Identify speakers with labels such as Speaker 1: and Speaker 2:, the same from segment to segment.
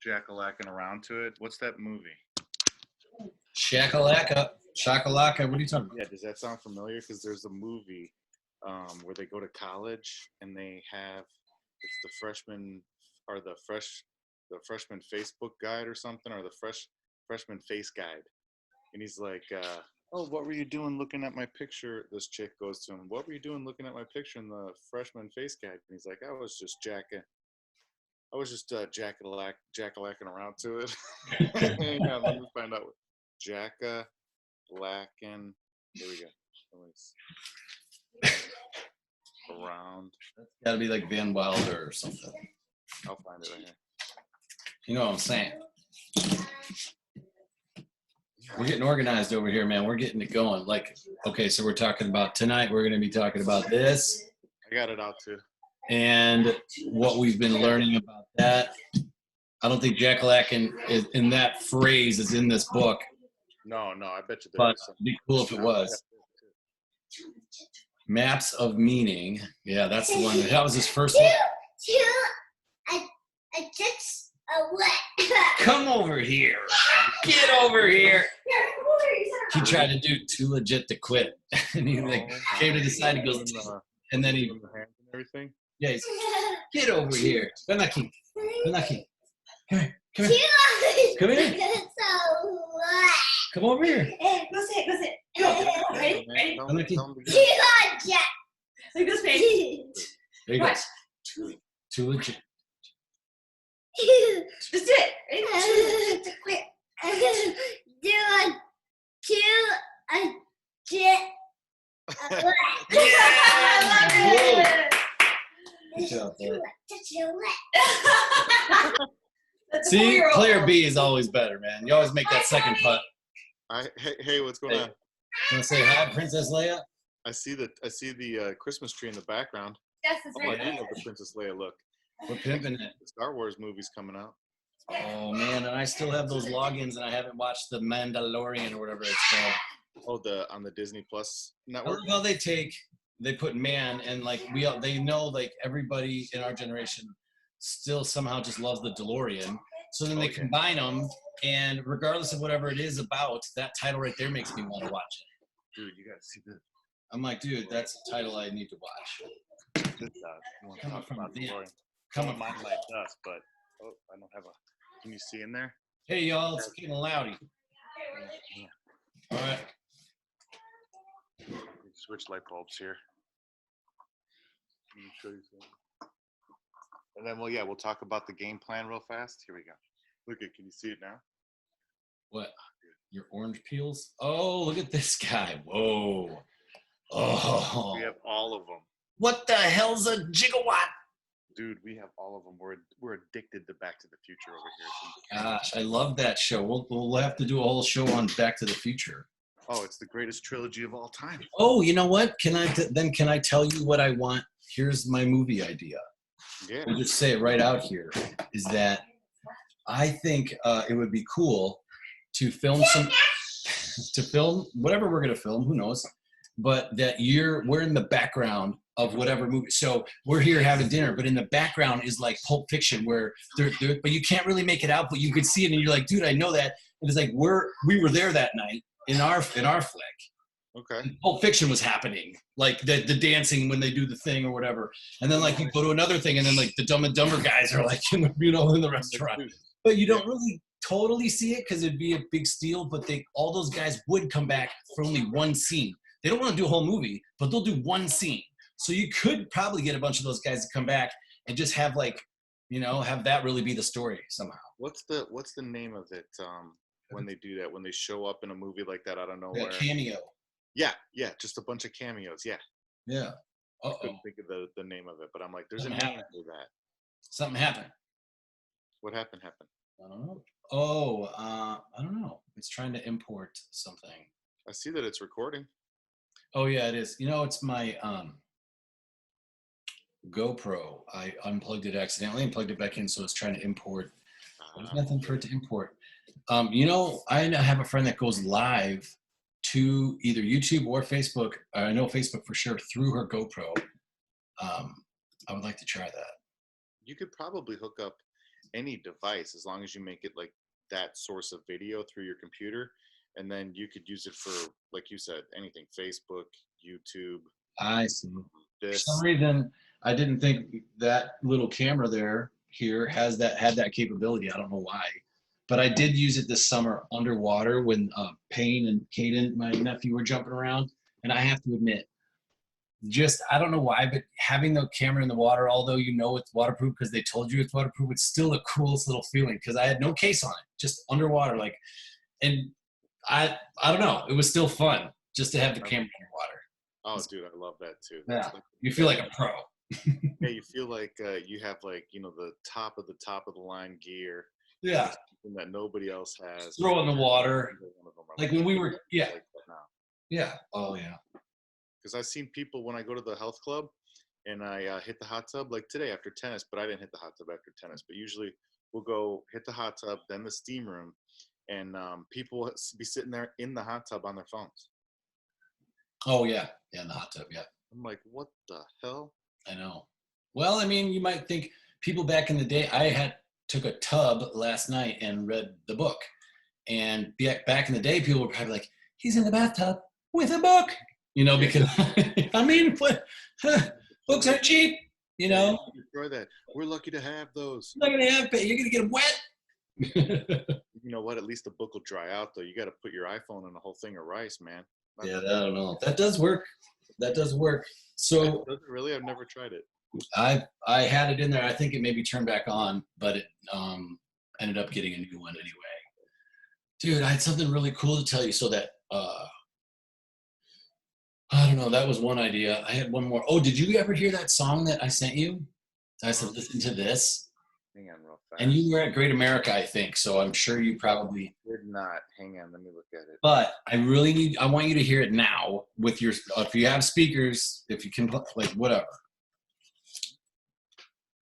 Speaker 1: jack-a-lacking around to it. What's that movie?
Speaker 2: Shakalaka. Shakalaka. What are you talking about?
Speaker 1: Yeah, does that sound familiar? Because there's a movie where they go to college and they have it's the freshman or the freshman Facebook guide or something, or the freshman face guide, and he's like, "Oh, what were you doing looking at my picture?" This chick goes to him, "What were you doing looking at my picture in the freshman face guide?" And he's like, I was just jack-a-lacking around to it. Hang on, let me find out. Jack-a-lacking. Here we go. Around.
Speaker 2: That's gotta be like Van Wilder or something.
Speaker 1: I'll find it right here.
Speaker 2: You know what I'm saying? We're getting organized over here, man. We're getting it going. Like, okay, so we're talking about tonight. We're going to be talking about this.
Speaker 1: I got it out too.
Speaker 2: And what we've been learning about that. I don't think jack-a-lackin' is in that phrase is in this book.
Speaker 1: No, I bet you there
Speaker 2: But
Speaker 1: is.
Speaker 2: it'd be cool if it was. Maps of Meaning. Yeah, that's the one. That was his first one. Come over here. Get over here. He tried to do Too Legit to Quit. And he like came to the side and goes, and then he,
Speaker 1: everything.
Speaker 2: yeah, he's, get over here. Benaki. Benaki. Come here. Come here. Come here. Come over here.
Speaker 3: Go sit. Go. Ready?
Speaker 2: Benaki.
Speaker 3: Look at this face.
Speaker 2: There you go.
Speaker 3: Watch.
Speaker 2: Too Legit.
Speaker 3: Just do it. Ready? Quick.
Speaker 2: Good job, Dad. See, player B is always better, man. You always make that second putt.
Speaker 1: Hey, what's going on?
Speaker 2: Want to say hi, Princess Leia?
Speaker 1: I see the Christmas tree in the background.
Speaker 3: Yes, it's
Speaker 1: I
Speaker 3: right
Speaker 1: do
Speaker 3: there.
Speaker 1: love the Princess Leia look.
Speaker 2: We're pimping it.
Speaker 1: The Star Wars movie's coming out.
Speaker 2: Oh, man, and I still have those logins, and I haven't watched The Mandalorian or whatever it's called.
Speaker 1: Oh, on the Disney Plus
Speaker 2: I
Speaker 1: network.
Speaker 2: love how they put man, and like they know like everybody in our generation still somehow just loves the DeLorean. So then they combine them, and regardless of whatever it is about, that title right there makes me want to watch it.
Speaker 1: Dude, you gotta see this.
Speaker 2: I'm like, dude, that's a title I need to watch.
Speaker 1: This
Speaker 2: Coming from
Speaker 1: about
Speaker 2: the
Speaker 1: DeLorean.
Speaker 2: Coming
Speaker 1: Mine like dust, but I don't have a. Can you see in there?
Speaker 2: Hey, y'all, it's getting loudy. All right.
Speaker 1: Switch light bulbs here. Let me show you something. And then, we'll talk about the game plan real fast. Here we go. Look at, can you see it now?
Speaker 2: What? Your orange peels? Oh, look at this guy. Whoa. Oh.
Speaker 1: We have all of them.
Speaker 2: What the hell's a gigawatt?
Speaker 1: Dude, we have all of them. We're addicted to Back to the Future over here.
Speaker 2: Gosh, I love that show. We'll have to do a whole show on Back to the Future.
Speaker 1: Oh, it's the greatest trilogy of all time.
Speaker 2: Oh, you know what? Can I tell you what I want? Here's my movie idea.
Speaker 1: Yeah.
Speaker 2: I'll just say it right out here. Is that I think it would be cool to film whatever we're gonna film. Who knows? But that we're in the background of whatever movie. So we're here having dinner, but in the background is like Pulp Fiction, where but you can't really make it out, but you could see it, and you're like, dude, I know that. And it's like we were there that night in our flick.
Speaker 1: Okay.
Speaker 2: And Pulp Fiction was happening, like the dancing when they do the thing or whatever, and then like you go to another thing, and then like the Dumb and Dumber guys are like in the restaurant, but you don't really totally see it because it'd be a big steal. But all those guys would come back for only one scene. They don't want to do a whole movie, but they'll do one scene. So you could probably get a bunch of those guys to come back and just have have that really be the story somehow.
Speaker 1: What's the name of it? When they do that, when they show up in a movie like that out of nowhere.
Speaker 2: Cameo.
Speaker 1: Yeah, just a bunch of cameos. Yeah.
Speaker 2: Yeah.
Speaker 1: I couldn't think of the name of it, but I'm like, there's
Speaker 2: Something
Speaker 1: a name
Speaker 2: happened.
Speaker 1: for that.
Speaker 2: Something happened.
Speaker 1: What happened?
Speaker 2: I don't know. Oh, I don't know. It's trying to import something.
Speaker 1: I see that it's recording.
Speaker 2: Oh yeah, it is. It's my GoPro. I unplugged it accidentally and plugged it back in, so it's trying to import. There's nothing for it to import. I have a friend that goes live to either YouTube or Facebook. I know Facebook for sure through her GoPro. I would like to try that.
Speaker 1: You could probably hook up. any device, as long as you make it like that source of video through your computer, and then you could use it for, like you said, anything: Facebook, YouTube,
Speaker 2: I see. For some
Speaker 1: this.
Speaker 2: reason, I didn't think that little camera there here had that capability. I don't know why, but I did use it this summer underwater when Payne and Caden, my nephew, were jumping around. And I have to admit, just I don't know why, but having the camera in the water, although you know it's waterproof because they told you it's waterproof, it's still the coolest little feeling because I had no case on it, just underwater, like, and I don't know, it was still fun just to have the camera underwater.
Speaker 1: Oh, dude, I love that too.
Speaker 2: Yeah,
Speaker 1: Like,
Speaker 2: you feel like a pro.
Speaker 1: yeah, you feel like you have, like, the top of the line gear.
Speaker 2: Yeah,
Speaker 1: Something that nobody else has.
Speaker 2: throw it in the water.
Speaker 1: One of them are
Speaker 2: Like when we were, yeah,
Speaker 1: like that now.
Speaker 2: yeah, oh yeah.
Speaker 1: Because I've seen people when I go to the health club and I hit the hot tub, like today after tennis, but I didn't hit the hot tub after tennis. But usually we'll go hit the hot tub, then the steam room, and people will be sitting there in the hot tub on their phones.
Speaker 2: Oh yeah, yeah, in the hot tub, yeah.
Speaker 1: I'm like, what the hell?
Speaker 2: I know. Well, I mean, you might think people back in the day. Took a tub last night and read the book, and back in the day, people were probably like, "He's in the bathtub with a book," because I mean, books are cheap,
Speaker 1: Destroy that. We're lucky to have those.
Speaker 2: You're not gonna have, you're gonna get them wet.
Speaker 1: You know what? At least the book will dry out, though. You got to put your iPhone in a whole thing of rice, man.
Speaker 2: Yeah, I don't know. That does work. So
Speaker 1: does it really? I've never tried it.
Speaker 2: I had it in there. I think it maybe turned back on, but it ended up getting a new one anyway. Dude, I had something really cool to tell you. So that I don't know. That was one idea. I had one more. Oh, did you ever hear that song that I sent you? I said, listen to this.
Speaker 1: Hang on, real fast.
Speaker 2: And you were at Great America, I think. So I'm sure you probably
Speaker 1: did not. Hang on, let me look at it.
Speaker 2: But I want you to hear it now with your. If you have speakers, if you can, like whatever.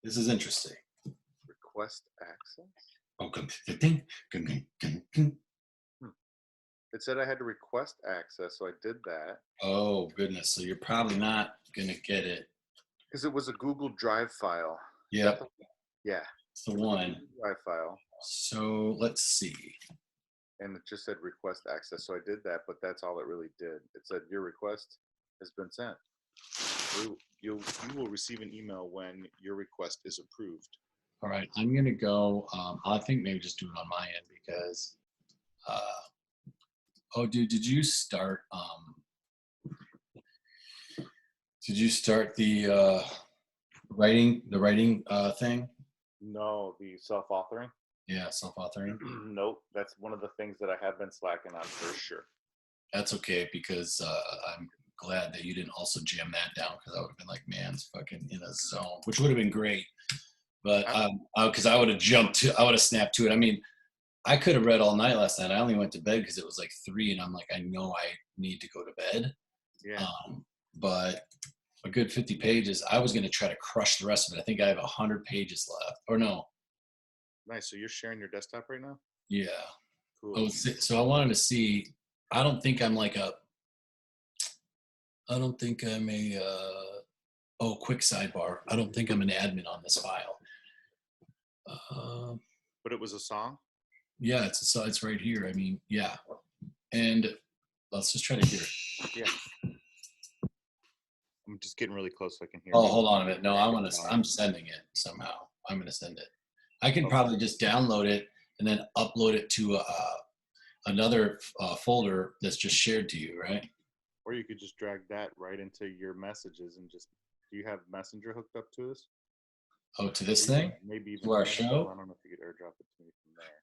Speaker 2: This is interesting.
Speaker 1: Request access?
Speaker 2: Oh,
Speaker 1: It said I had to request access, so I did that.
Speaker 2: Oh, goodness. So you're probably not going to get it.
Speaker 1: Because it was a Google Drive file.
Speaker 2: Yep.
Speaker 1: Yeah.
Speaker 2: It's the one.
Speaker 1: Drive file.
Speaker 2: So let's see.
Speaker 1: And it just said request access, so I did that, but that's all it really did. It said your request has been sent. You will receive an email when your request is approved.
Speaker 2: All right, I'm gonna go. I think maybe just do it on my end because. Oh, dude, did you start? Did you start the writing thing?
Speaker 1: No, the self-authoring.
Speaker 2: Yeah, self-authoring.
Speaker 1: Nope, that's one of the things that I have been slacking on for sure.
Speaker 2: That's okay because I'm glad that you didn't also jam that down because I would have been like, man's fucking in a zone, which would have been great. But because I would have snapped to it. I mean, I could have read all night last night. I only went to bed because it was like 3, and I'm like, I know I need to go to bed.
Speaker 1: Yeah.
Speaker 2: But a good 50 pages. I was going to try to crush the rest of it. I think I have 100 pages left, or no.
Speaker 1: Nice. So you're sharing your desktop right now?
Speaker 2: Yeah.
Speaker 1: Cool.
Speaker 2: Oh, so I wanted to see. I don't think I'm a. Quick sidebar. I don't think I'm an admin on this file.
Speaker 1: But it was a song?
Speaker 2: Yeah, it's right here. I mean, yeah. And let's just try to hear it.
Speaker 1: Yeah. I'm just getting really close so I can hear.
Speaker 2: Oh, hold on a minute. No, I'm sending it somehow. I'm gonna send it. I can probably just download it and then upload it to another folder that's just shared to you, right?
Speaker 1: Or you could just drag that right into your messages and just. Do you have Messenger hooked up to this?
Speaker 2: Oh, to this thing?
Speaker 1: Maybe even
Speaker 2: to our show?
Speaker 1: I don't know if you could airdrop it to me from there.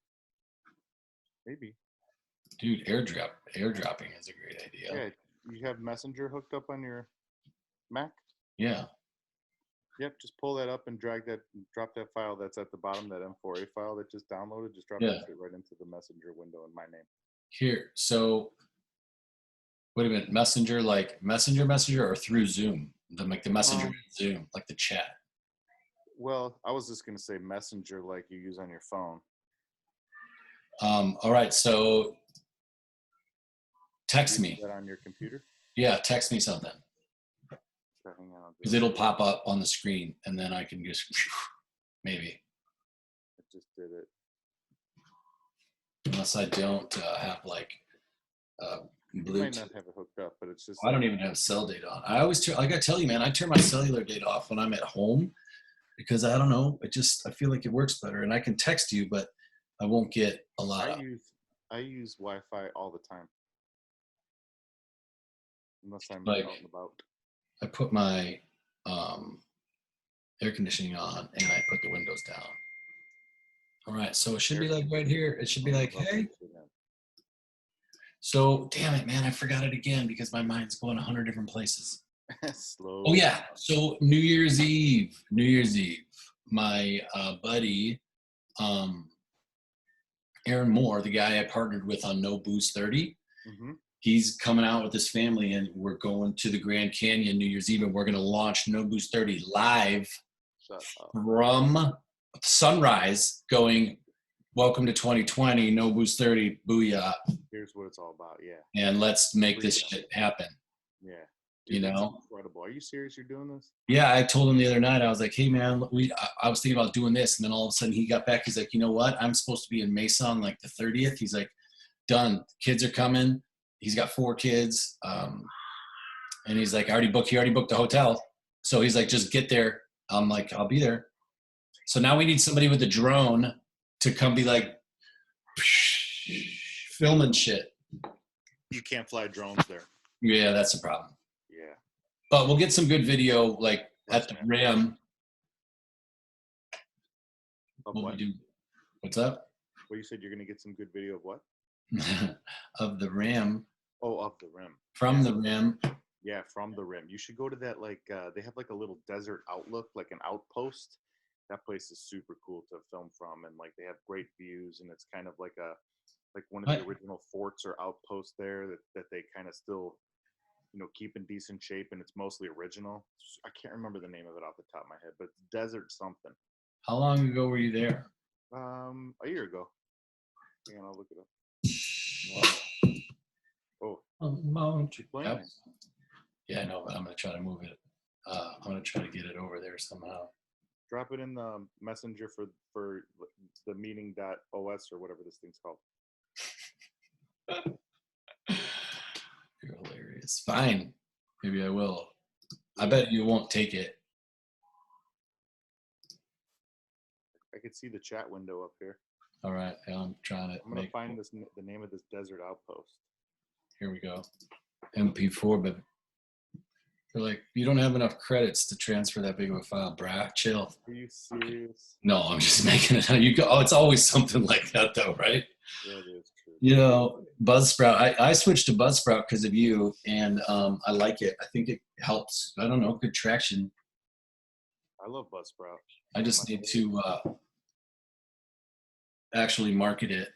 Speaker 1: Maybe.
Speaker 2: Dude, airdropping is a great idea.
Speaker 1: Yeah, you have Messenger hooked up on your Mac?
Speaker 2: Yeah.
Speaker 1: Yep, just pull that up and drop that file that's at the bottom, that M4A file that just downloaded, just drop that right into the Messenger window in my name.
Speaker 2: Here, so wait a minute, Messenger, like Messenger or through Zoom? The Messenger Zoom, like the chat.
Speaker 1: Well, I was just gonna say Messenger like you use on your phone.
Speaker 2: All right, so text me.
Speaker 1: That on your computer?
Speaker 2: Yeah, text me something.
Speaker 1: Hang on.
Speaker 2: Because it'll pop up on the screen, and then I can just maybe.
Speaker 1: did it.
Speaker 2: Unless I don't have like
Speaker 1: You might
Speaker 2: Bluetooth.
Speaker 1: not have it hooked up, but it's just.
Speaker 2: I don't even have cell data on. I always like I tell you, man, I turn my cellular data off when I'm at home because I don't know. I feel like it works better, and I can text you, but I won't get a lot.
Speaker 1: I use Wi-Fi all the time, unless I'm
Speaker 2: Like,
Speaker 1: out and about.
Speaker 2: I put my air conditioning on and I put the windows down. All right, so it should be like right here. It should be like, hey. So, damn it, man, I forgot it again because my mind's going 100 different places.
Speaker 1: Slow.
Speaker 2: Oh, yeah. So, New Year's Eve, my buddy, Aaron Moore, the guy I partnered with on No Booze 30, he's coming out with his family, and we're going to the Grand Canyon New Year's Eve, and we're going to launch No Booze 30 live from sunrise, going, welcome to 2020, No Booze 30, booyah.
Speaker 1: Here's what it's all about, yeah.
Speaker 2: And let's make this shit happen.
Speaker 1: Yeah.
Speaker 2: Dude,
Speaker 1: you know? Incredible. Are you serious you're doing this?
Speaker 2: Yeah, I told him the other night, I was like, hey, man, I was thinking about doing this. And then all of a sudden he got back. He's like, you know what? I'm supposed to be in Mesa on like the 30th. He's like, done. Kids are coming. He's got 4 kids. And he's like, he already booked the hotel. So he's like, just get there. I'm like, I'll be there. So now we need somebody with a drone to come be like, filming shit.
Speaker 1: You can't fly drones there.
Speaker 2: Yeah, that's a problem.
Speaker 1: Yeah.
Speaker 2: But we'll get some good video, like at the Ram.
Speaker 1: What?
Speaker 2: What's up?
Speaker 1: Well, you said you're going to get some good video of what?
Speaker 2: Of the Ram.
Speaker 1: Oh, of the Rim.
Speaker 2: From the Rim.
Speaker 1: Yeah, from the Rim. You should go to that, like, they have like a little desert outlook, like an outpost. That place is super cool to film from, and like they have great views, and it's kind of like one of the original forts or outposts there that they kind of still, keep in decent shape, and it's mostly original. I can't remember the name of it off the top of my head, but it's desert something.
Speaker 2: How long ago were you there?
Speaker 1: A year ago. Hang on, I'll look it up. Wow. Oh, keep playing.
Speaker 2: Yep. Yeah, I know, but I'm gonna try to move it. I'm gonna try to get it over there somehow.
Speaker 1: Drop it in the messenger for the meeting.os or whatever this thing's called.
Speaker 2: You're hilarious. Fine. Maybe I will. I bet you won't take it.
Speaker 1: I could see the chat window up here.
Speaker 2: All right. I'm trying to.
Speaker 1: I'm going to find the name of this desert outpost.
Speaker 2: Here we go. MP4, but they're like, you don't have enough credits to transfer that big of a file, brah. Chill.
Speaker 1: Are you serious?
Speaker 2: No, I'm just making it. It's always something like that, though, right?
Speaker 1: Yeah, it is true.
Speaker 2: Buzzsprout. I switched to Buzzsprout because of you, and I like it. I think it helps. I don't know, good traction.
Speaker 1: I love Buzzsprout.
Speaker 2: I just need to actually market it.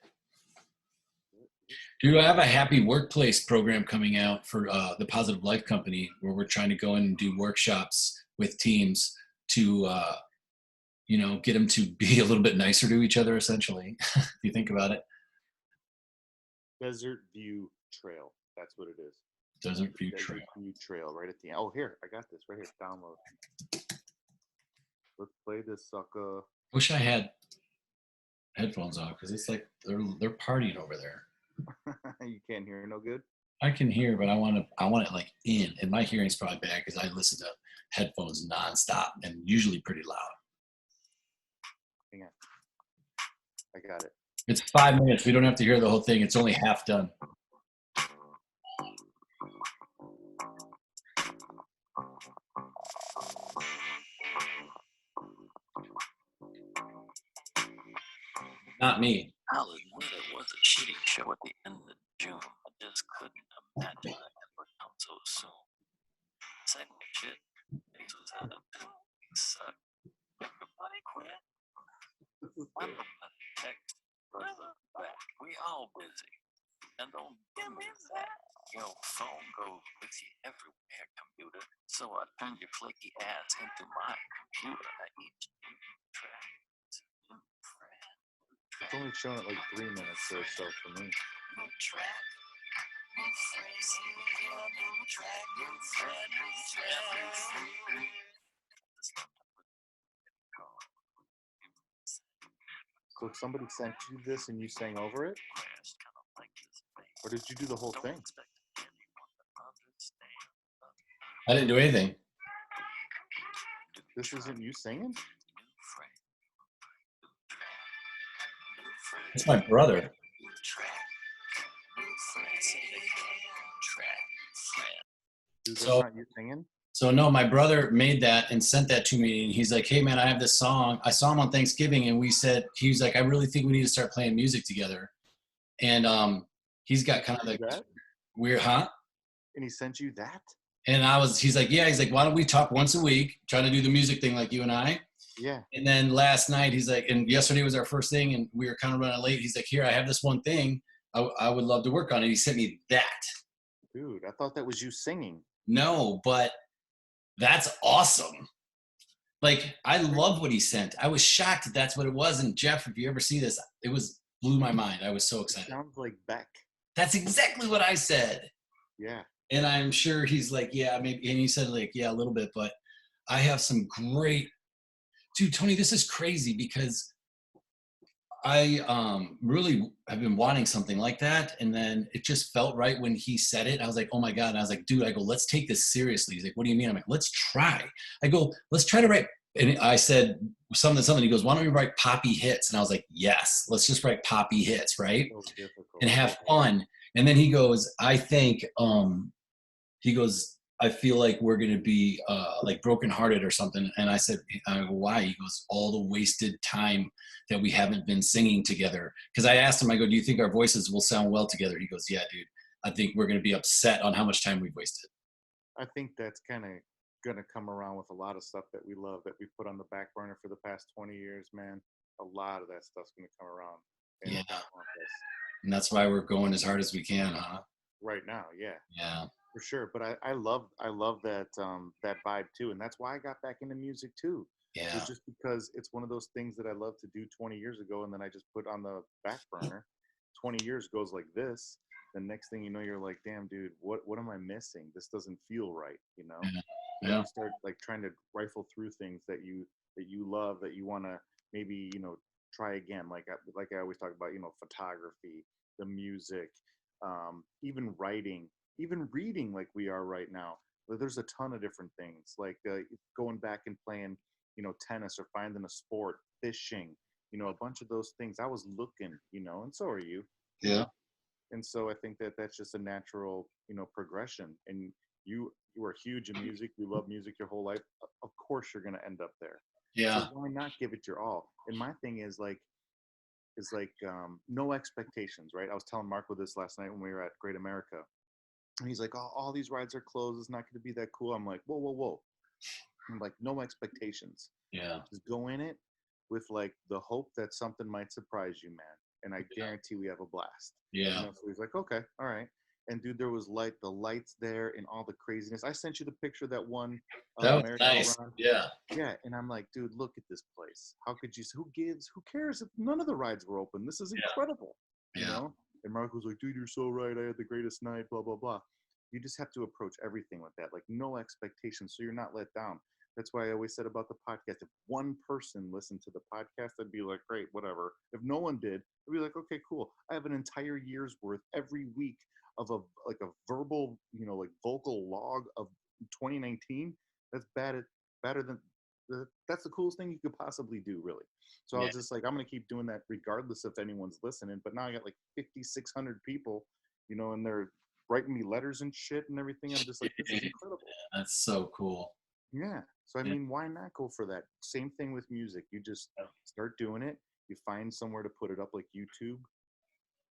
Speaker 2: Dude, I have a happy workplace program coming out for the Positive Life Company, where we're trying to go in and do workshops with teams to, get them to be a little bit nicer to each other, essentially, if you think about it.
Speaker 1: Desert View Trail. That's what it is.
Speaker 2: Desert View Trail.
Speaker 1: Desert View Trail, right at the end. Oh, here. I got this right here. Download. Let's play this sucker.
Speaker 2: Wish I had headphones on because it's like they're partying over there.
Speaker 1: You can't hear no good?
Speaker 2: I can hear, but I want it like in, and my hearing's probably bad because I listen to headphones nonstop and usually pretty loud.
Speaker 1: Hang on. I got it.
Speaker 2: It's 5 minutes. We don't have to hear the whole thing. It's only half done. Not me.
Speaker 4: I'll admit it was a shitty show at the end of June. I just couldn't imagine it would come so soon. Second shit, this was out of it sucked. Everybody quit. I'm about to text brother back. We all busy. And don't give me that. Your phone goes with you everywhere, computer. So I turn your flaky ass into my computer. I each track.
Speaker 1: It's only showing it like 3 minutes or so for me. So somebody sent you this and you sang over it, or did you do the whole thing?
Speaker 2: I didn't do anything.
Speaker 1: This isn't you singing?
Speaker 2: It's my brother.
Speaker 1: Dude, that's
Speaker 2: So
Speaker 1: not you singing?
Speaker 2: So no, my brother made that and sent that to me. And he's like, "Hey man, I have this song. I saw him on Thanksgiving, and he was like, I really think we need to start playing music together." And he's got kind of like
Speaker 1: That?
Speaker 2: weird, huh?
Speaker 1: And he sent you that?
Speaker 2: And he's like, "Yeah." He's like, "Why don't we talk once a week, trying to do the music thing like you and I?"
Speaker 1: Yeah.
Speaker 2: And then last night, he's like, and yesterday was our first thing, and we were kind of running late. He's like, "Here, I have this one thing. I would love to work on it." He sent me that.
Speaker 1: Dude, I thought that was you singing.
Speaker 2: No, but that's awesome. Like, I love what he sent. I was shocked that that's what it was. And Jeff, if you ever see this, blew my mind. I was so
Speaker 1: It
Speaker 2: excited.
Speaker 1: sounds like Beck.
Speaker 2: That's exactly what I said.
Speaker 1: Yeah.
Speaker 2: And I'm sure he's like, yeah, maybe. And he said like, yeah, a little bit, but I have some great, dude, Tony, this is crazy because I really have been wanting something like that. And then it just felt right when he said it. I was like, oh my God. And I was like, dude, I go, let's take this seriously. He's like, what do you mean? I'm like, let's try. I go, let's try to write. And I said something. He goes, why don't we write poppy hits? And I was like, yes, let's just write poppy hits, right?
Speaker 1: So difficult.
Speaker 2: And have fun. And then he goes, I think, he goes, I feel like we're going to be like brokenhearted or something. And I go, why? He goes, all the wasted time that we haven't been singing together. Because I asked him, I go, do you think our voices will sound well together? He goes, yeah, dude, I think we're going to be upset on how much time we've wasted.
Speaker 1: I think that's kind of going to come around with a lot of stuff that we love that we put on the back burner for the past 20 years, man. A lot of that stuff's going to come around. And
Speaker 2: Yeah.
Speaker 1: it's gonna haunt us.
Speaker 2: And that's why we're going as hard as we can, huh?
Speaker 1: Right now, yeah.
Speaker 2: Yeah.
Speaker 1: For sure. But I love that that vibe too. And that's why I got back into music too.
Speaker 2: Yeah.
Speaker 1: It's just because it's one of those things that I love to do 20 years ago and then I just put on the back burner. 20 years goes like this. The next thing you know, you're like, damn, dude, what am I missing? This doesn't feel right, you know?
Speaker 2: Yeah.
Speaker 1: And
Speaker 2: Yeah.
Speaker 1: you start like trying to rifle through things that you love, that you want to maybe, you know, try again. Like I always talk about, you know, photography, the music, even writing, even reading like we are right now. There's a ton of different things like going back and playing, you know, tennis or finding a sport, fishing, you know, a bunch of those things. I was looking, you know, and so are you.
Speaker 2: Yeah.
Speaker 1: And so I think that that's just a natural, you know, progression. And you were huge in music. You love music your whole life. Of course, you're going to end up there.
Speaker 2: Yeah.
Speaker 1: So why not give it your all? And my thing is like no expectations, right? I was telling Marco this last night when we were at Great America. And he's like, oh, all these rides are closed. It's not going to be that cool. I'm like, whoa, whoa, whoa. I'm like, no expectations.
Speaker 2: Yeah.
Speaker 1: Just go in it with like the hope that something might surprise you, man. And I guarantee we have a blast.
Speaker 2: Yeah.
Speaker 1: You know, so he's like, okay, all right. And dude, there was the lights there and all the craziness. I sent you the picture of that one.
Speaker 2: That was nice. Yeah.
Speaker 1: Yeah. And I'm like, dude, look at this place. How could you, who cares if none of the rides were open? This is incredible.
Speaker 2: Yeah.
Speaker 1: You know? And Mark was like, dude, you're so right. I had the greatest night, blah, blah, blah. You just have to approach everything like that, like no expectations, so you're not let down. That's why I always said about the podcast, if one person listened to the podcast, I'd be like, great, whatever. If no one did, I'd be like, okay, cool. I have an entire year's worth every week of a verbal, you know, like vocal log of 2019. That's better than that's the coolest thing you could possibly do, really. So I was just like, I'm gonna keep doing that regardless if anyone's listening. But now I got like 5,600 people, you know, and they're writing me letters and shit and everything. I'm just like, this is incredible.
Speaker 2: That's so cool.
Speaker 1: Yeah. So I mean, why not go for that? Same thing with music. You just start doing it. You find somewhere to put it up, like YouTube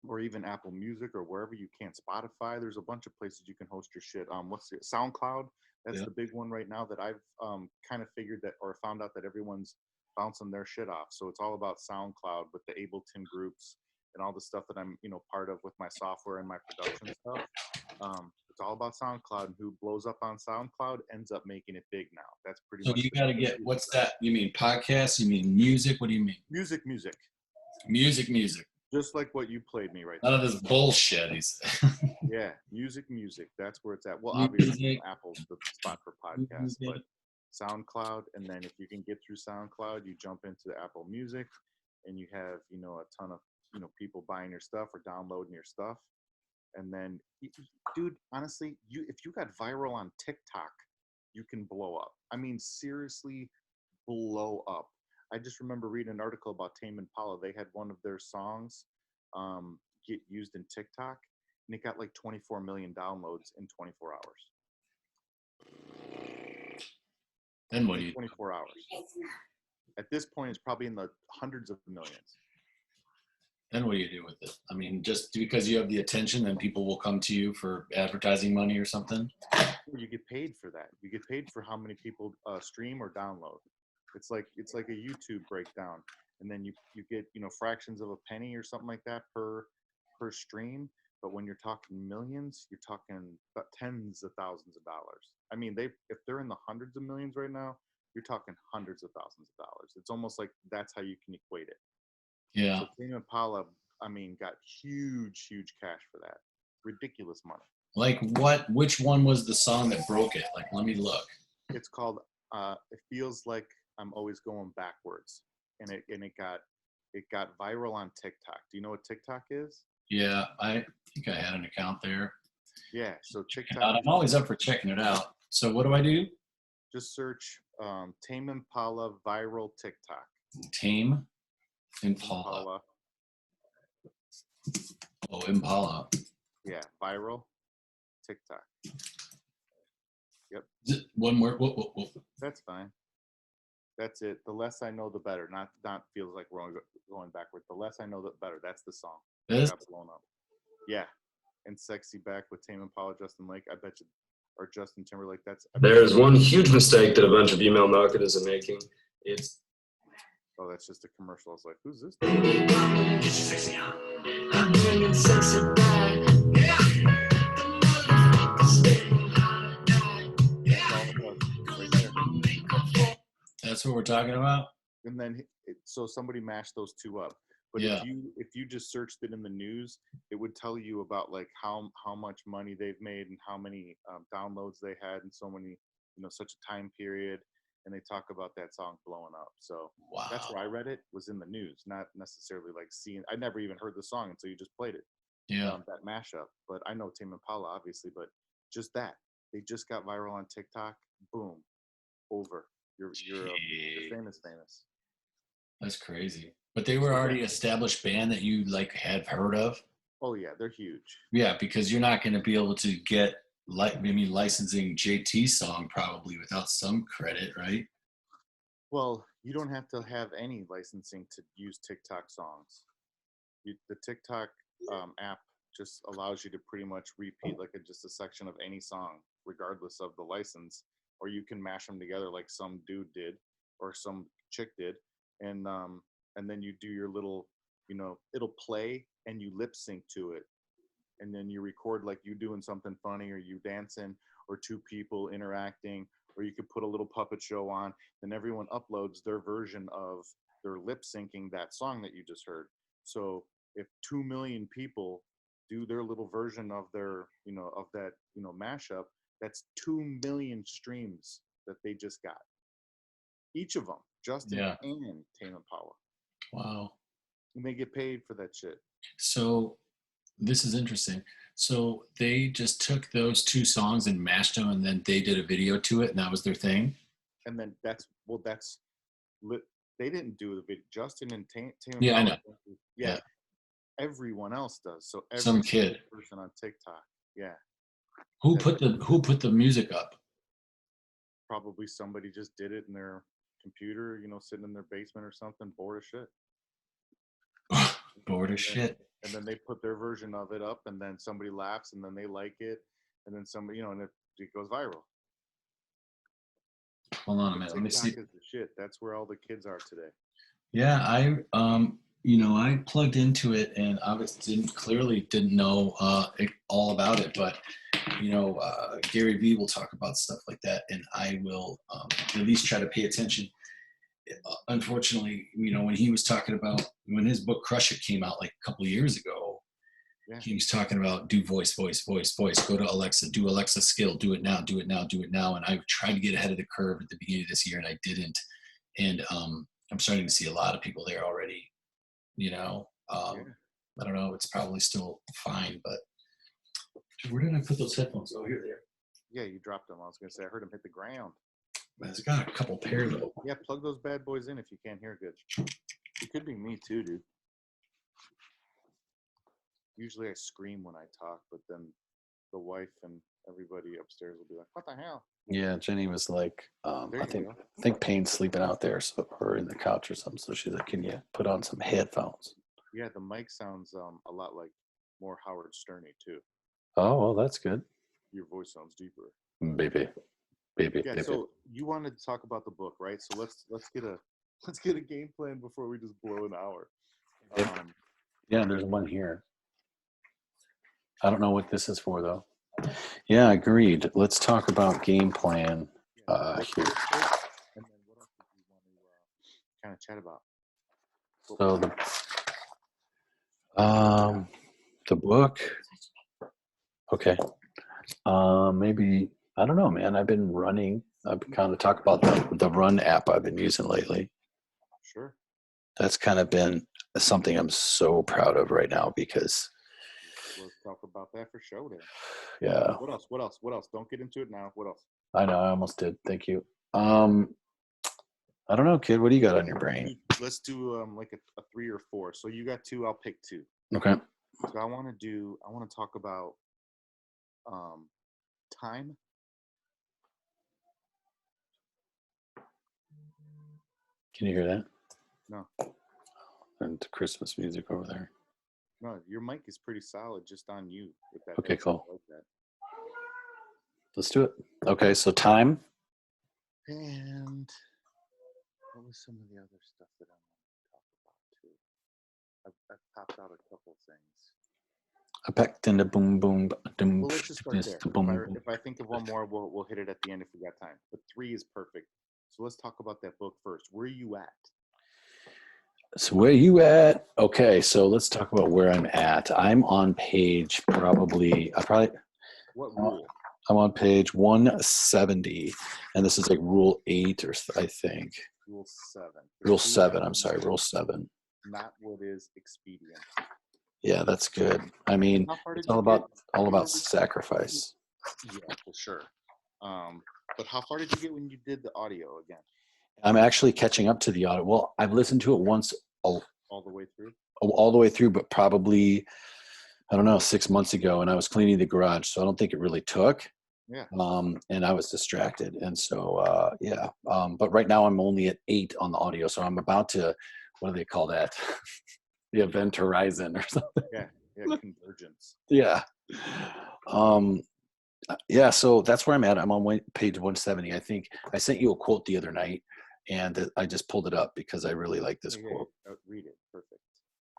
Speaker 1: or even Apple Music or wherever you can. Spotify. There's a bunch of places you can host your shit. What's it? SoundCloud. That's the big one right now that I've kind of figured that or found out that everyone's bouncing their shit off. So it's all about SoundCloud with the Ableton groups and all the stuff that I'm, you know, part of with my software and my production stuff. It's all about SoundCloud, and who blows up on SoundCloud ends up making it big now. That's pretty much.
Speaker 2: So you got to get, what's that? You mean podcasts? You mean music? What do you mean?
Speaker 1: Music.
Speaker 2: Music.
Speaker 1: Just like what you played me right
Speaker 2: None
Speaker 1: now.
Speaker 2: of this bullshit.
Speaker 1: Yeah, music. That's where it's at. Well, obviously Apple's the spot for podcasts, but SoundCloud, and then if you can get through SoundCloud, you jump into Apple Music. and you have, a ton of, people buying your stuff or downloading your stuff. And then, dude, honestly, if you got viral on TikTok, you can blow up. I mean, seriously, blow up. I just remember reading an article about Tame Impala. They had one of their songs get used in TikTok, and it got like 24 million downloads in 24 hours.
Speaker 2: Then what do you?
Speaker 1: 24 hours. At this point, it's probably in the hundreds of millions.
Speaker 2: Then what do you do with it? I mean, just because you have the attention, then people will come to you for advertising money or something?
Speaker 1: You get paid for that. You get paid for how many people stream or download. It's like a YouTube breakdown, and then you get fractions of a penny or something like that per stream. But when you're talking millions, you're talking about tens of thousands of dollars. I mean, if they're in the hundreds of millions right now, you're talking hundreds of thousands of dollars. It's almost like that's how you can equate it.
Speaker 2: Yeah.
Speaker 1: So Tame Impala, I mean, got huge cash for that. Ridiculous money.
Speaker 2: Like what? Which one was the song that broke it? Like, let me look.
Speaker 1: It's called "It Feels Like I'm Always Going Backwards," and it got viral on TikTok. Do you know what TikTok is?
Speaker 2: Yeah, I think I had an account there.
Speaker 1: Yeah, so TikTok.
Speaker 2: I'm always up for checking it out. So what do I do?
Speaker 1: Just search Tame Impala viral TikTok.
Speaker 2: Tame Impala. Oh, Impala.
Speaker 1: Yeah, viral TikTok. Yep.
Speaker 2: One word. Whoa.
Speaker 1: That's fine. That's it. The less I know, the better. Not feels like we're going backward. The less I know, the better. That's the song.
Speaker 2: This?
Speaker 1: Got blown up. Yeah. And Sexy Back with Tame Impala, Justin Lake. I bet you, or Justin Timberlake.
Speaker 5: There's one huge mistake that a bunch of email marketers are making. It's
Speaker 1: Oh, that's just a commercial. I was like, who's this?
Speaker 2: That's what we're talking about.
Speaker 1: And then, so somebody mashed those two up. But
Speaker 2: yeah.
Speaker 1: if you just searched it in the news, it would tell you about like how much money they've made and how many downloads they had in so many, such a time period. And they talk about that song blowing up. So
Speaker 2: wow.
Speaker 1: That's where I read it, was in the news, not necessarily like seeing. I never even heard the song until you just played it.
Speaker 2: Yeah.
Speaker 1: That mashup. But I know Tame Impala, obviously, but just that. They just got viral on TikTok. Boom. Over. You're famous.
Speaker 2: That's crazy. But they were already established band that you like have heard of?
Speaker 1: Oh yeah, they're huge.
Speaker 2: Yeah, because you're not going to be able to get maybe licensing JT's song probably without some credit, right?
Speaker 1: Well, you don't have to have any licensing to use TikTok songs. The TikTok app just allows you to pretty much repeat like just a section of any song, regardless of the license, or you can mash them together like some dude did or some chick did, and then you do your little, it'll play and you lip sync to it. And then you record like you doing something funny or you dancing or two people interacting, or you could put a little puppet show on. Then everyone uploads their version of their lip syncing that song that you just heard. So if 2 million people do their little version of their, of that, mashup, that's 2 million streams that they just got. Each of them, Justin and Tame Impala.
Speaker 2: Wow.
Speaker 1: And they get paid for that shit.
Speaker 2: So this is interesting. So they just took those two songs and mashed them, and then they did a video to it, and that was their thing.
Speaker 1: And then they didn't do the video. Justin and Tame
Speaker 2: yeah, I know.
Speaker 1: Yeah, everyone else does. So every
Speaker 2: some kid
Speaker 1: person on TikTok. Yeah.
Speaker 2: Who put the music up?
Speaker 1: Probably somebody just did it in their computer, sitting in their basement or something, bored as shit.
Speaker 2: Bored as shit.
Speaker 1: And then they put their version of it up, and then somebody laughs, and then they like it, and then somebody, and it goes viral.
Speaker 2: Hold on a minute. Let me see.
Speaker 1: TikTok is the shit. That's where all the kids are today.
Speaker 2: Yeah, I plugged into it, and obviously clearly didn't know all about it, but Gary Vee will talk about stuff like that, and I will at least try to pay attention. Unfortunately, when he was talking about when his book Crush It came out like a couple of years ago, he was talking about do voice. Go to Alexa, do Alexa skill, do it now. And I tried to get ahead of the curve at the beginning of this year, and I didn't. And I'm starting to see a lot of people there already You know,
Speaker 1: Yeah.
Speaker 2: I don't know. It's probably still fine, but where did I put those headphones? Oh, here they are.
Speaker 1: Yeah, you dropped them. I was gonna say I heard them hit the ground.
Speaker 2: It's got a couple pair though.
Speaker 1: Yeah, plug those bad boys in if you can't hear good. It could be me too, dude. Usually I scream when I talk, but then the wife and everybody upstairs will be like, "What the hell?"
Speaker 6: Yeah, Jenny was like,
Speaker 1: There
Speaker 6: I
Speaker 1: you
Speaker 6: think
Speaker 1: go.
Speaker 6: I think Payne's sleeping out there, so or in the couch or something. So she's like, "Can you put on some headphones?"
Speaker 1: Yeah, the mic sounds a lot like more Howard Sterny too.
Speaker 6: Oh, well, that's good,
Speaker 1: Your voice sounds deeper.
Speaker 6: baby, baby,
Speaker 1: Yeah.
Speaker 6: baby.
Speaker 1: So you wanted to talk about the book, right? So let's get a let's get a game plan before we just blow an hour.
Speaker 6: Yeah, there's one here. I don't know what this is for though. Yeah, agreed. Let's talk about game plan here.
Speaker 1: And then what else did you want to kind of chat about?
Speaker 6: So the book. Okay. Maybe I don't know, man. I've been running. I've been kind of talk about the Run app I've been using lately.
Speaker 1: Sure.
Speaker 6: That's kind of been something I'm so proud of right now because
Speaker 1: Let's talk about that for show then.
Speaker 6: yeah.
Speaker 1: What else? What else? What else? Don't get into it now. What else?
Speaker 6: I know, I almost did. Thank you. I don't know, kid. What do you got on your brain?
Speaker 1: Let's do like a 3 or 4. So you got 2, I'll pick 2.
Speaker 6: Okay.
Speaker 1: So I want to talk about time.
Speaker 6: Can you hear that?
Speaker 1: No.
Speaker 6: And the Christmas music over there.
Speaker 1: No, your mic is pretty solid just on you with that.
Speaker 6: Okay, cool.
Speaker 1: Like that.
Speaker 6: Let's do it. Okay, so time.
Speaker 1: And what was some of the other stuff that I want to talk about too? I've popped out a couple things.
Speaker 6: I packed in the boom boom doom.
Speaker 1: Well, let's just start there.
Speaker 6: Boom,
Speaker 1: If I think of one more, we'll hit it at the end if we got time. But 3 is perfect. So let's talk about that book first. Where are you at?
Speaker 6: So where you at? Okay, so let's talk about where I'm at. I'm on page probably.
Speaker 1: What rule?
Speaker 6: I'm on page 170, and this is like rule 8 or I think.
Speaker 1: Rule 7.
Speaker 6: Rule 7. I'm sorry, rule 7.
Speaker 1: Not what is expedient.
Speaker 6: Yeah, that's good. I mean, it's all about sacrifice.
Speaker 1: Yeah, for sure. But how far did you get when you did the audio again?
Speaker 6: I'm actually catching up to the audio. Well, I've listened to it once
Speaker 1: all the way through.
Speaker 6: All the way through, but probably I don't know 6 months ago, and I was cleaning the garage, so I don't think it really took.
Speaker 1: Yeah.
Speaker 6: And I was distracted, and so yeah. But right now I'm only at 8 on the audio, so I'm about to. What do they call that? The event horizon or something.
Speaker 1: Yeah, convergence.
Speaker 6: Yeah. Yeah, so that's where I'm at. I'm on page 170. I think I sent you a quote the other night, and I just pulled it up because I really like this quote.
Speaker 1: Read it. Perfect.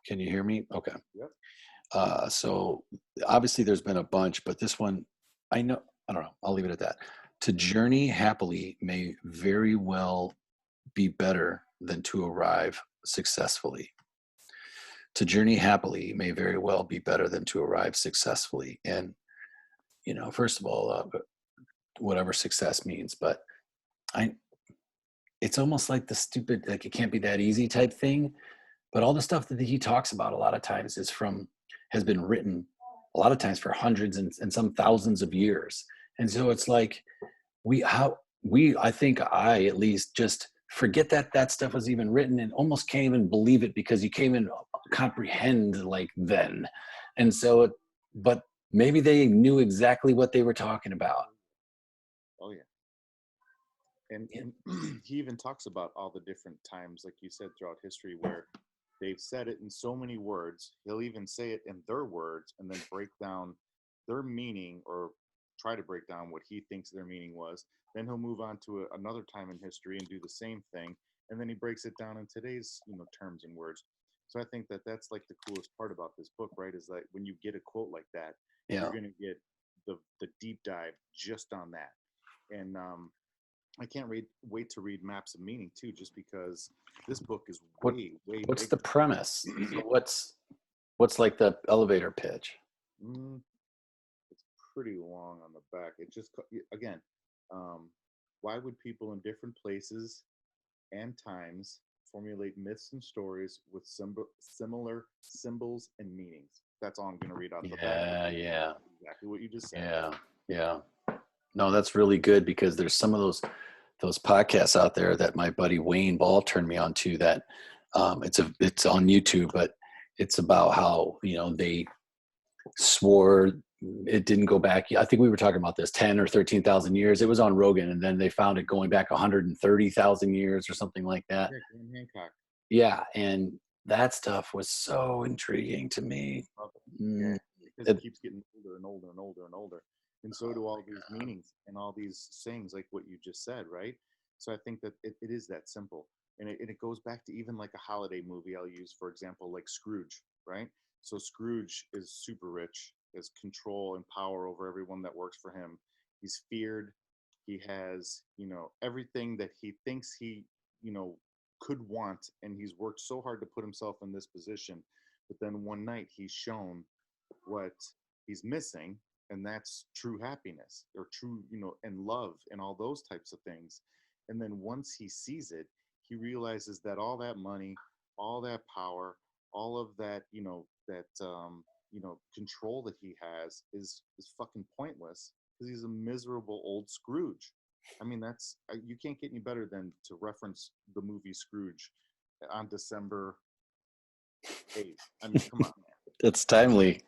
Speaker 6: Can you hear me? Okay.
Speaker 1: Yep.
Speaker 6: So obviously there's been a bunch, but this one, I don't know. I'll leave it at that. To journey happily may very well be better than to arrive successfully. To journey happily may very well be better than to arrive successfully. And, you know, first of all, whatever success means, but it's almost like the stupid, like it can't be that easy type thing. But all the stuff that he talks about a lot of times has been written a lot of times for hundreds and some thousands of years. And so it's like I think I at least just forget that stuff was even written and almost can't even believe it because you can't even comprehend like then. And so but maybe they knew exactly what they were talking about.
Speaker 1: Oh yeah. And he even talks about all the different times, like you said, throughout history where they've said it in so many words. He'll even say it in their words and then break down their meaning or try to break down what he thinks their meaning was. Then he'll move on to another time in history and do the same thing. And then he breaks it down in today's, terms and words. So I think that that's like the coolest part about this book, right? Is that when you get a quote like that, you're going to get the deep dive just on that. And I can't wait to read Maps of Meaning too, just because this book is way
Speaker 6: What's
Speaker 1: bigger.
Speaker 6: the premise? What's like the elevator pitch?
Speaker 1: It's pretty long on the back. It just, again, why would people in different places and times formulate myths and stories with similar symbols and meanings. That's all I'm going to read out the back.
Speaker 6: Yeah.
Speaker 1: Exactly what you just said.
Speaker 6: Yeah. No, that's really good, because there's some of those podcasts out there that my buddy Wayne Ball turned me on to, that it's on YouTube, but it's about how, they swore it didn't go back. I think we were talking about this 10 or 13,000 years. It was on Rogan, and then they found it going back 130,000 years or something like that.
Speaker 1: Yeah, Graham Hancock.
Speaker 6: Yeah, and that stuff was so intriguing to me.
Speaker 1: Yeah, because it keeps getting older and older and older and older, and so do all these meanings and all these sayings, like what you just said, right? So I think that it is that simple, and it goes back to even like a holiday movie. I'll use, for example, like Scrooge, right? So Scrooge is super rich, has control and power over everyone that works for him. He's feared. He has, everything that he thinks he, could want, and he's worked so hard to put himself in this position. But then one night he's shown what he's missing, and that's true happiness, or true, and love, and all those types of things. And then once he sees it, he realizes that all that money, all that power, all of that, control that he has is fucking pointless, because he's a miserable old Scrooge. I mean, that's you can't get any better than to reference the movie Scrooge on December 8th. I mean, come on, man.
Speaker 6: That's timely.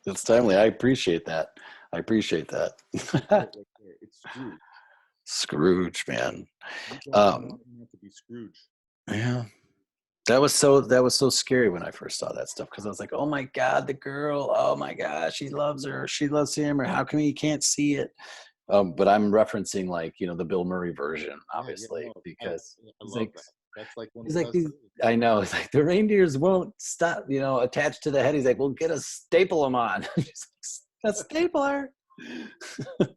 Speaker 6: I appreciate that.
Speaker 1: It's Scrooge.
Speaker 6: Scrooge, man.
Speaker 1: You don't want him to be Scrooge.
Speaker 6: Yeah. That was so scary when I first saw that stuff, because I was like, oh my God, the girl, oh my gosh, she loves her, she loves him, or how come he can't see it? But I'm referencing, like, the Bill Murray version, obviously, because
Speaker 1: I love that. That's like one
Speaker 6: he's
Speaker 1: of
Speaker 6: like,
Speaker 1: the best.
Speaker 6: I know, it's like the reindeers won't stop, attached to the head. He's like, well, get a staple them on. A stapler.
Speaker 1: I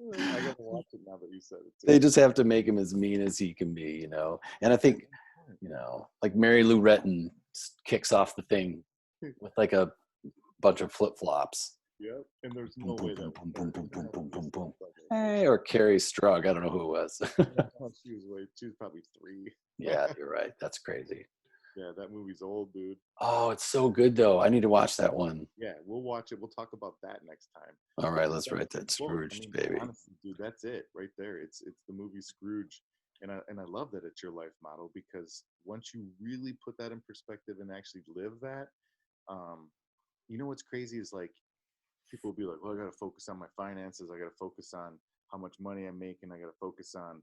Speaker 1: gotta watch it now that you said it too.
Speaker 6: They just have to make him as mean as he can be, And I think, like Mary Lou Retton kicks off the thing with like a bunch of flip flops.
Speaker 1: Yep, and there's no way that
Speaker 6: boom, boom, boom, boom, boom, boom, boom. Hey, or Carrie Strug. I don't know who it was.
Speaker 1: she was probably 3.
Speaker 6: Yeah, you're right. That's crazy.
Speaker 1: Yeah, that movie's old, dude.
Speaker 6: Oh, it's so good though. I need to watch that one.
Speaker 1: Yeah, we'll watch it. We'll talk about that next time.
Speaker 6: All right, let's write that Scrooge, baby.
Speaker 1: Honestly, dude, that's it right there. It's the movie Scrooge, and I love that it's your life model, because once you really put that in perspective and actually live that, what's crazy is, like, people will be like, well, I got to focus on my finances. I got to focus on how much money I'm making. I got to focus on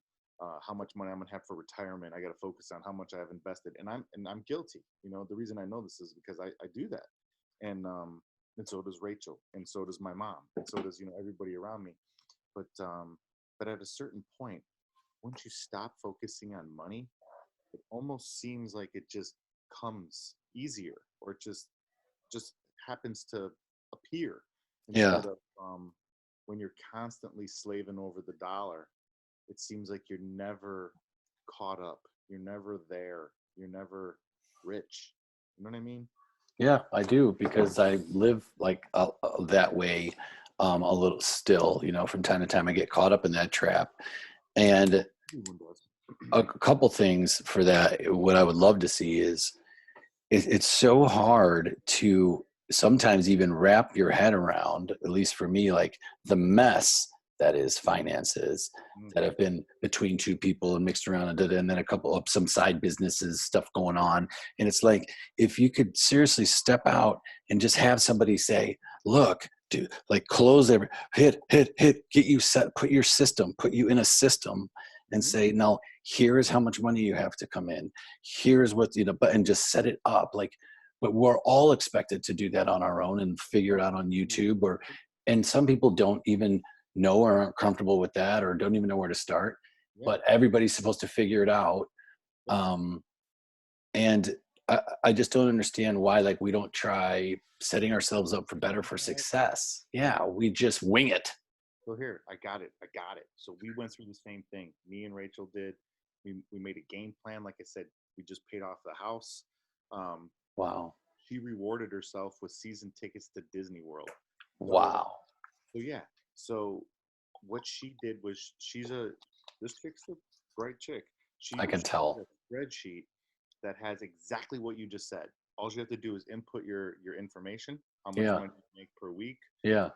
Speaker 1: how much money I'm gonna have for retirement. I got to focus on how much I have invested, and I'm guilty. The reason I know this is because I do that, and so does Rachel, and so does my mom, and so does everybody around me. But at a certain point, once you stop focusing on money, it almost seems like it just comes easier, or it just happens to appear. Instead of when you're constantly slaving over the dollar, it seems like you're never caught up. You're never there. You're never rich. You know what I mean?
Speaker 6: Yeah, I do, because I live like that way a little still. From time to time I get caught up in that trap. And a couple things for that. What I would love to see is it's so hard to sometimes even wrap your head around, at least for me, like the mess that is finances that have been between two people and mixed around, and then a couple of some side businesses stuff going on. And it's like, if you could seriously step out and just have somebody say, look, dude, like close every hit, get you set, put you in a system and say, no, here's how much money you have to come in. Here's what, and just set it up. But we're all expected to do that on our own and figure it out on YouTube, and some people don't even know or aren't comfortable with that, or don't even know where to start. But everybody's supposed to figure it out. And I just don't understand why, we don't try setting ourselves up for success. Yeah, we just wing it.
Speaker 1: So here, I got it. So we went through the same thing. Me and Rachel did. We made a game plan. Like I said, we just paid off the house.
Speaker 6: Wow.
Speaker 1: She rewarded herself with season tickets to Disney World.
Speaker 6: Wow.
Speaker 1: So yeah. So what she did was, this chick's a bright chick.
Speaker 6: I can tell.
Speaker 1: A spreadsheet that has exactly what you just said. All you have to do is input your information, how much
Speaker 6: Yeah.
Speaker 1: money you make per week,
Speaker 6: Yeah.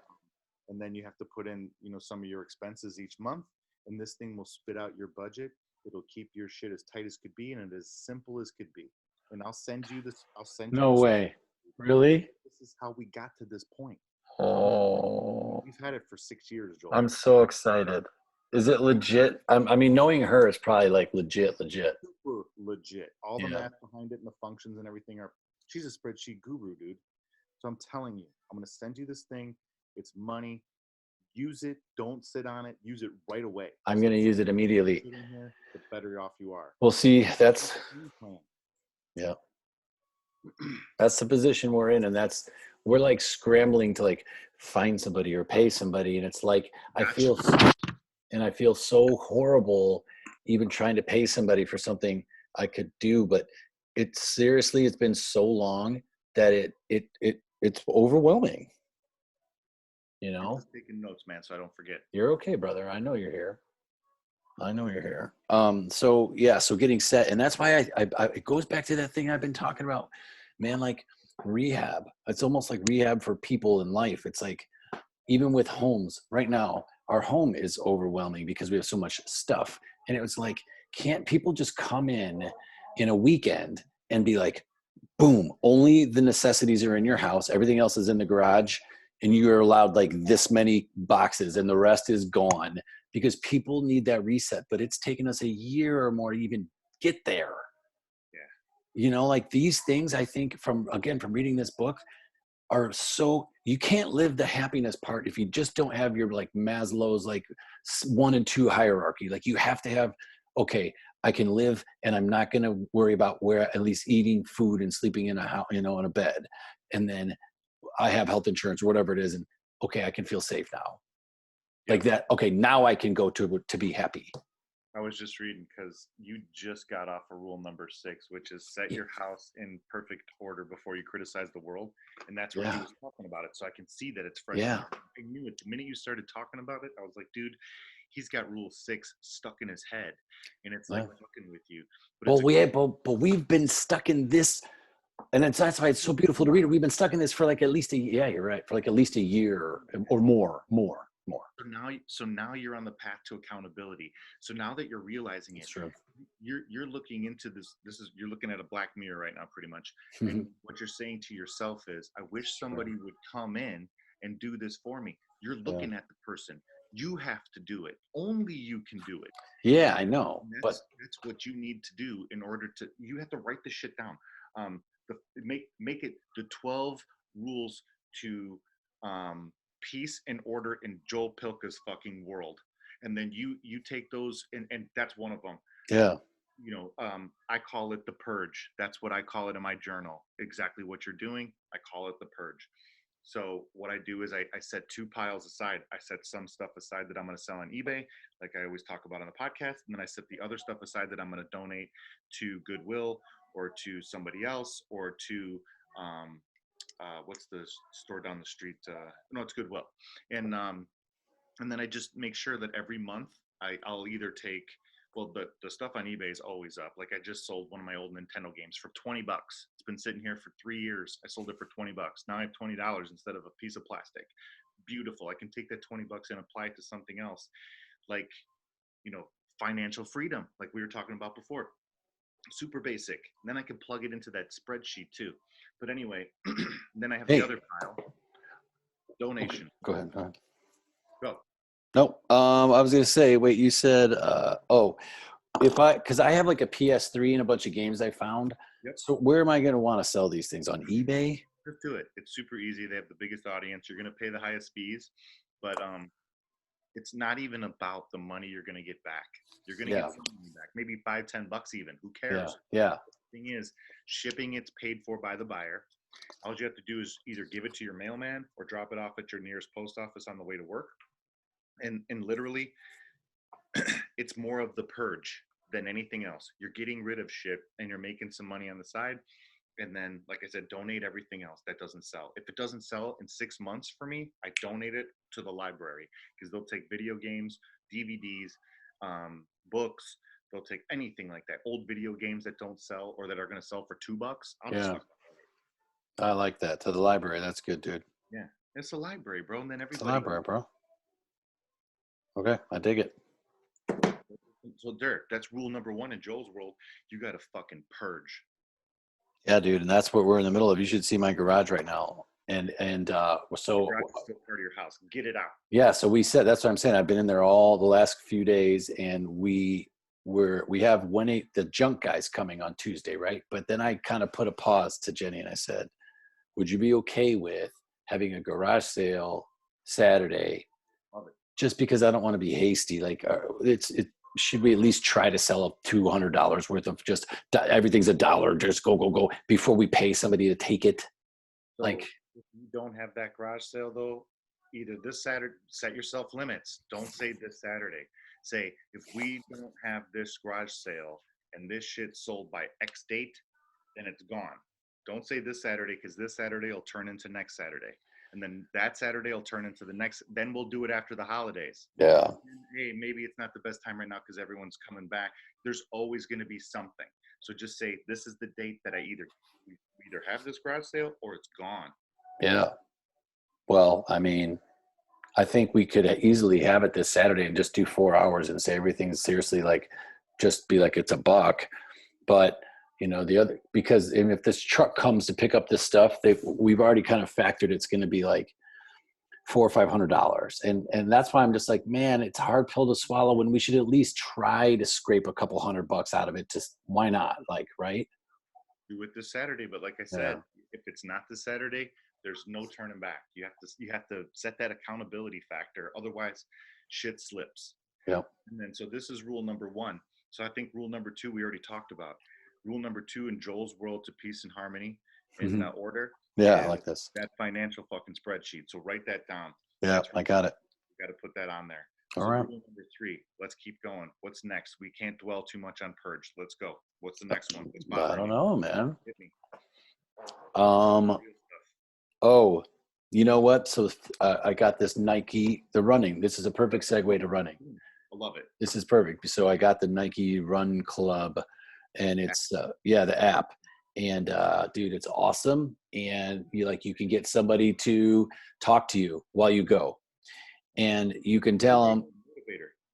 Speaker 1: and then you have to put in, some of your expenses each month, and this thing will spit out your budget. It'll keep your shit as tight as could be and as simple as could be. And I'll send you this. I'll send you
Speaker 6: No
Speaker 1: this.
Speaker 6: way. Really?
Speaker 1: This is how we got to this point.
Speaker 6: Oh,
Speaker 1: We've had it for 6 years, Joel.
Speaker 6: I'm so excited. Is it legit? I mean, knowing her is probably like legit.
Speaker 1: Super legit. All the
Speaker 6: Yeah.
Speaker 1: math behind it and the functions and everything are. She's a spreadsheet guru, dude. So I'm telling you, I'm gonna send you this thing. It's money. Use it. Don't sit on it. Use it right away.
Speaker 6: I'm going to use it immediately.
Speaker 1: Sitting here, the better off you are.
Speaker 6: Well, see, that's
Speaker 1: Plan.
Speaker 6: the position we're in, and we're like scrambling to like find somebody or pay somebody, and it's like I feel so horrible even trying to pay somebody for something I could do, but it's been so long that it's overwhelming.
Speaker 1: I'm just taking notes, man, so I don't forget.
Speaker 6: You're okay, brother. I know you're here. So getting set, and that's why I it goes back to that thing I've been talking about, man. Like rehab, it's almost like rehab for people in life. It's like even with homes right now, our home is overwhelming because we have so much stuff, and it was like, can't people just come in a weekend and be like, boom, only the necessities are in your house, everything else is in the garage, and you're allowed like this many boxes and the rest is gone, because people need that reset. But it's taken us a year or more to even get there.
Speaker 1: Yeah.
Speaker 6: Like these things, I think from reading this book, are so, you can't live the happiness part if you just don't have your like Maslow's like 1 and 2 hierarchy. Like you have to have, okay, I can live and I'm not going to worry about where, at least eating food and sleeping in a house, in a bed. And then I have health insurance or whatever it is. And okay, I can feel safe now. Like that. Okay. Now I can go to be happy.
Speaker 1: I was just reading because you just got off of rule number 6, which is set your house in perfect order before you criticize the world. And that's what he was talking about it. So I can see that it's fresh.
Speaker 6: Yeah.
Speaker 1: I knew it. The minute you started talking about it, I was like, dude, he's got rule 6 stuck in his head. And it's like fucking with you.
Speaker 6: But we've been stuck in this. And that's why it's so beautiful to read it. We've been stuck in this for like at least you're right. For like at least a year or more.
Speaker 1: So now you're on the path to accountability. So now that you're realizing it, you're looking into this. You're looking at a black mirror right now, pretty much. And what you're saying to yourself is, I wish somebody would come in and do this for me. You're looking at the person. You have to do it. Only you can do it.
Speaker 6: Yeah, I know.
Speaker 1: That's what you need to do in order to. You have to write this shit down. Make it the 12 rules to peace and order in Joel Pilka's fucking world, and then you take those, and that's one of them.
Speaker 6: Yeah.
Speaker 1: I call it the purge. That's what I call it in my journal. Exactly what you're doing, I call it the purge. So what I do is I set 2 piles aside. I set some stuff aside that I'm going to sell on eBay, like I always talk about on the podcast, and then I set the other stuff aside that I'm going to donate to Goodwill or to somebody else, or to what's the store down the street? No, it's Goodwill. And then I just make sure that every month I'll either take, well, the stuff on eBay is always up. Like I just sold one of my old Nintendo games for $20. It's been sitting here for 3 years. I sold it for $20. Now I have $20 instead of a piece of plastic. Beautiful. I can take that $20 and apply it to something else, like financial freedom, like we were talking about before. Super basic. Then I can plug it into that spreadsheet too. But anyway, then I have the other pile. Donation.
Speaker 6: Go ahead.
Speaker 1: Go.
Speaker 6: No, I was gonna say. Wait, you said because I have like a PS3 and a bunch of games I found.
Speaker 1: Yep.
Speaker 6: So where am I gonna want to sell these things, on eBay?
Speaker 1: Just do it. It's super easy. They have the biggest audience. You're gonna pay the highest fees, but it's not even about the money you're gonna get back. You're gonna get some money back, maybe $5-10 even. Who cares?
Speaker 6: Yeah.
Speaker 1: The thing is, shipping it's paid for by the buyer. All you have to do is either give it to your mailman or drop it off at your nearest post office on the way to work. And literally, it's more of the purge than anything else. You're getting rid of shit and you're making some money on the side. And then, like I said, donate everything else that doesn't sell. If it doesn't sell in 6 months for me, I donate it to the library, because they'll take video games, DVDs, books, They'll take anything like that. Old video games that don't sell or that are going to sell for $2. I'll
Speaker 6: Yeah.
Speaker 1: just,
Speaker 6: I like that. To the library. That's good, dude.
Speaker 1: yeah, it's a library, bro. And then
Speaker 6: It's a
Speaker 1: everybody.
Speaker 6: library, bro. Okay, I dig it.
Speaker 1: So Dirk, that's rule number 1 in Joel's world. You got to fucking purge.
Speaker 6: Yeah, dude, and that's what we're in the middle of. You should see my garage right now. And so
Speaker 1: The garage is still part of your house. Get it out.
Speaker 6: yeah, so we said that's what I'm saying. I've been in there all the last few days, and we have the junk guys coming on Tuesday, right? But then I kind of put a pause to Jenny and I said, would you be okay with having a garage sale Saturday?
Speaker 1: Love it.
Speaker 6: Just because I don't want to be hasty. Like should we at least try to sell up $200 worth of just everything's $1, just go before we pay somebody to take it?
Speaker 1: So
Speaker 6: Like,
Speaker 1: if you don't have that garage sale though, either this Saturday, set yourself limits. Don't say this Saturday. Say, if we don't have this garage sale and this shit sold by X date, then it's gone. Don't say this Saturday, because this Saturday will turn into next Saturday. And then that Saturday will turn into the next. Then we'll do it after the holidays.
Speaker 6: yeah.
Speaker 1: Hey, maybe it's not the best time right now because everyone's coming back. There's always going to be something. So just say, this is the date that we either have this garage sale or it's gone.
Speaker 6: Yeah. Well, I mean, I think we could easily have it this Saturday and just do 4 hours and say everything's seriously like, just be like it's $1. But the other, because if this truck comes to pick up this stuff, we've already kind of factored it's going to be like $400 or $500, and that's why I'm just like, man, it's a hard pill to swallow when we should at least try to scrape a couple $100 out of it. Just why not? Like, right?
Speaker 1: Do it this Saturday, but like I said, if it's not this Saturday, there's no turning back. You have to set that accountability factor. Otherwise, shit slips.
Speaker 6: Yeah.
Speaker 1: And then so this is rule number 1. So I think rule number 2 we already talked about. Rule number 2 in Joel's world to peace and harmony in order.
Speaker 6: Yeah, I like this.
Speaker 1: That financial fucking spreadsheet. So write that down.
Speaker 6: Yeah, I got it.
Speaker 1: You got to put that on there.
Speaker 6: All
Speaker 1: so
Speaker 6: right.
Speaker 1: Rule number 3. Let's keep going. What's next? We can't dwell too much on purge. Let's go. What's the next one?
Speaker 6: I don't know, man.
Speaker 1: Hit me.
Speaker 6: Oh, you know what? So I got this Nike, the running. This is a perfect segue to running.
Speaker 1: I love it.
Speaker 6: This is perfect. So I got the Nike Run Club, and it's the app, and dude, it's awesome. And you can get somebody to talk to you while you go, and you can tell them,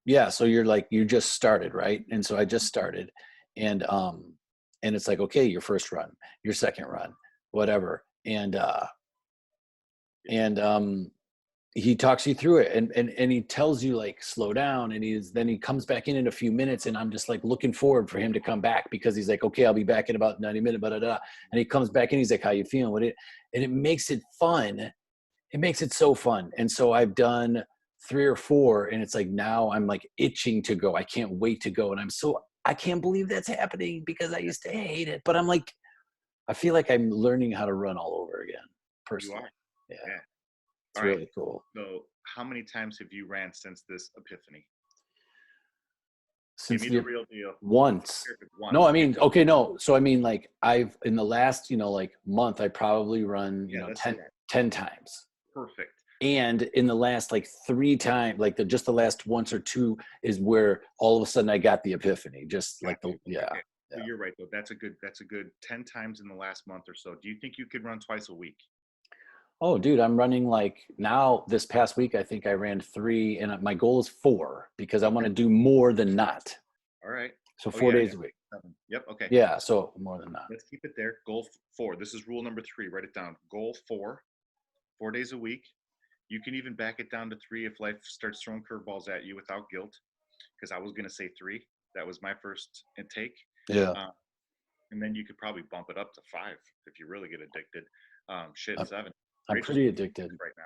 Speaker 6: yeah. So you just started, right? And so I just started, and it's like, okay, your first run, your second run, whatever, and he talks you through it, and he tells you like slow down, and then he comes back in a few minutes, and I'm just like looking forward for him to come back, because he's like, okay, I'll be back in about 90 minutes, and he comes back in, he's like, how you feeling with it? And it makes it fun. It makes it so fun. And so I've done 3 or 4, and it's like now I'm like itching to go. I can't wait to go, and I can't believe that's happening, because I used to hate it, but I'm like, I feel like I'm learning how to run all over again personally.
Speaker 1: You are.
Speaker 6: Yeah. It's
Speaker 1: All
Speaker 6: really
Speaker 1: right.
Speaker 6: cool.
Speaker 1: So how many times have you ran since this epiphany?
Speaker 6: Since
Speaker 1: Give me the real deal.
Speaker 6: Once. No, I mean, okay, no. So I mean, like, I've in the last, like month, I probably run, 10 times.
Speaker 1: Perfect.
Speaker 6: And in the last like 3 times, like just the last once or 2 is where all of a sudden I got the epiphany. Just like
Speaker 1: Okay. So you're right though. That's a good 10 times in the last month or so. Do you think you could run twice a week?
Speaker 6: Oh, dude, I'm running like now this past week, I think I ran 3, and my goal is 4, because I want to do more than not.
Speaker 1: All right.
Speaker 6: So 4 days a week.
Speaker 1: 7. Yep. Okay.
Speaker 6: Yeah. So more than not.
Speaker 1: Let's keep it there. Goal 4. This is rule number 3. Write it down. Goal 4. 4 days a week. You can even back it down to 3 if life starts throwing curveballs at you without guilt. Because I was going to say 3. That was my first intake.
Speaker 6: Yeah.
Speaker 1: And then you could probably bump it up to 5 if you really get addicted. 7.
Speaker 6: I'm pretty addicted
Speaker 1: right now.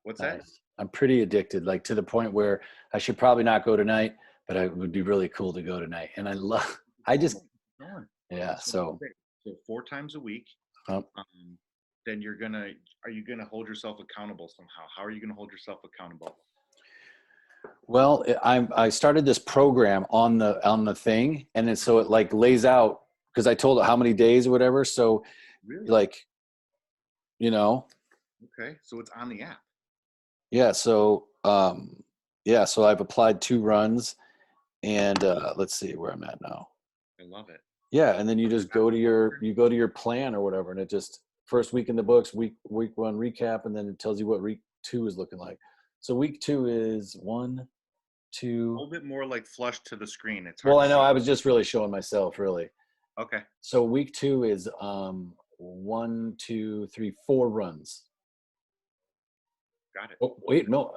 Speaker 1: What's
Speaker 6: nice.
Speaker 1: that?
Speaker 6: I'm pretty addicted, like to the point where I should probably not go tonight, but it would be really cool to go tonight. And So
Speaker 1: 4 times a week. Then are you gonna hold yourself accountable somehow? How are you gonna hold yourself accountable?
Speaker 6: Well, I started this program on the thing, and so it like lays out, because I told it how many days or whatever. So
Speaker 1: Really?
Speaker 6: like,
Speaker 1: Okay, so it's on the app.
Speaker 6: Yeah. So so I've applied 2 runs, And let's see where I'm at now.
Speaker 1: I love it.
Speaker 6: Yeah, and then you just go to your plan or whatever, and it just first week in the books, week 1 recap, and then it tells you what week 2 is looking like. So week 2 is 1,
Speaker 1: A
Speaker 6: 2.
Speaker 1: little bit more like flush to the screen. It's hard
Speaker 6: Well,
Speaker 1: to
Speaker 6: I know
Speaker 1: see.
Speaker 6: I was just really showing myself, really.
Speaker 1: Okay.
Speaker 6: So week 2 is 1, 2, 3, 4 runs.
Speaker 1: Got it.
Speaker 6: Oh, wait, no,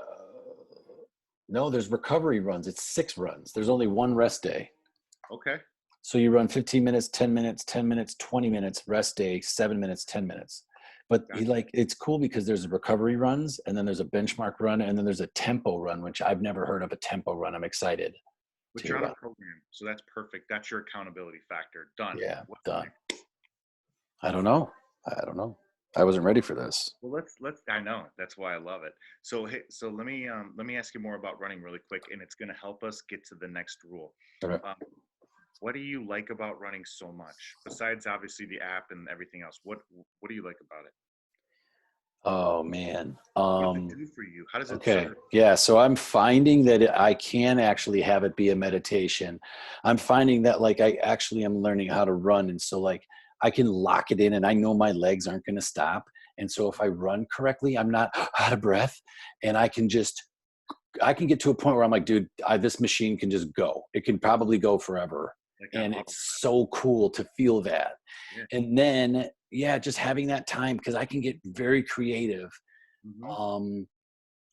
Speaker 6: no, there's recovery runs. It's 6 runs. There's only 1 rest day.
Speaker 1: Okay.
Speaker 6: So you run 15 minutes, 10 minutes, 10 minutes, 20 minutes, rest day, 7 minutes, 10 minutes. But
Speaker 1: Gotcha.
Speaker 6: it's cool because there's recovery runs, and then there's a benchmark run, and then there's a tempo run, which I've never heard of a tempo run. I'm excited.
Speaker 1: But
Speaker 6: to
Speaker 1: you're
Speaker 6: hear
Speaker 1: on a
Speaker 6: about.
Speaker 1: program, so that's perfect. That's your accountability factor. Done.
Speaker 6: Yeah,
Speaker 1: Well,
Speaker 6: done. I don't know. I wasn't ready for this.
Speaker 1: Well, let's. I know that's why I love it. So hey, so let me ask you more about running really quick, and it's going to help us get to the next rule.
Speaker 6: Okay.
Speaker 1: What do you like about running so much, besides obviously the app and everything else? What do you like about it?
Speaker 6: Oh man.
Speaker 1: What does it do for you? How does it
Speaker 6: Okay.
Speaker 1: serve?
Speaker 6: Yeah. So I'm finding that I can actually have it be a meditation. I'm finding that like I actually am learning how to run. And so like I can lock it in and I know my legs aren't going to stop. And so if I run correctly, I'm not out of breath, and I can get to a point where I'm like, dude, this machine can just go. It can probably go forever.
Speaker 1: Like
Speaker 6: And
Speaker 1: an
Speaker 6: it's so cool to feel that.
Speaker 1: Yeah.
Speaker 6: And then, yeah, just having that time, because I can get very creative.
Speaker 1: Mhm.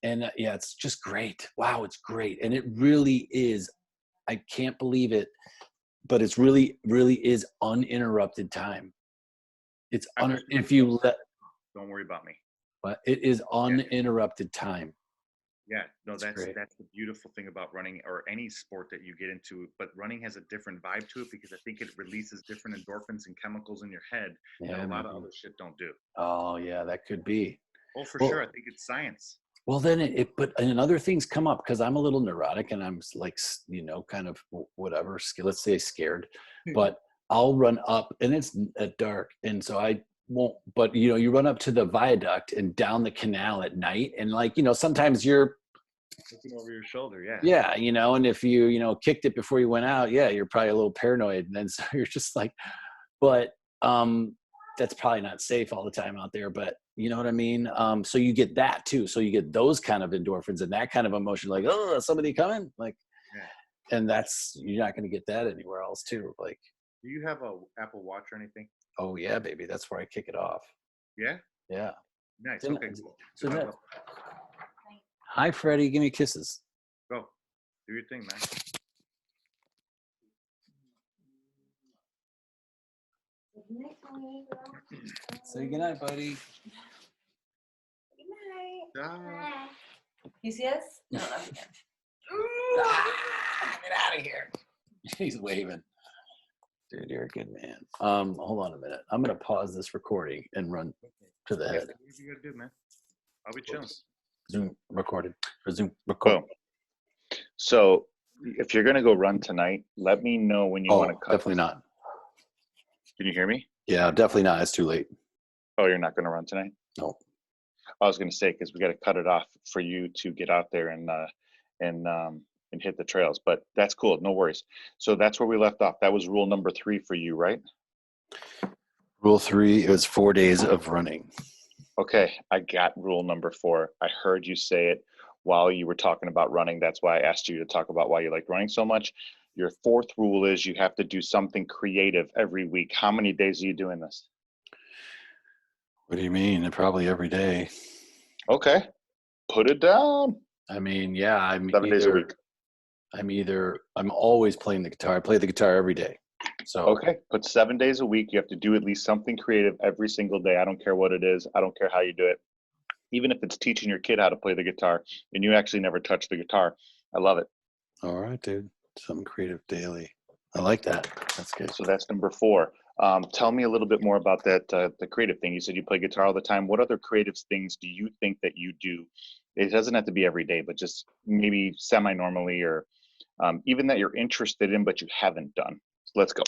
Speaker 6: And yeah, it's just great. Wow, it's great. And it really is. I can't believe it, but it's really, really is uninterrupted time. It's
Speaker 1: I was
Speaker 6: if you let,
Speaker 1: Don't worry about me.
Speaker 6: but it is uninterrupted time.
Speaker 1: Yeah, no,
Speaker 6: It's
Speaker 1: that's
Speaker 6: great.
Speaker 1: the beautiful thing about running or any sport that you get into. But running has a different vibe to it because I think it releases different endorphins and chemicals in your head that
Speaker 6: Yeah,
Speaker 1: a lot of
Speaker 6: maybe.
Speaker 1: other shit don't do.
Speaker 6: Oh yeah, that could be.
Speaker 1: Oh, for
Speaker 6: Well,
Speaker 1: sure. I think it's science.
Speaker 6: Well, then but and other things come up because I'm a little neurotic and I'm like, kind of whatever, let's say scared, but I'll run up and it's at dark. And so I won't, but you run up to the viaduct and down the canal at night. And like, sometimes you're,
Speaker 1: Looking over your shoulder, yeah.
Speaker 6: yeah, and if kicked it before you went out, yeah, you're probably a little paranoid. And then so you're just like, but that's probably not safe all the time out there, but you know what I mean? So you get that too. So you get those kind of endorphins and that kind of emotion, like, oh, somebody coming? Like,
Speaker 1: Yeah.
Speaker 6: and you're not going to get that anywhere else too. Like,
Speaker 1: Do you have a Apple Watch or anything?
Speaker 6: oh yeah, baby. That's where I kick it off.
Speaker 1: Yeah.
Speaker 6: Yeah.
Speaker 1: Nice.
Speaker 6: Then-
Speaker 1: Okay. Cool.
Speaker 6: So
Speaker 1: Good.
Speaker 6: that, hi, Freddie. Give me kisses.
Speaker 1: Go. Do your thing, man.
Speaker 6: Say goodnight, buddy.
Speaker 3: Good night.
Speaker 1: Ah.
Speaker 3: You see us? No, not again.
Speaker 6: Get out of here. He's waving. Dude, you're a good man. Hold on a minute. I'm gonna pause this recording and run to the
Speaker 1: Yeah,
Speaker 6: head.
Speaker 1: what you gotta do, man? I'll be chilling.
Speaker 6: Zoom recorded. Or Zoom record.
Speaker 1: Boom. So, if you're gonna go run tonight, let me know when you want to cut.
Speaker 6: Definitely not.
Speaker 1: Can you hear me?
Speaker 6: Yeah, definitely not. It's too late.
Speaker 1: Oh, you're not gonna run tonight?
Speaker 6: No.
Speaker 1: I was gonna say because we got to cut it off for you to get out there and hit the trails. But that's cool. No worries. So that's where we left off. That was rule number 3 for you, right?
Speaker 6: Rule 3 is 4 days of running.
Speaker 1: Okay, I got rule number 4. I heard you say it while you were talking about running. That's why I asked you to talk about why you like running so much. Your 4th rule is you have to do something creative every week. How many days are you doing this?
Speaker 6: What do you mean? Probably every day.
Speaker 1: Okay, put it down.
Speaker 6: I mean, yeah,
Speaker 1: 7 days a week.
Speaker 6: I'm always playing the guitar. I play the guitar every day. So
Speaker 1: Okay, put 7 days a week. You have to do at least something creative every single day. I don't care what it is. I don't care how you do it. Even if it's teaching your kid how to play the guitar and you actually never touch the guitar. I love it.
Speaker 6: All right, dude. Something creative daily. I like that. That's good.
Speaker 1: So that's number 4. Tell me a little bit more about that, the creative thing. You said you play guitar all the time. What other creative things do you think that you do? It doesn't have to be every day, but just maybe semi-normally or even that you're interested in, but you haven't done. So let's go.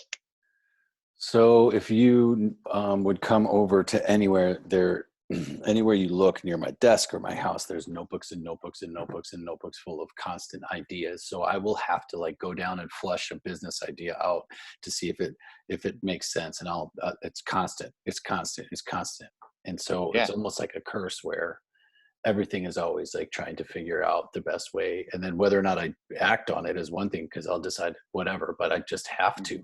Speaker 6: So if you would come over to anywhere there, anywhere you look near my desk or my house, there's notebooks and notebooks and notebooks and notebooks full of constant ideas. So I will have to like go down and flush a business idea out to see if it makes sense. And it's constant. And so
Speaker 7: Yeah.
Speaker 6: it's almost like a curse where everything is always like trying to figure out the best way. And then whether or not I act on it is one thing, because I'll decide whatever, but I just have to.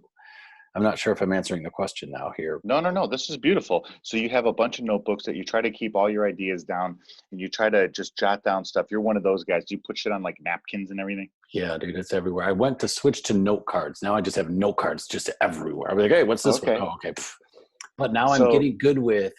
Speaker 6: I'm not sure if I'm answering the question now here.
Speaker 7: No. This is beautiful. So you have a bunch of notebooks that you try to keep all your ideas down, and you try to just jot down stuff. You're one of those guys. Do you put shit on like napkins and everything?
Speaker 6: Yeah, dude, it's everywhere. I went to switch to note cards. Now I just have note cards just everywhere. I'm like, hey, what's this
Speaker 7: Okay.
Speaker 6: one? Oh, okay. Pff. But now I'm
Speaker 7: So-
Speaker 6: getting good with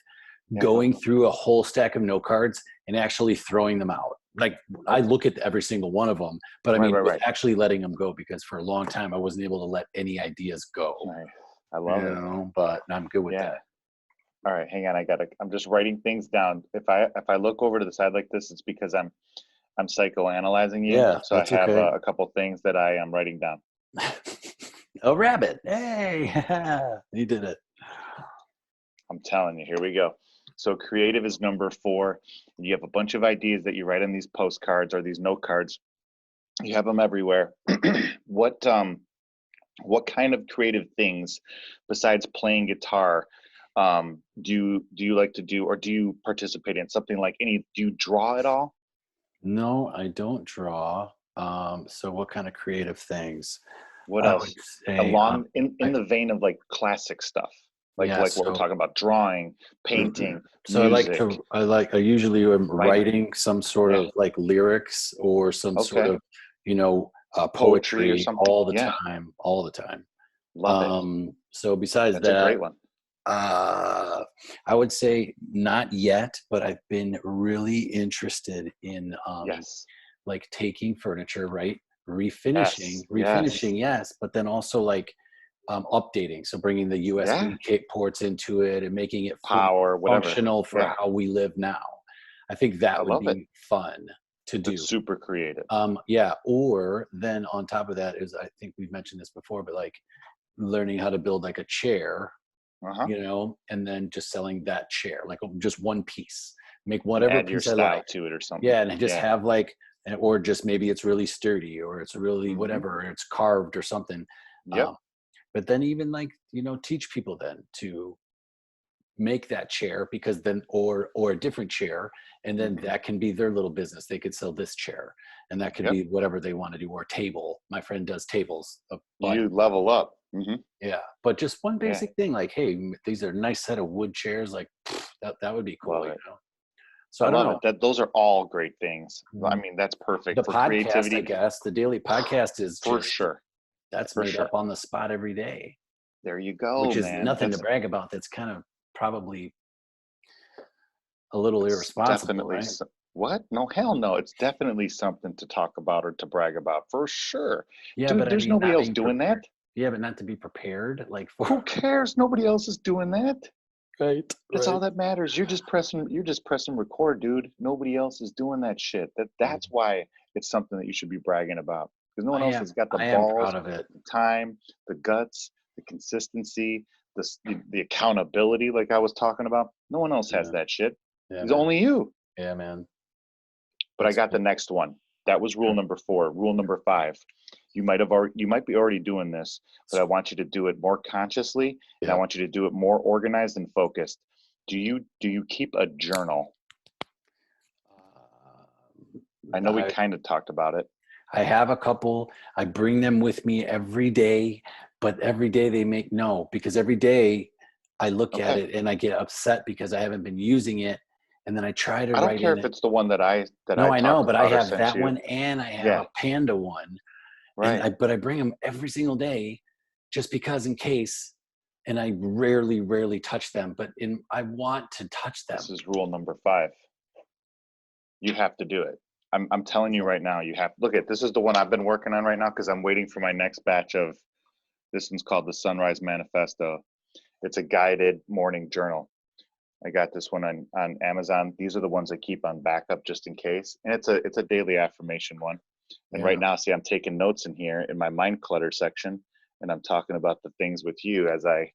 Speaker 7: Yeah,
Speaker 6: going
Speaker 7: go.
Speaker 6: through a whole stack of note cards and actually throwing them out. Like I look at every single one of them, but I mean,
Speaker 7: Right.
Speaker 6: actually letting them go, because for a long time I wasn't able to let any ideas go.
Speaker 7: Nice. I love it.
Speaker 6: But I'm good with
Speaker 7: Yeah.
Speaker 6: that.
Speaker 7: All right, hang on. I'm just writing things down. If I look over to the side like this, it's because I'm psychoanalyzing you.
Speaker 6: Yeah,
Speaker 7: So I
Speaker 6: that's
Speaker 7: have
Speaker 6: okay.
Speaker 7: a couple things that I am writing down.
Speaker 6: A rabbit. Hey, you did it.
Speaker 7: I'm telling you, here we go. So creative is number 4. You have a bunch of ideas that you write on these postcards or these note cards. You have them everywhere. What kind of creative things besides playing guitar do you like to do, or do you participate in something like do you draw at all?
Speaker 6: No, I don't draw. So what kind of creative things?
Speaker 7: What
Speaker 6: I
Speaker 7: else?
Speaker 6: would say,
Speaker 7: Along in the vein of like classic stuff, like
Speaker 6: yeah,
Speaker 7: what we're
Speaker 6: so-
Speaker 7: talking about, drawing, painting,
Speaker 6: So
Speaker 7: music.
Speaker 6: I usually am
Speaker 7: Writing.
Speaker 6: writing some sort
Speaker 7: Yeah.
Speaker 6: of like lyrics or some sort
Speaker 7: Okay.
Speaker 6: of,
Speaker 7: Poetry or
Speaker 6: poetry
Speaker 7: something?
Speaker 6: all the
Speaker 7: Yeah.
Speaker 6: time.
Speaker 7: Love it.
Speaker 6: So besides
Speaker 7: That's a
Speaker 6: that,
Speaker 7: great one.
Speaker 6: I would say not yet, but I've been really interested in,
Speaker 7: Yes.
Speaker 6: like taking furniture, right? Refinishing, yes, but then also like, updating. So bringing the USB ports into it and making it fully
Speaker 7: Power, whatever.
Speaker 6: functional for
Speaker 7: Yeah.
Speaker 6: how we live now. I think that
Speaker 7: I
Speaker 6: would
Speaker 7: love
Speaker 6: be
Speaker 7: it.
Speaker 6: fun to do.
Speaker 7: That's super creative.
Speaker 6: Yeah. Or then on top of that is, I think we've mentioned this before, but like learning how to build like a chair,
Speaker 7: Uh-huh.
Speaker 6: and then just selling that chair, like just one piece, make
Speaker 7: And
Speaker 6: whatever
Speaker 7: add your
Speaker 6: piece I
Speaker 7: style
Speaker 6: like.
Speaker 7: to it or something.
Speaker 6: Yeah. And I just
Speaker 7: Yeah.
Speaker 6: have like, or just maybe it's really sturdy or it's really
Speaker 7: Mhm.
Speaker 6: whatever, or it's carved or something.
Speaker 7: Yep.
Speaker 6: But then even like, teach people then to make that chair, because then, or a different chair, and then
Speaker 7: Mhm.
Speaker 6: that can be their little business. They could sell this chair, and that could
Speaker 7: Yep.
Speaker 6: be whatever they want to do, or table. My friend does tables. But
Speaker 7: You level up. Mm-hmm.
Speaker 6: yeah, but just one
Speaker 7: Yeah.
Speaker 6: basic thing, like, hey, these are a nice set of wood chairs. Like that would be cool,
Speaker 7: Love it.
Speaker 6: So
Speaker 7: I
Speaker 6: I don't
Speaker 7: love
Speaker 6: know.
Speaker 7: it. Those are all great things. I
Speaker 6: Mhm.
Speaker 7: mean, that's perfect
Speaker 6: The
Speaker 7: for
Speaker 6: podcast,
Speaker 7: creativity.
Speaker 6: I guess, the daily podcast is
Speaker 7: For
Speaker 6: just
Speaker 7: sure.
Speaker 6: that's
Speaker 7: For
Speaker 6: made
Speaker 7: sure.
Speaker 6: up on the spot every day,
Speaker 7: There you go,
Speaker 6: which is
Speaker 7: man.
Speaker 6: nothing
Speaker 7: That's
Speaker 6: to brag about. That's kind of probably a little irresponsible,
Speaker 7: definitely
Speaker 6: right?
Speaker 7: what? No, hell no. It's definitely something to talk about or to brag about, for sure.
Speaker 6: Yeah,
Speaker 7: Dude,
Speaker 6: but I
Speaker 7: there's
Speaker 6: mean,
Speaker 7: nobody
Speaker 6: not
Speaker 7: else
Speaker 6: being
Speaker 7: doing that.
Speaker 6: prepared. Yeah, but not to be prepared, like for
Speaker 7: Who cares? Nobody else is doing that.
Speaker 6: right.
Speaker 7: That's all that matters. You're just pressing record, dude. Nobody else is doing that shit. That's why it's something that you should be bragging about. Because no one else has got the
Speaker 6: I am
Speaker 7: balls,
Speaker 6: proud of it.
Speaker 7: the time, the guts, the consistency, the accountability, like I was talking about. No one else has
Speaker 6: Yeah.
Speaker 7: that shit.
Speaker 6: Yeah,
Speaker 7: It's
Speaker 6: man.
Speaker 7: only you.
Speaker 6: Yeah, man.
Speaker 7: But I got the next one. That was rule number 4. Rule number 5. You might be already doing this, but I want you to do it more consciously, and I want you to do it more organized and focused. Do you keep a journal? I know we kind of talked about it.
Speaker 6: I have a couple. I bring them with me every day, but every day they make because every day I look at it and I get upset because I haven't been using it, and then I try to write in it.
Speaker 7: I don't care if it's the one that I
Speaker 6: know, but I have
Speaker 7: sent
Speaker 6: that
Speaker 7: you.
Speaker 6: one, and I have a panda one.
Speaker 7: Right.
Speaker 6: But I bring them every single day just because in case, and I rarely touch them, but I want to touch them.
Speaker 7: This is rule number 5. You have to do it. I'm telling you right now, you have, look at, this is the one I've been working on right now because I'm waiting for my next batch of, this one's called the Sunrise Manifesto. It's a guided morning journal. I got this one on Amazon. These are the ones I keep on backup just in case. And it's a daily affirmation one. And right now, see, I'm taking notes in here in my mind clutter section, and I'm talking about the things with you as I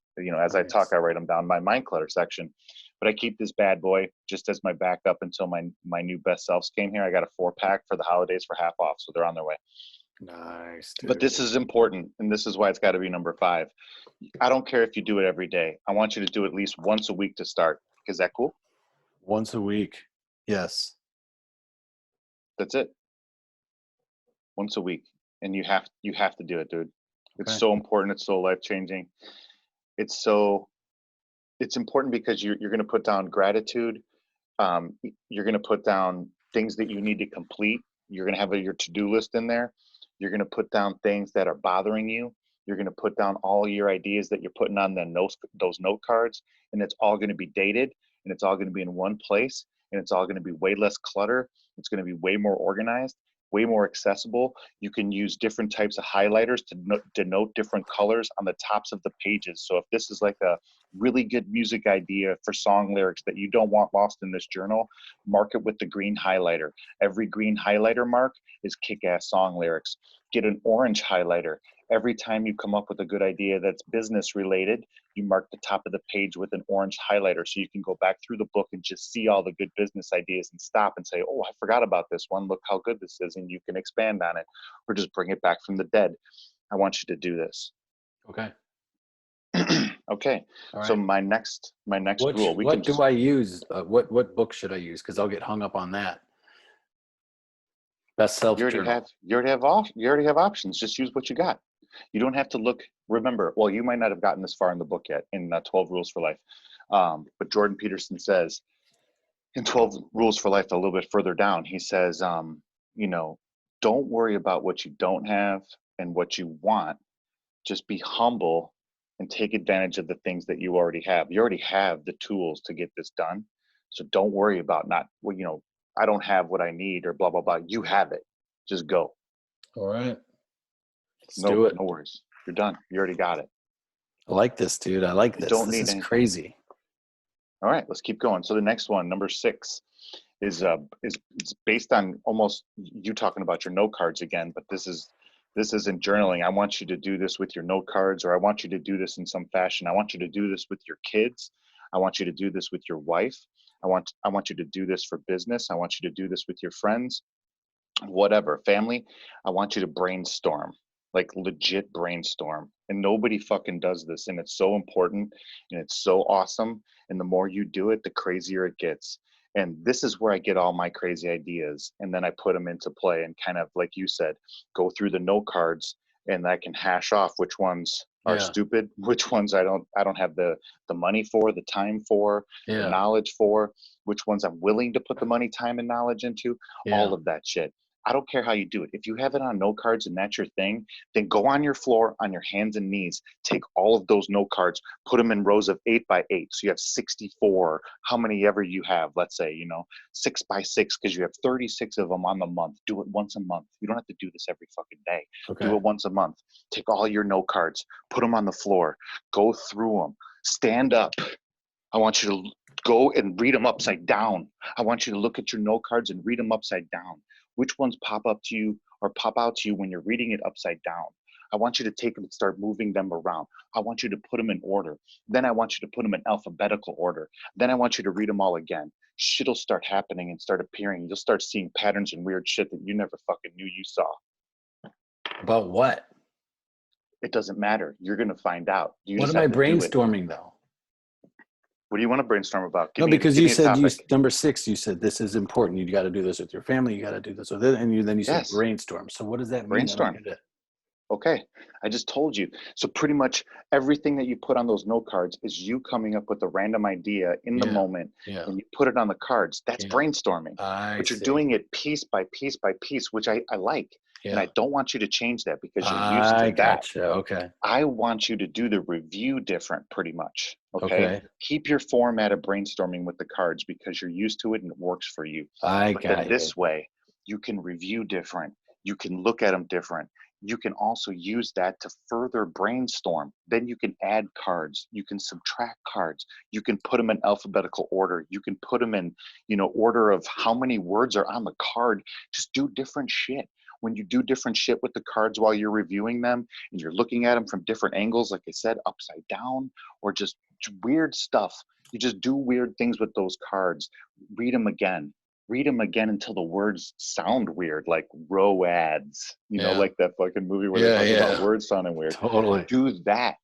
Speaker 7: talk. I write them down in my mind clutter section. but I keep this bad boy just as my backup until my new best selves came here. I got a 4-pack for the holidays for half off, so they're on their way.
Speaker 6: Nice, dude.
Speaker 7: But this is important, and this is why it's got to be number 5. I don't care if you do it every day. I want you to do it at least once a week to start. Is that cool?
Speaker 6: Once a week. Yes.
Speaker 7: That's it. Once a week, and you have to do it, dude. It's
Speaker 6: Okay.
Speaker 7: so important. It's so life-changing. It's important because you're going to put down gratitude. You're going to put down things that you need to complete. You're going to have your to-do list in there. You're going to put down things that are bothering you. You're going to put down all your ideas that you're putting on those note cards, and it's all going to be dated, and it's all going to be in one place, and it's all going to be way less clutter. It's going to be way more organized, way more accessible. You can use different types of highlighters to denote different colors on the tops of the pages. So if this is like a really good music idea for song lyrics that you don't want lost in this journal, mark it with the green highlighter. Every green highlighter mark is kick-ass song lyrics. Get an orange highlighter. Every time you come up with a good idea that's business related, you mark the top of the page with an orange highlighter so you can go back through the book and just see all the good business ideas and stop and say, oh, I forgot about this one. Look how good this is. And you can expand on it or just bring it back from the dead. I want you to do this.
Speaker 6: Okay.
Speaker 7: Okay.
Speaker 6: All right.
Speaker 7: So my next rule.
Speaker 6: What do I use? What book should I use? Because I'll get hung up on that. Best self journal.
Speaker 7: You already have options. Just use what you got. You don't have to look. Remember, well, you might not have gotten this far in the book yet in 12 Rules for Life, but Jordan Peterson says in 12 Rules for Life, a little bit further down, he says, don't worry about what you don't have and what you want. Just be humble and take advantage of the things that you already have. You already have the tools to get this done. So don't worry about I don't have what I need or blah, blah, blah. You have it. Just go.
Speaker 6: All right. Let's do it.
Speaker 7: No worries. You're done. You already got it.
Speaker 6: I like this, dude. I like this. This is crazy.
Speaker 7: All right, let's keep going. So the next one, number 6, is it's based on almost you talking about your note cards again, but this isn't journaling. I want you to do this with your note cards, or I want you to do this in some fashion. I want you to do this with your kids. I want you to do this with your wife. I want you to do this for business. I want you to do this with your friends, whatever, family. I want you to brainstorm, like legit brainstorm. And nobody fucking does this. And it's so important and it's so awesome. And the more you do it, the crazier it gets. And this is where I get all my crazy ideas. And then I put them into play and kind of, like you said, go through the note cards, and I can hash off which ones are stupid, which ones I don't have the money for, the time for, the knowledge for, which ones I'm willing to put the money, time, and knowledge into, all of that shit. I don't care how you do it. If you have it on note cards and that's your thing, then go on your floor on your hands and knees, take all of those note cards, put them in rows of 8 by 8. So you have 64, how many ever you have, let's say, 6 by 6, because you have 36 of them on the month. Do it once a month. You don't have to do this every fucking day. Okay. Do it once a month. Take all your note cards, put them on the floor, go through them, stand up. I want you to go and read them upside down. I want you to look at your note cards and read them upside down. Which ones pop up to you or pop out to you when you're reading it upside down? I want you to take them and start moving them around. I want you to put them in order. Then I want you to put them in alphabetical order. Then I want you to read them all again. Shit'll start happening and start appearing. You'll start seeing patterns and weird shit that you never fucking knew you saw.
Speaker 6: About what?
Speaker 7: It doesn't matter. You're going to find out.
Speaker 6: What am I brainstorming though?
Speaker 7: What do you want to brainstorm about?
Speaker 6: Because you said number 6, you said this is important. You got to do this with your family. You got to do this with it. And then you said brainstorm. So what does that mean?
Speaker 7: Brainstorm. Okay. I just told you. So pretty much everything that you put on those note cards is you coming up with a random idea in the moment and you put it on the cards. That's brainstorming. But you're doing it piece by piece by piece, which I like. Yeah. And I don't want you to change that because you're used to that.
Speaker 6: Gotcha. Okay.
Speaker 7: I want you to do the review different pretty much. Okay. Keep your format of brainstorming with the cards because you're used to it and it works for you. This way, you can review different. You can look at them different. You can also use that to further brainstorm. Then you can add cards. You can subtract cards. You can put them in alphabetical order. You can put them in, order of how many words are on the card. Just do different shit. When you do different shit with the cards while you're reviewing them and you're looking at them from different angles, like I said, upside down or just weird stuff, You just do weird things with those cards. Read them again. Read them again until the words sound weird, like roads. You know,
Speaker 6: Yeah.
Speaker 7: like that fucking movie where they talk about words sounding weird.
Speaker 6: Totally.
Speaker 7: Do that,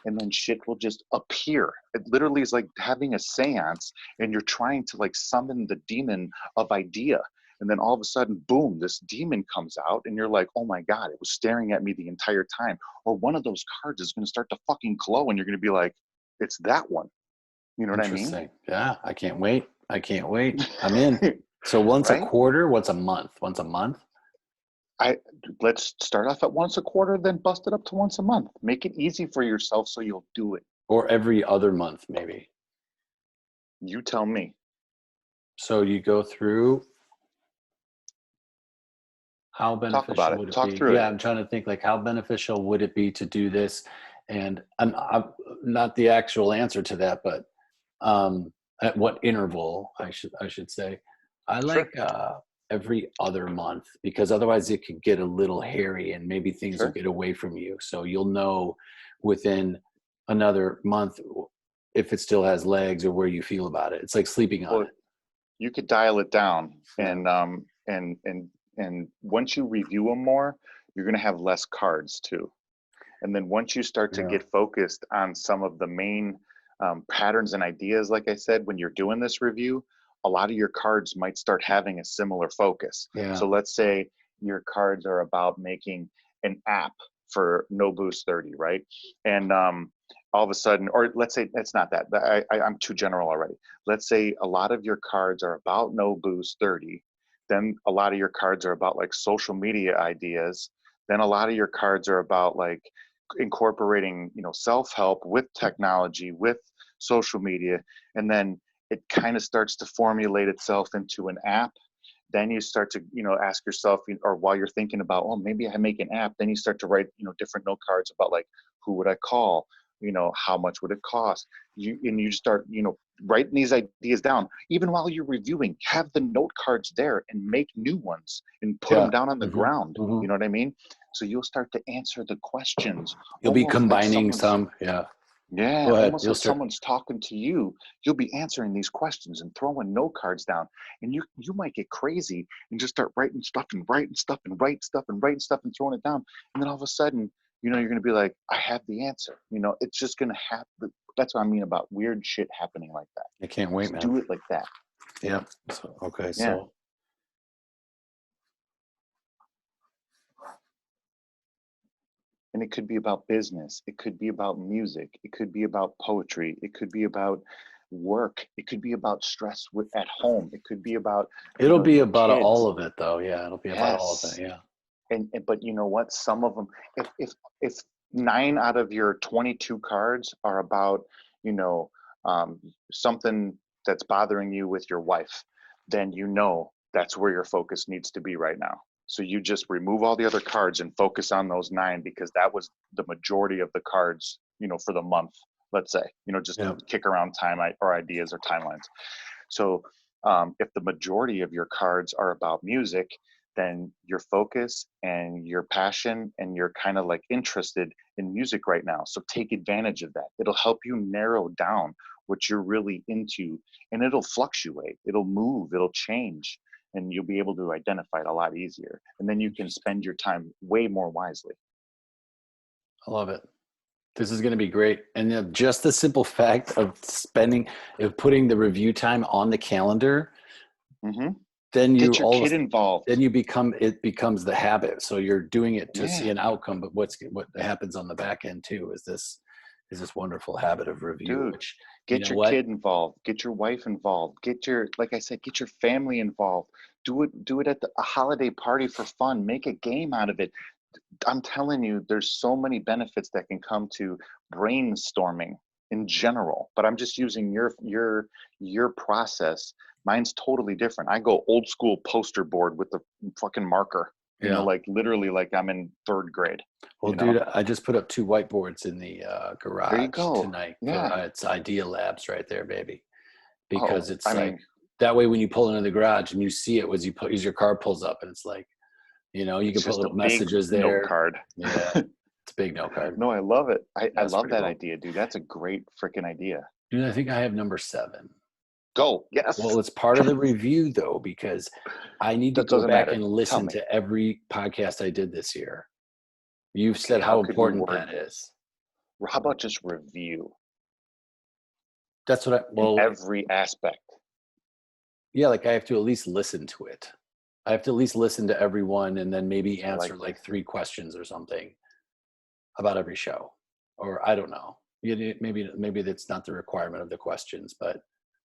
Speaker 7: and then shit will just appear. It literally is like having a seance, and you're trying to like summon the demon of idea. And then all of a sudden, boom, this demon comes out, and you're like, oh my God, it was staring at me the entire time. Or one of those cards is going to start to fucking glow, and you're going to be like, it's that one. You know what I mean?
Speaker 6: Interesting. Yeah, I can't wait. I can't wait. I'm in. So once a
Speaker 7: Right?
Speaker 6: quarter, once a month? Once a month?
Speaker 7: Let's start off at once a quarter, then bust it up to once a month. Make it easy for yourself so you'll do it.
Speaker 6: Or every other month, maybe.
Speaker 7: You tell me.
Speaker 6: So you go through. How
Speaker 7: Talk about
Speaker 6: beneficial
Speaker 7: it.
Speaker 6: would it
Speaker 7: Talk
Speaker 6: be?
Speaker 7: through it.
Speaker 6: Yeah, I'm trying to think like how beneficial would it be to do this? And I'm not the actual answer to that, but at what interval I should say. I
Speaker 7: Sure.
Speaker 6: like every other month because otherwise it could get a little hairy and maybe things will
Speaker 7: Sure.
Speaker 6: get away from you. So you'll know within another month if it still has legs or where you feel about it. It's like sleeping on
Speaker 7: Well,
Speaker 6: it.
Speaker 7: you could dial it down,
Speaker 6: Yeah.
Speaker 7: and once you review them more, you're going to have less cards too. And then once you start to
Speaker 6: Yeah.
Speaker 7: get focused on some of the main patterns and ideas, like I said, when you're doing this review, a lot of your cards might start having a similar focus.
Speaker 6: Yeah.
Speaker 7: So let's say your cards are about making an app for No Boost 30, right? And all of a sudden, or let's say it's not that. I'm too general already. Let's say a lot of your cards are about No Boost 30. Then a lot of your cards are about like social media ideas. Then a lot of your cards are about like incorporating, you know, self-help with technology, with social media. And then it kind of starts to formulate itself into an app. Then you start to, you know, ask yourself, or while you're thinking about, oh, maybe I make an app, then you start to write, you know, different note cards about like, who would I call? You know, how much would it cost? You just start, you know, writing these ideas down. Even while you're reviewing, have the note cards there and make new ones and put them down on the ground. You know what I mean? So you'll start to answer the questions.
Speaker 6: You'll be
Speaker 7: Almost like
Speaker 6: combining
Speaker 7: someone's,
Speaker 6: some. Yeah.
Speaker 7: yeah,
Speaker 6: Go ahead.
Speaker 7: almost
Speaker 6: You'll
Speaker 7: like
Speaker 6: start.
Speaker 7: someone's talking to you. You'll be answering these questions and throwing note cards down. And you might get crazy and just start writing stuff and writing stuff and writing stuff and writing stuff and throwing it down. And then all of a sudden, you know, you're going to be like, I have the answer. You know, it's just going to happen. That's what I mean about weird shit happening like that.
Speaker 6: I can't wait,
Speaker 7: Just
Speaker 6: man.
Speaker 7: do it like that.
Speaker 6: Yeah. So, okay.
Speaker 7: Yeah.
Speaker 6: So
Speaker 7: And it could be about business. It could be about music. It could be about poetry. It could be about work. It could be about stress at home. It could be about, you
Speaker 6: it'll
Speaker 7: know,
Speaker 6: be
Speaker 7: your
Speaker 6: about all
Speaker 7: kids.
Speaker 6: of it, though. Yeah, it'll be about all of
Speaker 7: Yes.
Speaker 6: it. Yeah.
Speaker 7: And but you know what? Some of them, if 9 out of your 22 cards are about, you know, something that's bothering you with your wife, then you know that's where your focus needs to be right now. So you just remove all the other cards and focus on those 9 because that was the majority of the cards, you know, for the month. Let's say, you know, just
Speaker 6: Yeah.
Speaker 7: kick around time or ideas or timelines. So if the majority of your cards are about music, then your focus and your passion and you're kind of like interested in music right now. So take advantage of that. It'll help you narrow down what you're really into, and it'll fluctuate, it'll move, it'll change, and you'll be able to identify it a lot easier. And then you can spend your time way more wisely.
Speaker 6: I love it. This is going to be great. And just the simple fact of putting the review time on the calendar, then
Speaker 7: Get your kid involved.
Speaker 6: Then it becomes the habit. So you're doing it to see
Speaker 7: Yeah.
Speaker 6: an outcome, but what happens on the back end too is this wonderful habit of review.
Speaker 7: Dude,
Speaker 6: Which,
Speaker 7: get your kid involved, get your wife involved, like I said, get your family involved. Do it at a holiday party for fun. Make a game out of it. I'm telling you, there's so many benefits that can come to brainstorming in general, but I'm just using your process. Mine's totally different. I go old school poster board with the fucking marker, you know, like literally like I'm in 3rd grade.
Speaker 6: Well,
Speaker 7: you know?
Speaker 6: dude, I just put up 2 whiteboards in the garage
Speaker 7: There you go.
Speaker 6: tonight.
Speaker 7: Yeah.
Speaker 6: It's Idea Labs right there, baby. Because
Speaker 7: Oh,
Speaker 6: it's
Speaker 7: I
Speaker 6: like
Speaker 7: mean,
Speaker 6: that way when you pull into the garage and you see it as your car pulls up, and it's like, you know, you can
Speaker 7: it's
Speaker 6: put
Speaker 7: just a
Speaker 6: little
Speaker 7: big
Speaker 6: messages
Speaker 7: note
Speaker 6: there.
Speaker 7: card.
Speaker 6: Yeah, it's a big note card.
Speaker 7: No, I love it. I
Speaker 6: That's
Speaker 7: love
Speaker 6: pretty
Speaker 7: that
Speaker 6: cool.
Speaker 7: idea, dude. That's a great freaking idea.
Speaker 6: Dude, I think I have number 7.
Speaker 7: Go. Yes.
Speaker 6: Well, it's part of the review though, because I need to
Speaker 7: That
Speaker 6: go
Speaker 7: doesn't
Speaker 6: back
Speaker 7: matter.
Speaker 6: and
Speaker 7: Tell
Speaker 6: listen
Speaker 7: me.
Speaker 6: to every podcast I did this year. You've said
Speaker 7: how
Speaker 6: how
Speaker 7: could we
Speaker 6: important
Speaker 7: word
Speaker 6: that is.
Speaker 7: How about just review
Speaker 6: That's what
Speaker 7: in every aspect?
Speaker 6: yeah, like I have to at least listen to it. I have to at least listen to everyone and then maybe
Speaker 7: I
Speaker 6: answer
Speaker 7: like
Speaker 6: like 3 questions or something about every show. Or I don't know. Maybe that's not the requirement of the questions, but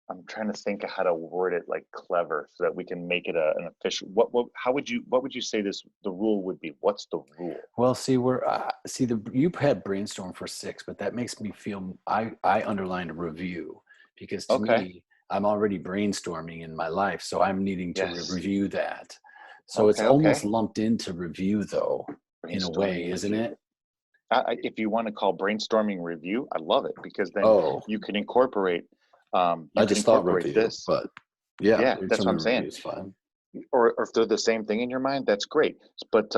Speaker 7: I'm trying to think of how to word it like clever so that we can make it an official. What would you say the rule would be? What's the rule?
Speaker 6: well, see, you had brainstorm for 6, but that makes me feel I underlined review because to
Speaker 7: Okay.
Speaker 6: me, I'm already brainstorming in my life, so I'm needing to
Speaker 7: Yes.
Speaker 6: review that. So it's
Speaker 7: Okay.
Speaker 6: almost lumped into review though, in a way,
Speaker 7: Brainstorming
Speaker 6: isn't
Speaker 7: review.
Speaker 6: it?
Speaker 7: If you want to call brainstorming review, I love it because then
Speaker 6: Oh,
Speaker 7: you can incorporate.
Speaker 6: I just thought review,
Speaker 7: this.
Speaker 6: but yeah,
Speaker 7: Yeah, that's what I'm
Speaker 6: brainstorming
Speaker 7: saying.
Speaker 6: review is fine.
Speaker 7: Or if they're the same thing in your mind, that's great. But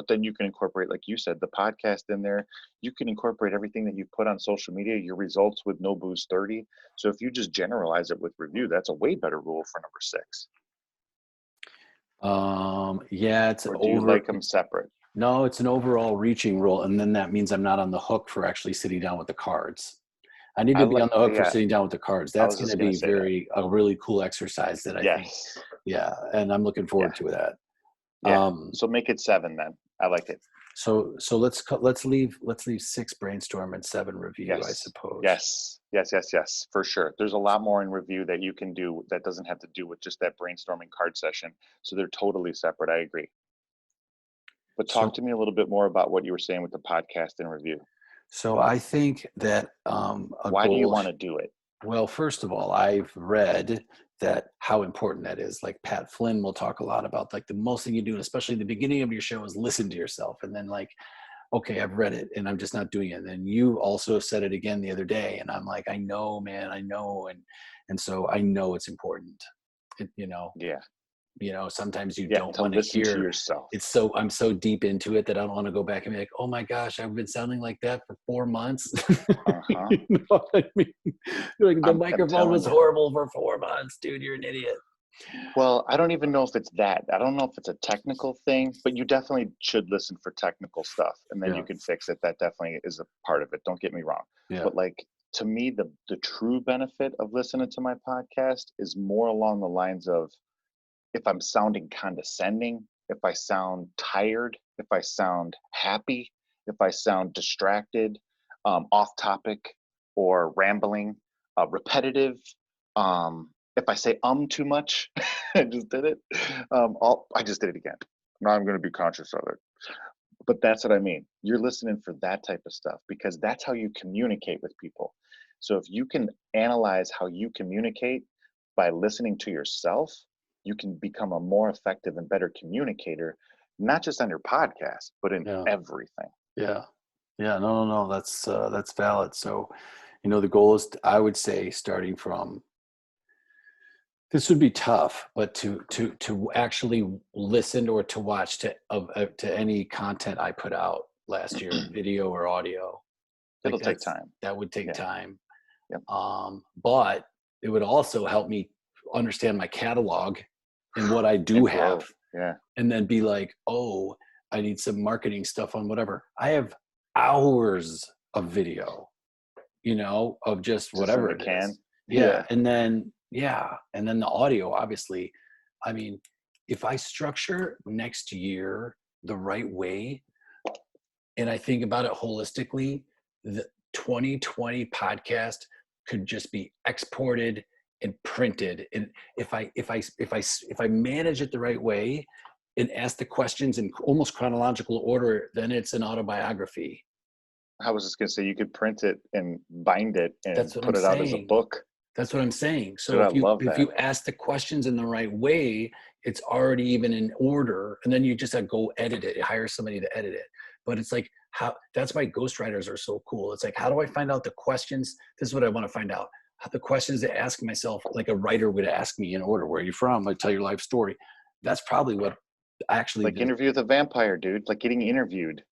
Speaker 7: then you can incorporate, like you said, the podcast in there. You can incorporate everything that you put on social media, your results with No Booze 30. So if you just generalize it with review, that's a way better rule for number 6.
Speaker 6: Yeah, it's
Speaker 7: Or do you like them separate?
Speaker 6: No, it's an overall reaching rule, and then that means I'm not on the hook for actually sitting down with the cards. I need to be on the hook for sitting down with the cards.
Speaker 7: I
Speaker 6: That's
Speaker 7: was
Speaker 6: going
Speaker 7: just
Speaker 6: to
Speaker 7: gonna
Speaker 6: be
Speaker 7: say that.
Speaker 6: a really cool exercise that I think,
Speaker 7: Yes.
Speaker 6: yeah, and I'm looking forward to that.
Speaker 7: Yeah. So make it 7 then. I like it.
Speaker 6: So let's leave 6 brainstorm and 7 review, I suppose.
Speaker 7: Yes, for sure. There's a lot more in review that you can do that doesn't have to do with just that brainstorming card session. So they're totally separate. I agree. But talk to me a little bit more about what you were saying with the podcast and review.
Speaker 6: So I think that
Speaker 7: why do you want to do it?
Speaker 6: Well, first of all, I've read that how important that is. Like Pat Flynn will talk a lot about like the most thing you do, especially the beginning of your show, is listen to yourself. And then like, okay, I've read it and I'm just not doing it. And then you also said it again the other day. And I'm like, I know, man, I know. And so I know it's important, sometimes you don't want to hear
Speaker 7: yourself.
Speaker 6: I'm so deep into it that I don't want to go back and be like, oh my gosh, I've been sounding like that for 4 months. You know what I mean? Like the microphone was horrible for 4 months, dude. You're an idiot.
Speaker 7: Well, I don't even know if it's that. I don't know if it's a technical thing, but you definitely should listen for technical stuff and then you can fix it. That definitely is a part of it. Don't get me wrong.
Speaker 6: Yeah.
Speaker 7: But like, to me, the true benefit of listening to my podcast is more along the lines of, if I'm sounding condescending, if I sound tired, if I sound happy, if I sound distracted, off topic, or rambling, repetitive, if I say too much, I just did it. I just did it again. Now I'm going to be conscious of it. But that's what I mean. You're listening for that type of stuff because that's how you communicate with people. So if you can analyze how you communicate by listening to yourself, you can become a more effective and better communicator, not just on your podcast, but in everything.
Speaker 6: Yeah. No. That's valid. So, the goal is, I would say, starting from, this would be tough, but to actually listen or to watch to any content I put out last year, video or audio.
Speaker 7: It'll take time.
Speaker 6: That would take time.
Speaker 7: Yep.
Speaker 6: But it would also help me understand my catalog and what I do have.
Speaker 7: Yeah.
Speaker 6: And then be like, oh, I need some marketing stuff on whatever. I have hours of video, of just whatever it is. Yeah. And then the audio, obviously. I mean, if I structure next year the right way, and I think about it holistically, the 2020 podcast could just be exported and printed. And if I manage it the right way and ask the questions in almost chronological order, then it's an autobiography.
Speaker 7: I was just going to say, you could print it and bind it and put it out as a book.
Speaker 6: That's what I'm saying. So if you ask the questions in the right way, it's already even in order, and then you just go edit it, hire somebody to edit it. But it's like, that's why ghostwriters are so cool. It's like, how do I find out the questions? This is what I want to find out. How the questions to ask myself, like a writer would ask me in order. Where are you from? I tell your life story. That's probably what actually,
Speaker 7: like Interview with a Vampire, dude. Like getting interviewed.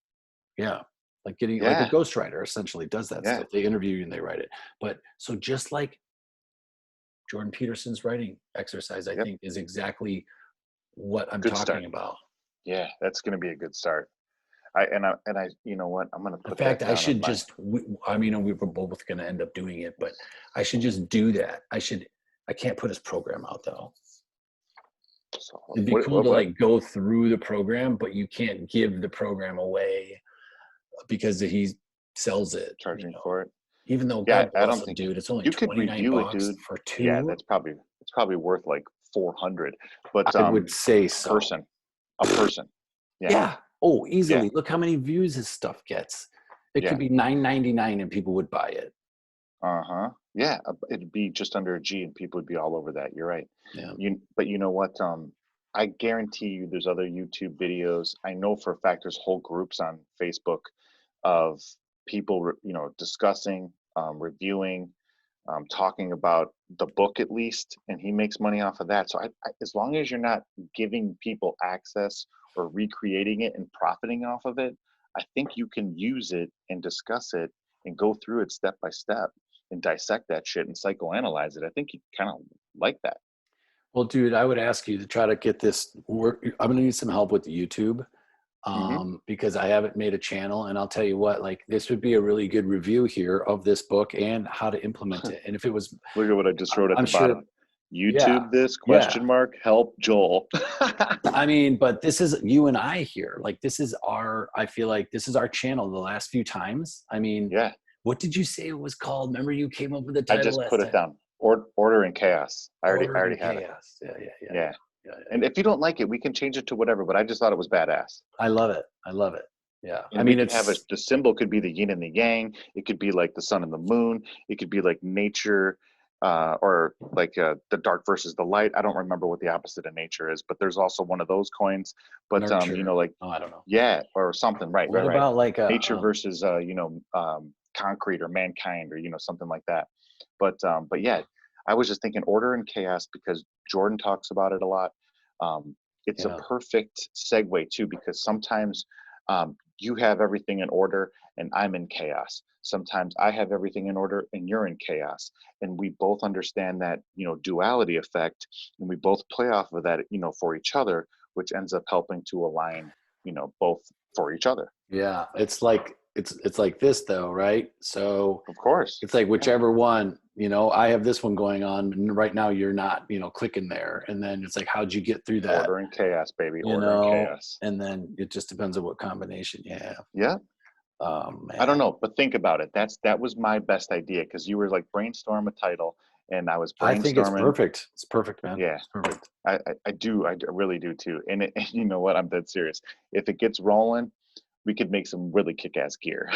Speaker 6: Yeah. like getting
Speaker 7: Yeah.
Speaker 6: like a ghostwriter essentially does that
Speaker 7: Yeah.
Speaker 6: stuff. They interview you and they write it. But so just like Jordan Peterson's writing exercise, I
Speaker 7: Yep.
Speaker 6: think is exactly what I'm
Speaker 7: Good
Speaker 6: talking
Speaker 7: start.
Speaker 6: about.
Speaker 7: Yeah, that's going to be a good start. I you know what? I'm going to
Speaker 6: In
Speaker 7: put
Speaker 6: fact,
Speaker 7: that
Speaker 6: I
Speaker 7: down
Speaker 6: should
Speaker 7: on my,
Speaker 6: just, I mean, we were both going to end up doing it, but I should just do that. I can't put his program out though.
Speaker 7: so,
Speaker 6: It'd be cool to like go through the program, but you can't give the program away because he sells it.
Speaker 7: charging
Speaker 6: You know?
Speaker 7: for it.
Speaker 6: Even though
Speaker 7: Yeah,
Speaker 6: God
Speaker 7: I
Speaker 6: bless
Speaker 7: don't
Speaker 6: him,
Speaker 7: think
Speaker 6: dude, it's only
Speaker 7: you could
Speaker 6: 29
Speaker 7: review it,
Speaker 6: bucks
Speaker 7: dude.
Speaker 6: for two.
Speaker 7: Yeah, it's probably worth like 400. But
Speaker 6: I would say so.
Speaker 7: A person. Yeah.
Speaker 6: Yeah. Oh, easily.
Speaker 7: Yeah.
Speaker 6: Look how many views his stuff gets. It
Speaker 7: Yeah.
Speaker 6: could be $9.99 and people would buy it.
Speaker 7: Uh-huh. Yeah, it'd be just under a G and people would be all over that. You're right.
Speaker 6: Yeah.
Speaker 7: But you know what? I guarantee you there's other YouTube videos. I know for a fact there's whole groups on Facebook of people, discussing, reviewing, talking about the book at least, and he makes money off of that. So as long as you're not giving people access or recreating it and profiting off of it, I think you can use it and discuss it and go through it step by step and dissect that shit and psychoanalyze it. I think you kind of like that.
Speaker 6: Well, dude, I would ask you to try to get this work. I'm going to need some help with the YouTube because I haven't made a channel. And I'll tell you what, like this would be a really good review here of this book and how to implement it. And if it was,
Speaker 7: Look at what I just wrote at
Speaker 6: I'm
Speaker 7: the
Speaker 6: sure,
Speaker 7: bottom. YouTube this ? Help Joel.
Speaker 6: I mean, but this is you and I here. Like this is I feel like this is our channel the last few times. I mean,
Speaker 7: yeah.
Speaker 6: What did you say it was called? Remember you came up with the
Speaker 7: I
Speaker 6: title
Speaker 7: just
Speaker 6: last
Speaker 7: put
Speaker 6: time?
Speaker 7: it down. Order in Chaos. I already
Speaker 6: Order in
Speaker 7: had it.
Speaker 6: Chaos.
Speaker 7: Yeah. And if you don't like it, we can change it to whatever. But I just thought it was badass.
Speaker 6: I love it. Yeah.
Speaker 7: And
Speaker 6: I mean,
Speaker 7: we can have the symbol could be the yin and the yang. It could be like the sun and the moon. It could be like nature, or like the dark versus the light. I don't remember what the opposite of nature is, but there's also one of those coins. But
Speaker 6: nurture.
Speaker 7: like
Speaker 6: I don't know.
Speaker 7: Yeah, or something. Right.
Speaker 6: What
Speaker 7: right.
Speaker 6: about like
Speaker 7: nature versus concrete or mankind or something like that. But yeah, I was just thinking Order and Chaos because Jordan talks about it a lot. It's a perfect segue too, because sometimes you have everything in order and I'm in chaos. Sometimes I have everything in order and you're in chaos. And we both understand that, duality effect, and we both play off of that, for each other, which ends up helping to align, both for each other.
Speaker 6: Yeah. It's like this though, right? So
Speaker 7: of course
Speaker 6: it's like whichever one, I have this one going on and right now you're not, clicking there. And then it's like, how'd you get through that?
Speaker 7: Order and Chaos, baby. Order and Chaos.
Speaker 6: And then it just depends on what combination you have.
Speaker 7: Yeah.
Speaker 6: Man.
Speaker 7: I don't know, but think about it. That was my best idea because you were like brainstorm a title, and I was brainstorming.
Speaker 6: I think it's perfect. It's perfect, man.
Speaker 7: Yeah,
Speaker 6: it's perfect.
Speaker 7: I really do too. And you know what? I'm dead serious. If it gets rolling, we could make some really kick-ass gear.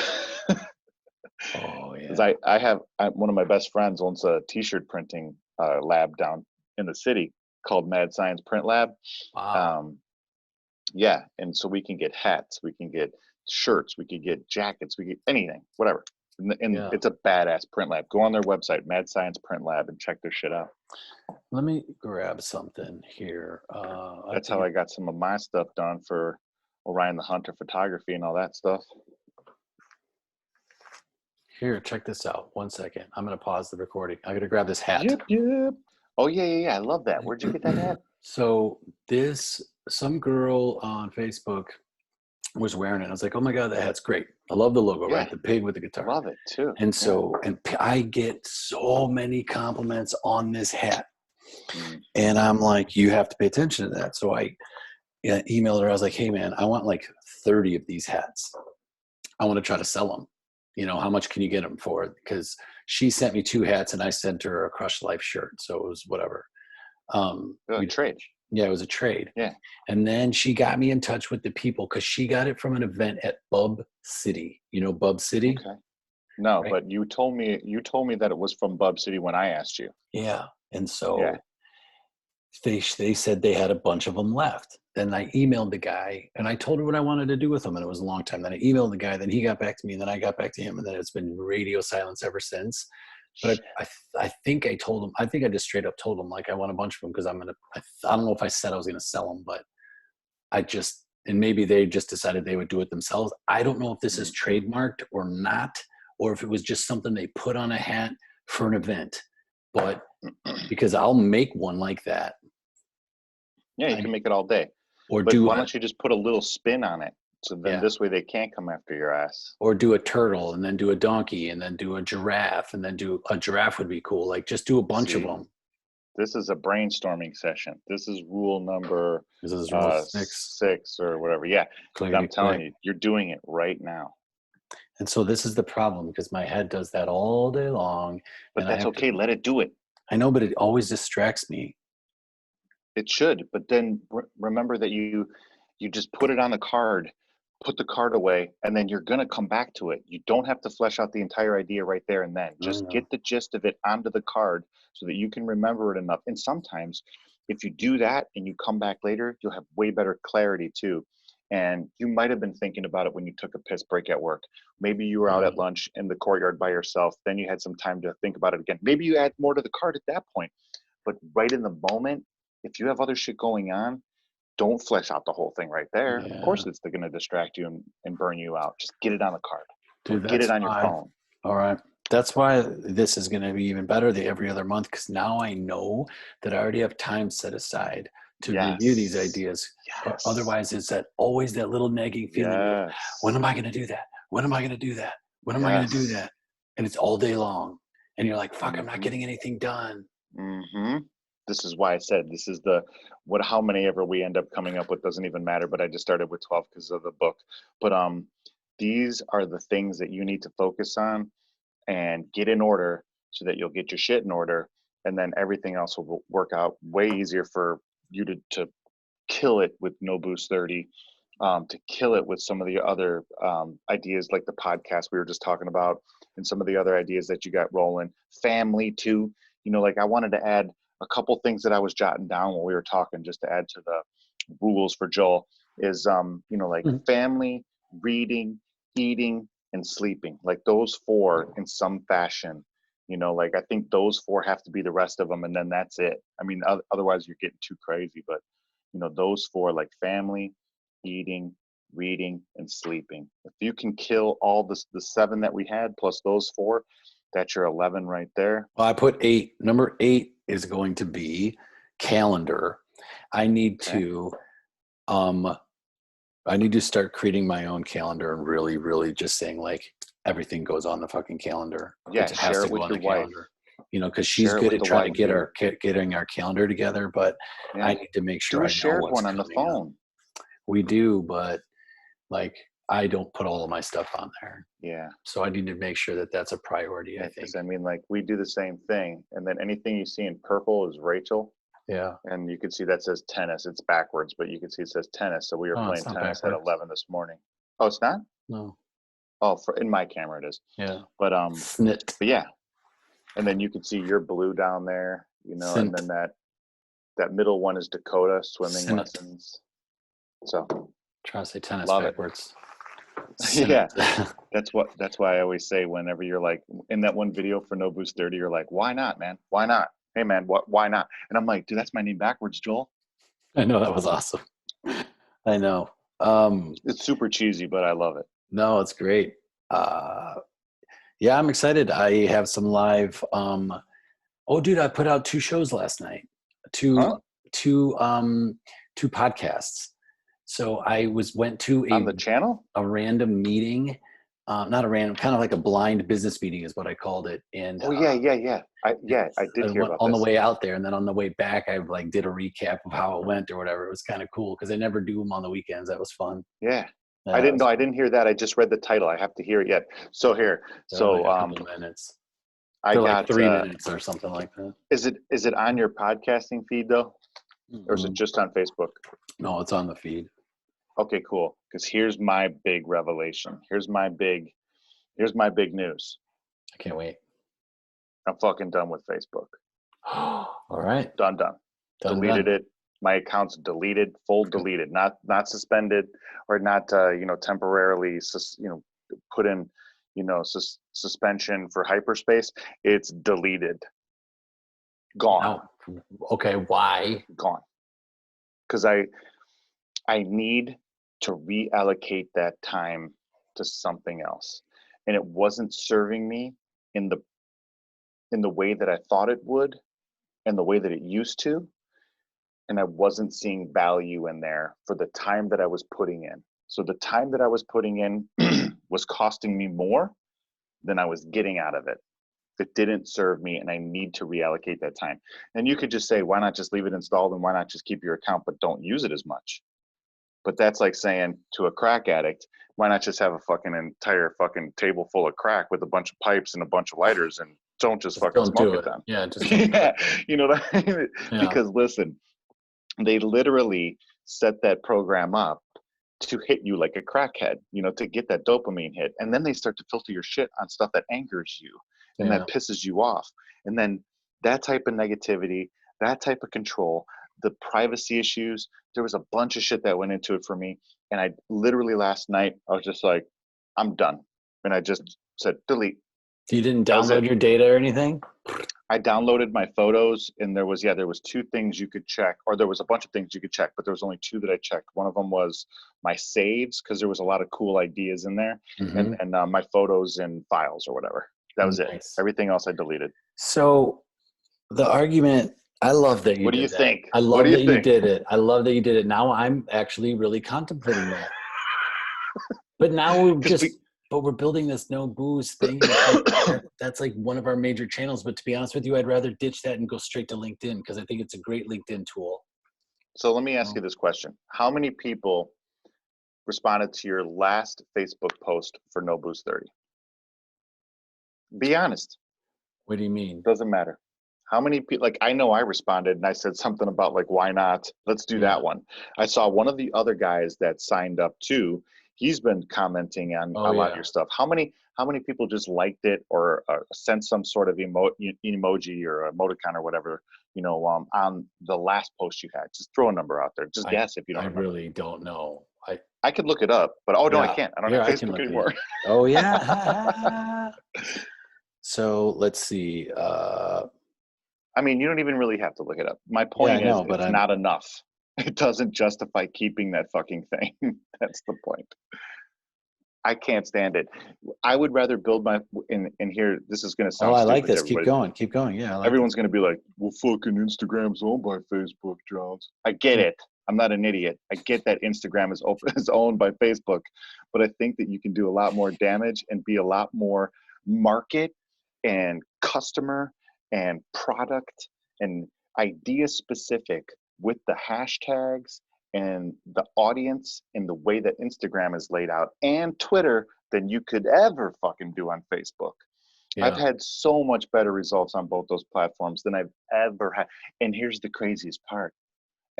Speaker 6: Oh yeah.
Speaker 7: Because one of my best friends owns a T-shirt printing lab down in the city called Mad Science Print Lab.
Speaker 6: Wow.
Speaker 7: Yeah, and so we can get hats, we can get shirts, we could get jackets, we get anything, whatever. And it's a badass print lab. Go on their website, Mad Science Print Lab, and check their shit out.
Speaker 6: Let me grab something here.
Speaker 7: That's how I got some of my stuff done for Orion the Hunter photography and all that stuff.
Speaker 6: Here, check this out. 1 second. I'm going to pause the recording. I got to grab this hat.
Speaker 7: Yep. Oh, yeah. I love that. Where'd you get that hat?
Speaker 6: So some girl on Facebook was wearing it. I was like, oh my God, that hat's great. I love the logo, right? The pig with the guitar.
Speaker 7: Love it too.
Speaker 6: And so, and I get so many compliments on this hat. And I'm like, you have to pay attention to that. So I emailed her. I was like, hey man, I want like 30 of these hats. I want to try to sell them. How much can you get them for? Because she sent me 2 hats and I sent her a Crush Life shirt. So it was whatever.
Speaker 7: We trade.
Speaker 6: Yeah, it was a trade.
Speaker 7: Yeah.
Speaker 6: And then she got me in touch with the people because she got it from an event at Bub City. Bub City?
Speaker 7: Okay. No,
Speaker 6: right?
Speaker 7: But you told me that it was from Bub City when I asked you.
Speaker 6: Yeah. And so they said they had a bunch of them left. Then I emailed the guy and I told her what I wanted to do with them. And it was a long time. Then I emailed the guy, then he got back to me, and then I got back to him. And then it's been radio silence ever since. But I think I told him, I think I just straight up told him, like, I want a bunch of them because I don't know if I said I was going to sell them, but and maybe they just decided they would do it themselves. I don't know if this is trademarked or not, or if it was just something they put on a hat for an event. But because I'll make one like that.
Speaker 7: Yeah, you can make it all day.
Speaker 6: Or
Speaker 7: But
Speaker 6: do
Speaker 7: why
Speaker 6: a,
Speaker 7: don't you just put a little spin on it? So then
Speaker 6: Yeah.
Speaker 7: this way they can't come after your ass.
Speaker 6: or do a turtle, and then do a donkey, and then do a giraffe, and then do a giraffe would be cool. Like just do a bunch of
Speaker 7: See,
Speaker 6: them.
Speaker 7: This is a brainstorming session. This is rule number
Speaker 6: This is rule 6.
Speaker 7: 6 or whatever. Yeah. And I'm
Speaker 6: Clickety
Speaker 7: telling
Speaker 6: click.
Speaker 7: you, you're doing it right now.
Speaker 6: And so this is the problem, because my head does that all day long.
Speaker 7: But
Speaker 6: and I
Speaker 7: that's
Speaker 6: have
Speaker 7: okay.
Speaker 6: to,
Speaker 7: Let it do it.
Speaker 6: I know, but it always distracts me.
Speaker 7: It should. But then remember that you just put it on the card, put the card away, and then you're going to come back to it. You don't have to flesh out the entire idea right there and then. Just
Speaker 6: know.
Speaker 7: get the gist of it onto the card so that you can remember it enough. And sometimes if you do that and you come back later, you'll have way better clarity too. And you might have been thinking about it when you took a piss break at work. Maybe you were out at lunch in the courtyard by yourself. Then you had some time to think about it again. Maybe you add more to the card at that point. But right in the moment, if you have other shit going on, don't flesh out the whole thing right there.
Speaker 6: Yeah.
Speaker 7: Of course, it's going to distract you and burn you out. Just get it on the card.
Speaker 6: Dude,
Speaker 7: Get
Speaker 6: that's
Speaker 7: it on your
Speaker 6: why-
Speaker 7: phone.
Speaker 6: All right. That's why this is going to be even better every other month, because now I know that I already have time set aside to review these
Speaker 7: Yes.
Speaker 6: ideas.
Speaker 7: Yes.
Speaker 6: Otherwise, it's always that little nagging feeling of,
Speaker 7: Yes.
Speaker 6: when am I going to do that? When am I going to do that? When am I going to do
Speaker 7: Yes.
Speaker 6: that? And it's all day long. And you're like, fuck, I'm not
Speaker 7: Mhm.
Speaker 6: getting anything done.
Speaker 7: Mm-hmm. This is why I said this is how many ever we end up coming up with doesn't even matter. But I just started with 12 because of the book. But these are the things that you need to focus on and get in order so that you'll get your shit in order, and then everything else will work out way easier for you to kill it with No Boost 30, to kill it with some of the other ideas like the podcast we were just talking about, and some of the other ideas that you got rolling. Family too. Like I wanted to add a couple things that I was jotting down when we were talking, just to add to the rules for Joel, is like family, reading, eating, and sleeping. Like those 4 in some fashion. Like I think those 4 have to be the rest of them, and then that's it. I mean, otherwise you're getting too crazy. But those 4, like family, eating, reading, and sleeping. If you can kill all the 7 that we had plus those 4, that's your 11 right there.
Speaker 6: Well, I put 8. Number 8 is going to be calendar. I need to start creating my own calendar and really, really just saying like everything goes on the fucking calendar.
Speaker 7: Yeah,
Speaker 6: It has
Speaker 7: share
Speaker 6: to
Speaker 7: it
Speaker 6: go
Speaker 7: with
Speaker 6: on
Speaker 7: your
Speaker 6: the
Speaker 7: wife.
Speaker 6: calendar. Because she's
Speaker 7: Share it
Speaker 6: good
Speaker 7: with
Speaker 6: at
Speaker 7: the
Speaker 6: trying to
Speaker 7: wife,
Speaker 6: get getting our calendar together, but
Speaker 7: Yeah.
Speaker 6: I need to make sure
Speaker 7: Do
Speaker 6: I
Speaker 7: a
Speaker 6: know
Speaker 7: shared
Speaker 6: what's
Speaker 7: one on the
Speaker 6: coming up.
Speaker 7: phone.
Speaker 6: We do, but like I don't put all of my stuff on there.
Speaker 7: Yeah.
Speaker 6: So I need to make sure that that's a priority, I think.
Speaker 7: Because I mean, like we do the same thing, and then anything you see in purple is Rachel,
Speaker 6: Yeah.
Speaker 7: and you can see that says tennis. It's backwards, but you can see it says tennis. So we were
Speaker 6: Oh,
Speaker 7: playing
Speaker 6: it's not
Speaker 7: tennis
Speaker 6: backwards.
Speaker 7: at 11 this morning. Oh, it's not?
Speaker 6: No.
Speaker 7: Oh, in my camera it is.
Speaker 6: Yeah.
Speaker 7: But
Speaker 6: Snit.
Speaker 7: but yeah, and then you can see your blue down there, and then that middle one is Dakota swimming
Speaker 6: Snit.
Speaker 7: lessons. So
Speaker 6: Trying to say tennis
Speaker 7: love it.
Speaker 6: backwards.
Speaker 7: Yeah, that's why I always say whenever you're like in that one video for No Boost 30, you're like, why not, man? Why not? Hey, man, why not? And I'm like, dude, that's my name backwards, Joel.
Speaker 6: I know, that was awesome. I know.
Speaker 7: It's super cheesy, but I love it.
Speaker 6: No, it's great. Yeah, I'm excited. I have some live. Oh, dude, I put out 2 shows last night. Two podcasts. So I went to
Speaker 7: On the channel?
Speaker 6: a random meeting. Not a random, kind of like a blind business meeting is what I called it. And
Speaker 7: Oh yeah. I did hear about
Speaker 6: on
Speaker 7: this.
Speaker 6: the way out there, and then on the way back, I like did a recap of how it went or whatever. It was kind of cool because I never do them on the weekends. That was fun.
Speaker 7: Yeah. I didn't know. I didn't hear that. I just read the title. I have to hear it yet. So here. So
Speaker 6: like a couple minutes.
Speaker 7: I
Speaker 6: They're
Speaker 7: got
Speaker 6: like 3 minutes or something like that.
Speaker 7: Is it on your podcasting feed though, or is it just on Facebook?
Speaker 6: No, it's on the feed.
Speaker 7: Okay, cool. Because here's my big revelation. Here's my big news.
Speaker 6: I can't wait.
Speaker 7: I'm fucking done with Facebook.
Speaker 6: All right.
Speaker 7: Done. Deleted it. My account's deleted, full deleted, not suspended or not temporarily put in suspension for hyperspace. It's deleted. Gone.
Speaker 6: No. Okay, why?
Speaker 7: Gone. Because I need to reallocate that time to something else. And it wasn't serving me in the way that I thought it would and the way that it used to. And I wasn't seeing value in there for the time that I was putting in. So the time that I was putting in was costing me more than I was getting out of it. It didn't serve me, and I need to reallocate that time. And you could just say, why not just leave it installed, and why not just keep your account but don't use it as much? But that's like saying to a crack addict, why not just have a fucking entire fucking table full of crack with a bunch of pipes and a bunch of lighters, and don't just fucking
Speaker 6: Don't
Speaker 7: smoke
Speaker 6: do
Speaker 7: it
Speaker 6: it.
Speaker 7: then?
Speaker 6: Yeah, just don't do
Speaker 7: Yeah,
Speaker 6: it.
Speaker 7: you know what I mean?
Speaker 6: Yeah.
Speaker 7: Because listen, they literally set that program up to hit you like a crackhead, you know, to get that dopamine hit. And then they start to filter your shit on stuff that angers you and that pisses you off. And then that type of negativity, that type of control, the privacy issues, there was a bunch of shit that went into it for me. And I literally last night, I was just like, I'm done. And I just said, delete.
Speaker 6: You didn't
Speaker 7: That was
Speaker 6: download
Speaker 7: it.
Speaker 6: your data or anything?
Speaker 7: I downloaded my photos, and there was 2 things you could check, or there was a bunch of things you could check, but there was only 2 that I checked. One of them was my saves, because there was a lot of cool ideas in there,
Speaker 6: Mhm.
Speaker 7: and my photos and files or whatever. That was it.
Speaker 6: Nice.
Speaker 7: Everything else I deleted.
Speaker 6: So the argument, I love that you
Speaker 7: What do
Speaker 6: did
Speaker 7: you
Speaker 6: that.
Speaker 7: think?
Speaker 6: I
Speaker 7: What
Speaker 6: love
Speaker 7: do you
Speaker 6: that you
Speaker 7: think?
Speaker 6: did it. I love that you did it. Now I'm actually really contemplating that. But now we're
Speaker 7: 'Cause
Speaker 6: just, but we're building this no booze thing. That's like one of our major channels. But to be honest with you, I'd rather ditch that and go straight to LinkedIn because I think it's a great LinkedIn tool.
Speaker 7: So let me ask you this question. How many people responded to your last Facebook post for No Boost 30? Be honest.
Speaker 6: What do you mean?
Speaker 7: Doesn't matter. How many people, like, I know I responded and I said something about, like, why not? Let's do that one. I saw one of the other guys that signed up too. He's been commenting on a lot of your stuff. How many people just liked it or sent some sort of emoji or emoticon or whatever, you know, on the last post you had? Just throw a number out there. Just guess if you don't remember.
Speaker 6: I really don't know.
Speaker 7: I could look it up, but no, I can't. I don't have
Speaker 6: I can
Speaker 7: Facebook
Speaker 6: look it
Speaker 7: anymore.
Speaker 6: up. Oh yeah. So let's see.
Speaker 7: I mean, you don't even really have to look it up. My point is,
Speaker 6: but
Speaker 7: it's not enough. It doesn't justify keeping that fucking thing. That's the point. I can't stand it. I would rather build my, and here, this is going to sound
Speaker 6: I
Speaker 7: stupid
Speaker 6: like
Speaker 7: to
Speaker 6: this.
Speaker 7: everybody.
Speaker 6: Keep going. Yeah, I like
Speaker 7: Everyone's going to be like, well, fucking Instagram's owned by Facebook, Jones. I get it. I'm not an idiot. I get that Instagram is owned by Facebook, but I think that you can do a lot more damage and be a lot more market and customer and product and idea specific with the hashtags and the audience and the way that Instagram is laid out and Twitter than you could ever fucking do on Facebook.
Speaker 6: Yeah.
Speaker 7: I've had so much better results on both those platforms than I've ever had. And here's the craziest part.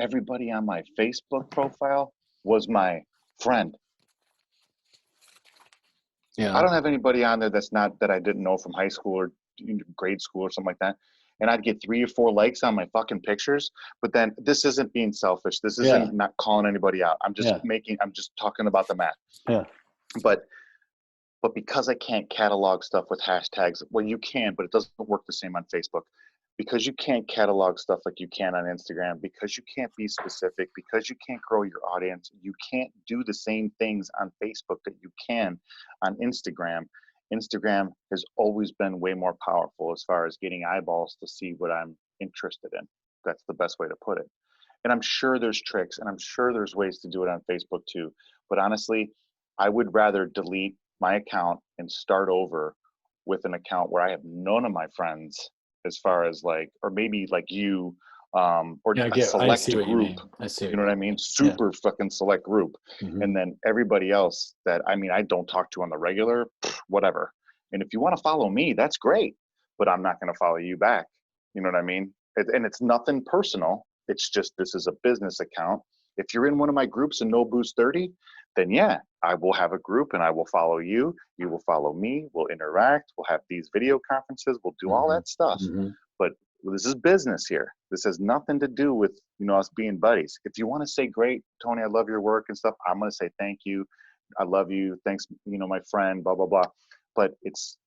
Speaker 7: Everybody on my Facebook profile was my friend.
Speaker 6: Yeah.
Speaker 7: I don't have anybody on there that I didn't know from high school or grade school or something like that. And I'd get 3 or 4 likes on my fucking pictures. But then this isn't being selfish. This isn't not calling anybody out. I'm just I'm just talking about the math.
Speaker 6: Yeah.
Speaker 7: But because I can't catalog stuff with hashtags, well, you can, but it doesn't work the same on Facebook. Because you can't catalog stuff like you can on Instagram, because you can't be specific, because you can't grow your audience, you can't do the same things on Facebook that you can on Instagram. Instagram has always been way more powerful as far as getting eyeballs to see what I'm interested in. That's the best way to put it. And I'm sure there's tricks, and I'm sure there's ways to do it on Facebook too. But honestly, I would rather delete my account and start over with an account where I have none of my friends, as far as like, or maybe like you, or a select group.
Speaker 6: I see.
Speaker 7: You know what I mean? Super fucking select group.
Speaker 6: Mm-hmm.
Speaker 7: And then everybody else that, I mean, I don't talk to on the regular, whatever. And if you want to follow me, that's great, but I'm not going to follow you back. You know what I mean? And it's nothing personal. It's just, this is a business account. If you're in one of my groups in No Boost 30, then yeah, I will have a group and I will follow you. You will follow me. We'll interact. We'll have these video conferences. We'll do all that stuff.
Speaker 6: Mm-hmm.
Speaker 7: But this is business here. This has nothing to do with, you know, us being buddies. If you want to say, great, Tony, I love your work and stuff, I'm going to say thank you. I love you. Thanks, you know, my friend, blah, blah, blah. But it's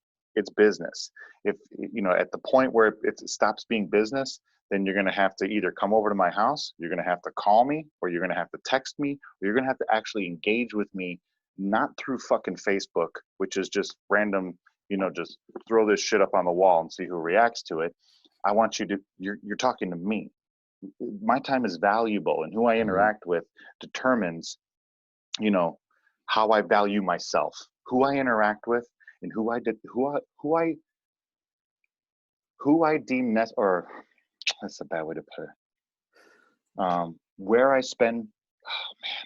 Speaker 7: business. If, you know, at the point where it stops being business, then you're going to have to either come over to my house, you're going to have to call me, or you're going to have to text me, or you're going to have to actually engage with me, not through fucking Facebook, which is just random, just throw this shit up on the wall and see who reacts to it. I want you to, you're talking to me. My time is valuable, and who I interact with determines, how I value myself, who I interact with, and who I deem or that's a bad way to put it. Where I spend, oh man,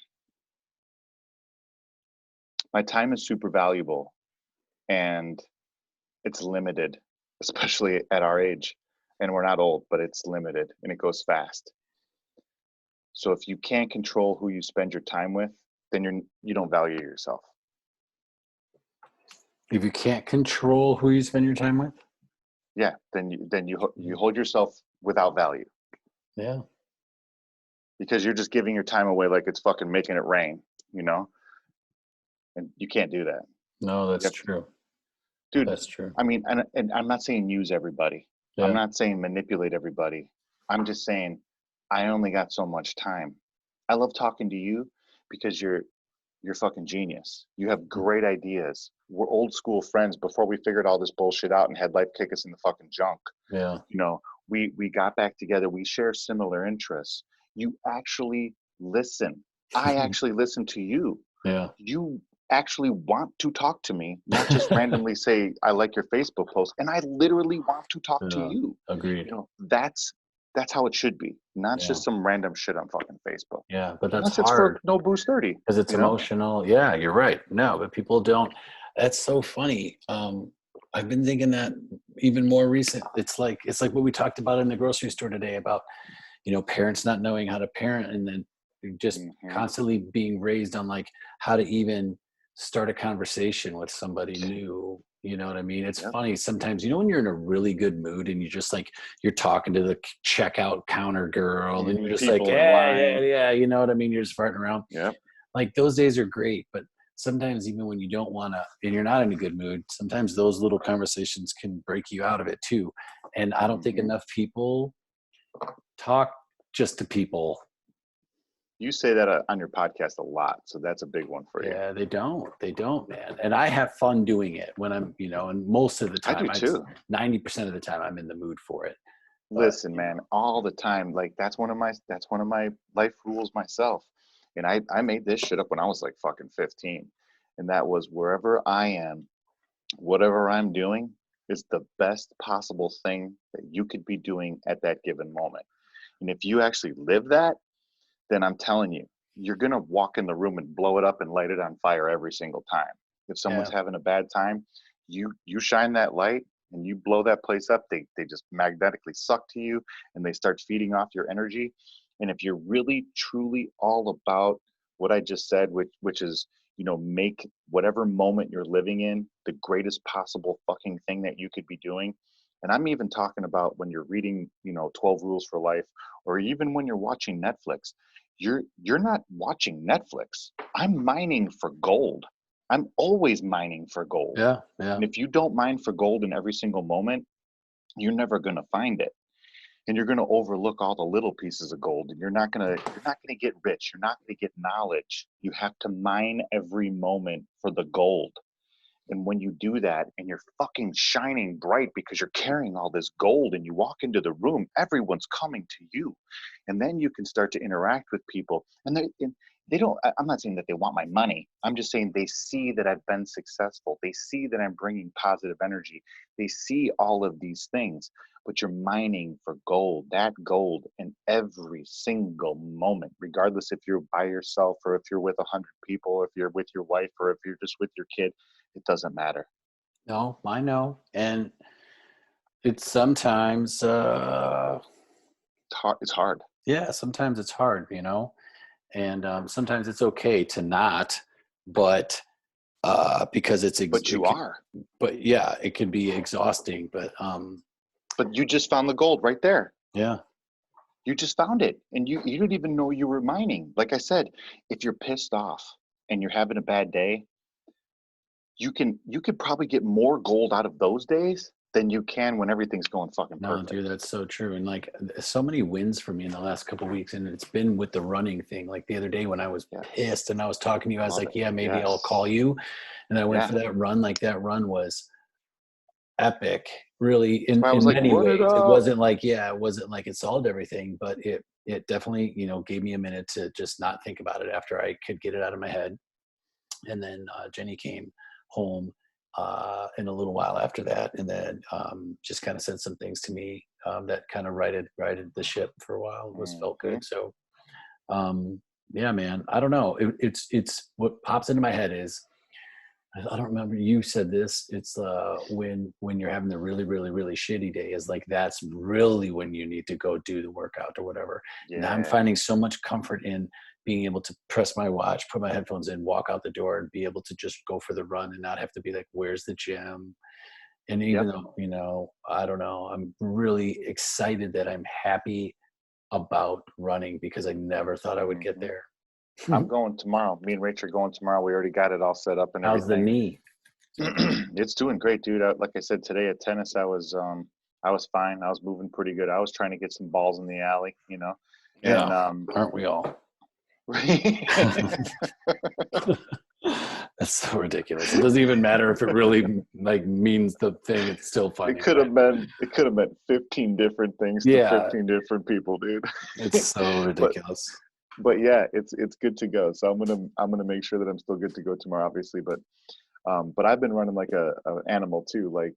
Speaker 7: my time is super valuable, and it's limited, especially at our age. And we're not old, but it's limited and it goes fast. So if you can't control who you spend your time with, then you don't value yourself.
Speaker 6: If you can't control who you spend your time with?
Speaker 7: Yeah, then you hold yourself without value.
Speaker 6: Yeah.
Speaker 7: Because you're just giving your time away like it's fucking making it rain, And you can't do that.
Speaker 6: No, that's true.
Speaker 7: Dude,
Speaker 6: that's true.
Speaker 7: I mean, and I'm not saying use everybody. Yeah. I'm not saying manipulate everybody. I'm just saying I only got so much time. I love talking to you because you're fucking genius. You have great ideas. We're old school friends before we figured all this bullshit out and had life kick us in the fucking junk.
Speaker 6: Yeah.
Speaker 7: We got back together. We share similar interests. You actually listen. I actually listen to you.
Speaker 6: Yeah.
Speaker 7: You actually want to talk to me, not just randomly say, I like your Facebook post. And I literally want to talk to you.
Speaker 6: Agreed.
Speaker 7: That's how it should be. Not just some random shit on fucking Facebook.
Speaker 6: Yeah, but that's
Speaker 7: hard. It's for no boost 30.
Speaker 6: Because it's emotional. Yeah, you're right. No, but people don't. That's so funny. I've been thinking that even more recent. It's like what we talked about in the grocery store today about, parents not knowing how to parent, and then just constantly being raised on like how to even start a conversation with somebody new. You know what I mean? It's funny sometimes, when you're in a really good mood and you just like, you're talking to the checkout counter girl and you're just like, yeah, you know what I mean? You're just farting around.
Speaker 7: Yeah.
Speaker 6: Like those days are great, but sometimes even when you don't want to, and you're not in a good mood, sometimes those little conversations can break you out of it too. And I don't think enough people talk just to people.
Speaker 7: You say that on your podcast a lot, so that's a big one for you.
Speaker 6: Yeah, they don't, man. And I have fun doing it when I'm, and most of the time,
Speaker 7: I do too.
Speaker 6: 90% of the time, I'm in the mood for it.
Speaker 7: Listen, man, all the time. Like that's one of my life rules myself. And I made this shit up when I was like fucking 15, and that was wherever I am, whatever I'm doing is the best possible thing that you could be doing at that given moment. And if you actually live that, then I'm telling you, you're going to walk in the room and blow it up and light it on fire every single time. If someone's having a bad time, you shine that light and you blow that place up, they just magnetically suck to you and they start feeding off your energy. And if you're really, truly all about what I just said, which is, make whatever moment you're living in the greatest possible fucking thing that you could be doing. And I'm even talking about when you're reading, 12 Rules for Life, or even when you're watching Netflix. You're not watching Netflix. I'm mining for gold. I'm always mining for gold.
Speaker 6: Yeah.
Speaker 7: And if you don't mine for gold in every single moment, you're never going to find it. And you're going to overlook all the little pieces of gold, and you're not going to get rich. You're not going to get knowledge. You have to mine every moment for the gold. And when you do that and you're fucking shining bright because you're carrying all this gold and you walk into the room, everyone's coming to you. And then you can start to interact with people. And they don't, I'm not saying that they want my money. I'm just saying they see that I've been successful. They see that I'm bringing positive energy. They see all of these things, but you're mining for gold, that gold in every single moment, regardless if you're by yourself or if you're with 100 people, or if you're with your wife or if you're just with your kid. It doesn't matter.
Speaker 6: No, I know. And it's sometimes
Speaker 7: it's hard.
Speaker 6: Yeah, sometimes it's hard, and sometimes it's okay to not, but because
Speaker 7: but you are.
Speaker 6: But yeah, it can be exhausting. But
Speaker 7: you just found the gold right there.
Speaker 6: Yeah.
Speaker 7: You just found it, and you didn't even know you were mining. Like I said, if you're pissed off and you're having a bad day, you could probably get more gold out of those days than you can when everything's going fucking
Speaker 6: No,
Speaker 7: perfect.
Speaker 6: dude, that's so true. And like so many wins for me in the last couple of weeks, and it's been with the running thing. Like the other day when I was
Speaker 7: Yes.
Speaker 6: pissed and I was talking to you, I was
Speaker 7: Love
Speaker 6: like,
Speaker 7: it.
Speaker 6: yeah, maybe I'll
Speaker 7: Yes.
Speaker 6: call you. And I went
Speaker 7: Yeah.
Speaker 6: for that run. Like that run was epic, really, in
Speaker 7: I was like,
Speaker 6: many
Speaker 7: "Run it
Speaker 6: ways. It
Speaker 7: up."
Speaker 6: wasn't like, yeah, it wasn't like it solved everything, but it definitely, you know, gave me a minute to just not think about it after I could get it out of my head. And then Jenny came home in a little while after that, and then just kind of said some things to me that kind of righted the ship for a while. It was felt good. So yeah, man, I don't know. It's what pops into my head is, I don't remember, you said this, it's when you're having the really really really shitty day, is like that's really when you need to go do the workout or whatever.
Speaker 7: Yeah.
Speaker 6: And I'm finding so much comfort in being able to press my watch, put my headphones in, walk out the door, and be able to just go for the run and not have to be like, where's the gym? And even though, you know, I don't know, I'm really excited that I'm happy about running because I never thought I would get there.
Speaker 7: I'm going tomorrow. Me and Rachel are going tomorrow. We already got it all set up and
Speaker 6: How's the
Speaker 7: everything.
Speaker 6: knee?
Speaker 7: It's doing great, dude. Like I said today at tennis, I was fine. I was moving pretty good. I was trying to get some balls in the alley, you know. And
Speaker 6: aren't we all? That's so ridiculous. It doesn't even matter if it really like means the thing. It's still funny.
Speaker 7: It could have meant 15 different things to 15 different people, dude.
Speaker 6: It's so ridiculous.
Speaker 7: But yeah, it's good to go. So I'm gonna make sure that I'm still good to go tomorrow, obviously. But I've been running like a animal too. Like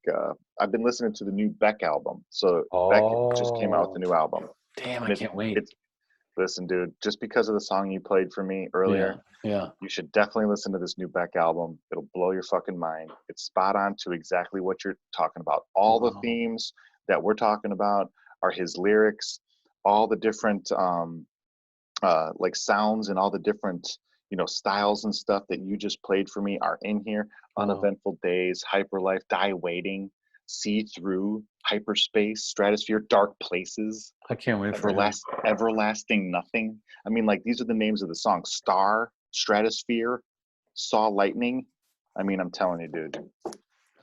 Speaker 7: I've been listening to the new Beck album. So Beck just came out with a new album.
Speaker 6: Damn, I can't wait.
Speaker 7: Listen, dude, just because of the song you played for me earlier, you should definitely listen to this new Beck album. It'll blow your fucking mind. It's spot on to exactly what you're talking about. All the themes that we're talking about are his lyrics, all the different like sounds and all the different, you know, styles and stuff that you just played for me are in here. Uneventful Days, Hyper Life, Die Waiting, See Through, Hyperspace, Stratosphere, Dark Places.
Speaker 6: I can't wait for
Speaker 7: Everlasting Nothing. I mean, like, these are the names of the songs. Star, Stratosphere, Saw Lightning. I mean, I'm telling you, dude.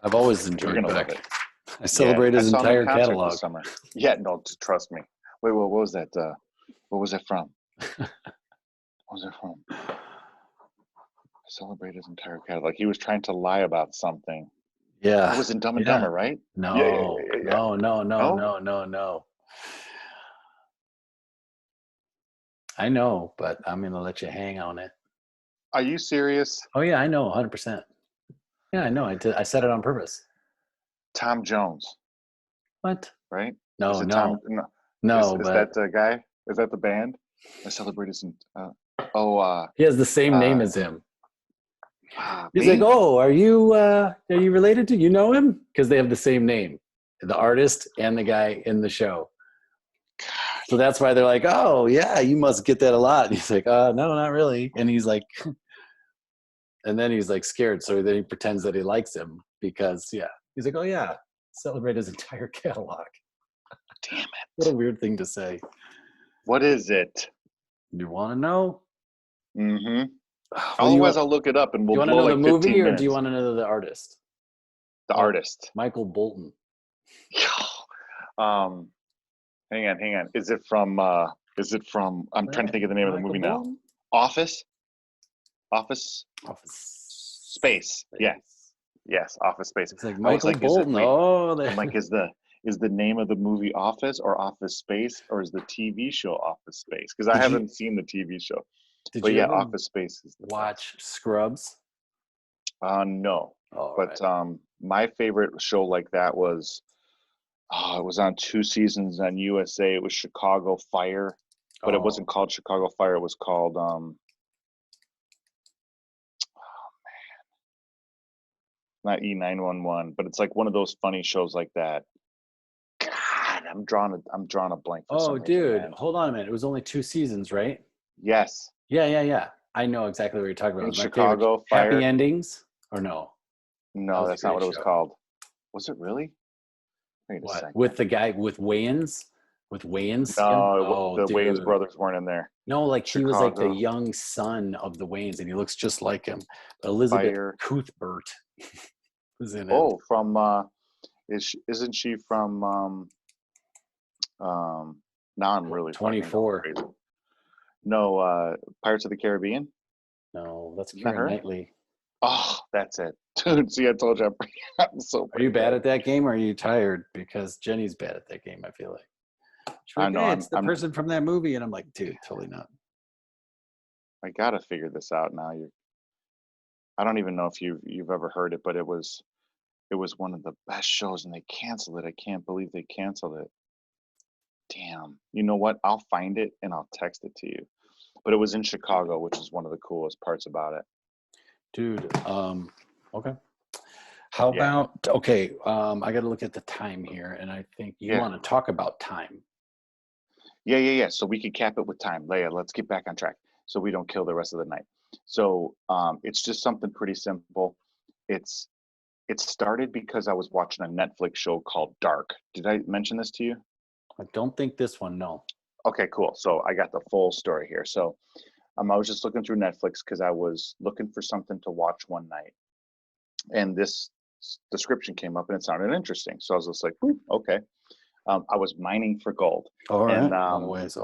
Speaker 6: I've always enjoyed Beck. I celebrate his
Speaker 7: I saw him in
Speaker 6: entire
Speaker 7: concert
Speaker 6: catalog.
Speaker 7: this summer. Yeah, no, trust me. Wait, what was that? What was that from? What was it from? Celebrate his entire catalog. He was trying to lie about something.
Speaker 6: Yeah.
Speaker 7: It was in Dumb and Dumber, right?
Speaker 6: No,
Speaker 7: No?
Speaker 6: no. I know, but I'm going to let you hang on it.
Speaker 7: Are you serious?
Speaker 6: Oh, yeah, I know, 100%. Yeah, I know. I said it on purpose.
Speaker 7: Tom Jones.
Speaker 6: What?
Speaker 7: Right?
Speaker 6: No.
Speaker 7: Is
Speaker 6: But
Speaker 7: that the guy? Is that the band? I celebrate his...
Speaker 6: he has the same name as him. He's
Speaker 7: me?
Speaker 6: like, oh, are you related to, you know him? Because they have the same name, the artist and the guy in the show. So that's why they're like, oh, yeah, you must get that a lot. And he's like, no, not really. And he's like, and then he's like scared. So then he pretends that he likes him because, yeah. He's like, oh, yeah, celebrate his entire catalog.
Speaker 7: Damn it.
Speaker 6: What a weird thing to say.
Speaker 7: What is it?
Speaker 6: You want to know?
Speaker 7: Mm-hmm. Otherwise, I'll look it up and we'll blow like 15 minutes.
Speaker 6: Do you want to know the movie or do you want to know the artist?
Speaker 7: The artist.
Speaker 6: Michael Bolton.
Speaker 7: Hang on. Is it from I'm trying to think of the name of the movie now. Office Space. Yes, Office Space.
Speaker 6: It's like Michael Bolton.
Speaker 7: I'm like, is the name of the movie Office or Office Space, or is the TV show Office Space? Because I haven't seen the TV show. But yeah, Office Space is the
Speaker 6: watch Scrubs?
Speaker 7: No. But my favorite show like that was it was on 2 seasons on USA. It was Chicago Fire, but it wasn't called Chicago Fire. It was called not E911, but it's like one of those funny shows like that. God, I'm drawing a blank. For
Speaker 6: dude, hold on a minute. It was only 2 seasons, right?
Speaker 7: Yes.
Speaker 6: Yeah. I know exactly what you're talking about.
Speaker 7: In Chicago Fire.
Speaker 6: Happy Endings or no?
Speaker 7: No, that's not what it was called. Was it really? Wait a second.
Speaker 6: With the guy with Wayans? With Wayans?
Speaker 7: No, the Wayans brothers weren't in there.
Speaker 6: No, like he was like the young son of the Wayans, and he looks just like him. Elizabeth Cuthbert was in it.
Speaker 7: Oh, from Isn't she from now I'm really fucking
Speaker 6: 24.
Speaker 7: crazy. No, Pirates of the Caribbean?
Speaker 6: No, that's
Speaker 7: Isn't that
Speaker 6: Keira
Speaker 7: her?
Speaker 6: Knightley.
Speaker 7: Oh, that's it. Dude, see, I told you I'm so
Speaker 6: Are you bad at that game or are you tired? Because Jenny's bad at that game, I feel like. She's
Speaker 7: I
Speaker 6: like,
Speaker 7: know,
Speaker 6: hey,
Speaker 7: I'm-
Speaker 6: it's the
Speaker 7: I'm-
Speaker 6: person from that movie. And I'm like, dude, totally not.
Speaker 7: I gotta figure this out now. I don't even know if you've ever heard it, but it was one of the best shows and they canceled it. I can't believe they canceled it. Damn. You know what? I'll find it and I'll text it to you. But it was in Chicago, which is one of the coolest parts about it.
Speaker 6: Dude, okay. How
Speaker 7: Yeah.
Speaker 6: about, okay, I got to look at the time here, and I think you
Speaker 7: Yeah.
Speaker 6: want to talk about time.
Speaker 7: Yeah. So we could cap it with time. Leia, let's get back on track so we don't kill the rest of the night. So it's just something pretty simple. It started because I was watching a Netflix show called Dark. Did I mention this to you?
Speaker 6: I don't think this one, no.
Speaker 7: Okay, cool. So I got the full story here. So I was just looking through Netflix because I was looking for something to watch one night. And this description came up and it sounded interesting. So I was just like, okay. I was mining for gold.
Speaker 6: All right.
Speaker 7: And,
Speaker 6: Always.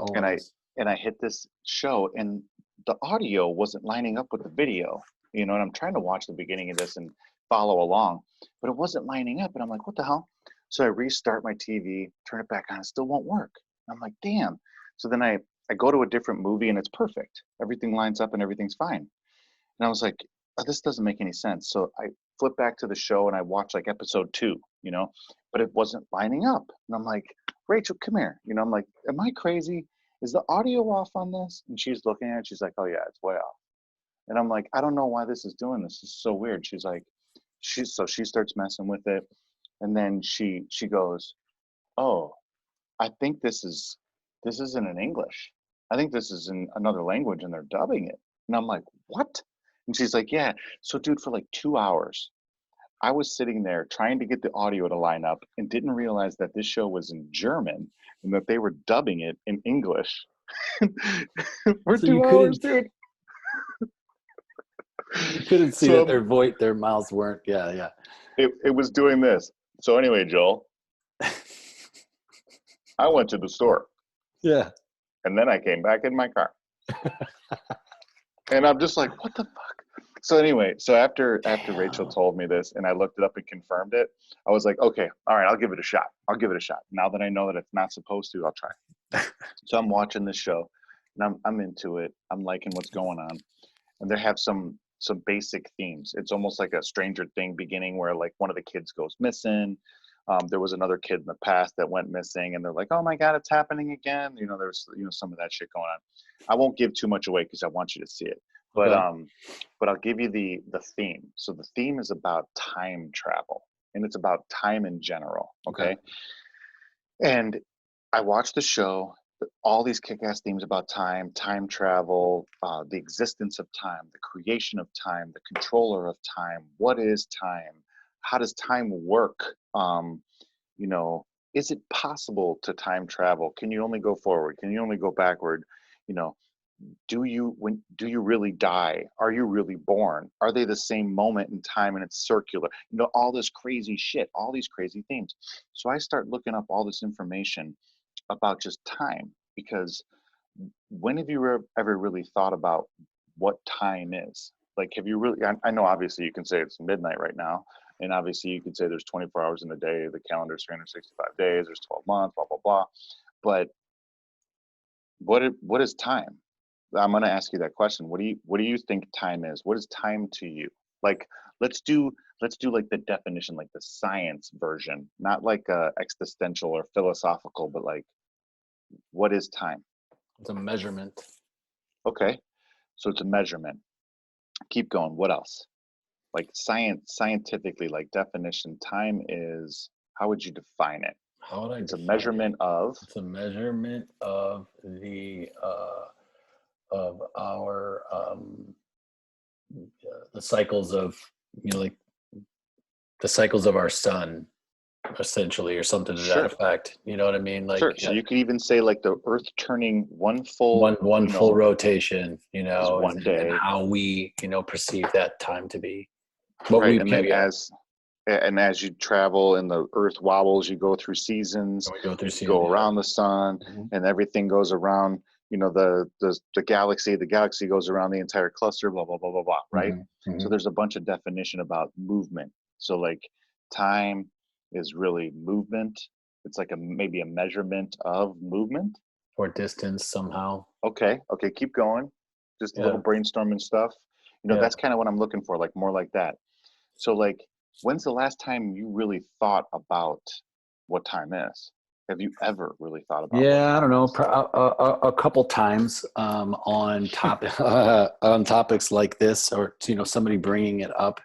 Speaker 7: And I hit this show and the audio wasn't lining up with the video, and I'm trying to watch the beginning of this and follow along, but it wasn't lining up. And I'm like, what the hell? So I restart my TV, turn it back on, it still won't work. I'm like, damn. So then I go to a different movie and it's perfect. Everything lines up and everything's fine. And I was like, oh, this doesn't make any sense. So I flip back to the show and I watch like episode 2, but it wasn't lining up. And I'm like, Rachel, come here. I'm like, am I crazy? Is the audio off on this? And she's looking at it. She's like, oh yeah, it's way off. And I'm like, I don't know why this is doing this. This is so weird. She's like, she starts messing with it. And then she goes, oh, I think this isn't in English. I think this is in another language and they're dubbing it. And I'm like, what? And she's like, yeah. So dude, for like 2 hours, I was sitting there trying to get the audio to line up and didn't realize that this show was in German and that they were dubbing it in English for
Speaker 6: So
Speaker 7: 2 hours, dude.
Speaker 6: You couldn't see
Speaker 7: So,
Speaker 6: that their mouths weren't. Yeah.
Speaker 7: It was doing this. So anyway, Joel, I went to the store
Speaker 6: Yeah.
Speaker 7: and then I came back in my car. And I'm just like, what the fuck? So anyway, so after Rachel told me this and I looked it up and confirmed it, I was like, okay, all right, I'll give it a shot. Now that I know that it's not supposed to, I'll try. So I'm watching this show and I'm into it. I'm liking what's going on. And they have some basic themes. It's almost like a Stranger Thing beginning where like one of the kids goes missing. There was another kid in the past that went missing and they're like, oh my God, it's happening again. There's some of that shit going on. I won't give too much away because I want you to see it. But
Speaker 6: Okay.
Speaker 7: but I'll give you the theme. So the theme is about time travel and it's about time in general. Okay. And I watched the show, all these kick-ass themes about time travel, the existence of time, the creation of time, the controller of time. What is time? How does time work? Is it possible to time travel? Can you only go forward? Can you only go backward? Do you really die? Are you really born? Are they the same moment in time and it's circular? All this crazy shit, all these crazy themes. So I start looking up all this information about just time, because when have you ever really thought about what time is? Like, have you really, I know obviously you can say it's midnight right now, and obviously you could say there's 24 hours in a day, the calendar's 365 days, there's 12 months, blah, blah, blah. But what is time? I'm going to ask you that question. What do you think time is? What is time to you? Like, let's do like the definition, like the science version, not like existential or philosophical, but like, what is time?
Speaker 6: It's a measurement.
Speaker 7: Okay, so it's a measurement. Keep going. What else? Like scientifically, like definition, time is, how would you define it?
Speaker 6: How would I
Speaker 7: It's a
Speaker 6: define
Speaker 7: measurement
Speaker 6: it?
Speaker 7: of.
Speaker 6: It's a measurement of the of our the cycles of like the cycles of our sun, essentially, or something to
Speaker 7: Sure.
Speaker 6: that effect. You know what I mean? Like,
Speaker 7: Sure. So you could even say like the Earth turning one full
Speaker 6: one full rotation.
Speaker 7: is one day.
Speaker 6: and how we perceive that time to be. What
Speaker 7: Right,
Speaker 6: we
Speaker 7: and then and as you travel and the earth wobbles, you go through seasons,
Speaker 6: We go through
Speaker 7: you go
Speaker 6: seasons.
Speaker 7: around the sun,
Speaker 6: Mhm.
Speaker 7: and everything goes around, the galaxy goes around the entire cluster, blah, blah, blah, blah, blah, right?
Speaker 6: Mhm.
Speaker 7: So
Speaker 6: Mhm.
Speaker 7: there's a bunch of definition about movement. So like time is really movement. It's like maybe a measurement of movement.
Speaker 6: Or distance somehow.
Speaker 7: Okay, keep going. Just a little
Speaker 6: Yeah.
Speaker 7: brainstorming stuff.
Speaker 6: Yeah.
Speaker 7: That's kind of what I'm looking for, like more like that. So like, when's the last time you really thought about what time is? Have you ever really thought about what
Speaker 6: Yeah, I don't
Speaker 7: time
Speaker 6: know,
Speaker 7: is?
Speaker 6: a couple times on topic on topics like this, or somebody bringing it up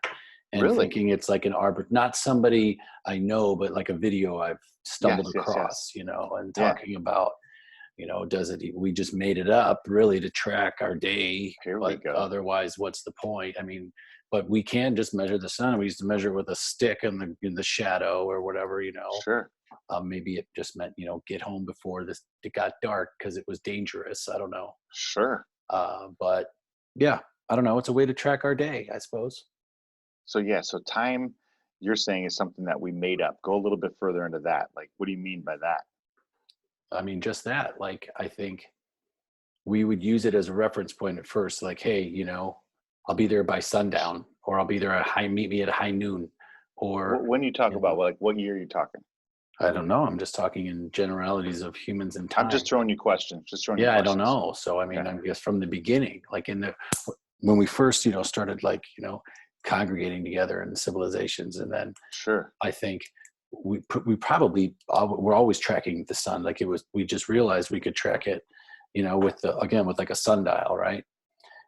Speaker 6: and
Speaker 7: Really?
Speaker 6: thinking it's like an not somebody I know, but like a video I've stumbled
Speaker 7: Yes, yes,
Speaker 6: across,
Speaker 7: yes.
Speaker 6: and
Speaker 7: Yeah.
Speaker 6: talking about, does it? We just made it up really to track our day,
Speaker 7: Here we
Speaker 6: but
Speaker 7: go.
Speaker 6: otherwise, what's the point? I mean, but we can just measure the sun. We used to measure with a stick in the shadow or whatever,
Speaker 7: Sure.
Speaker 6: Maybe it just meant, get home before it got dark because it was dangerous. I don't know.
Speaker 7: Sure.
Speaker 6: But yeah, I don't know. It's a way to track our day, I suppose.
Speaker 7: So time, you're saying, is something that we made up. Go a little bit further into that. Like, what do you mean by that?
Speaker 6: I mean, just that. Like, I think we would use it as a reference point at first. Like, hey, I'll be there by sundown, or I'll be there meet me at high noon, or
Speaker 7: When you talk about, like, what year are you talking?
Speaker 6: I don't know. I'm just talking in generalities of humans and time.
Speaker 7: I'm just throwing you questions.
Speaker 6: Yeah, I don't know. So I mean,
Speaker 7: Yeah.
Speaker 6: I guess from the beginning, like when we first, started like congregating together in civilizations, and then
Speaker 7: Sure.
Speaker 6: I think we probably we're always tracking the sun. Like we just realized we could track it, with like a sundial, right?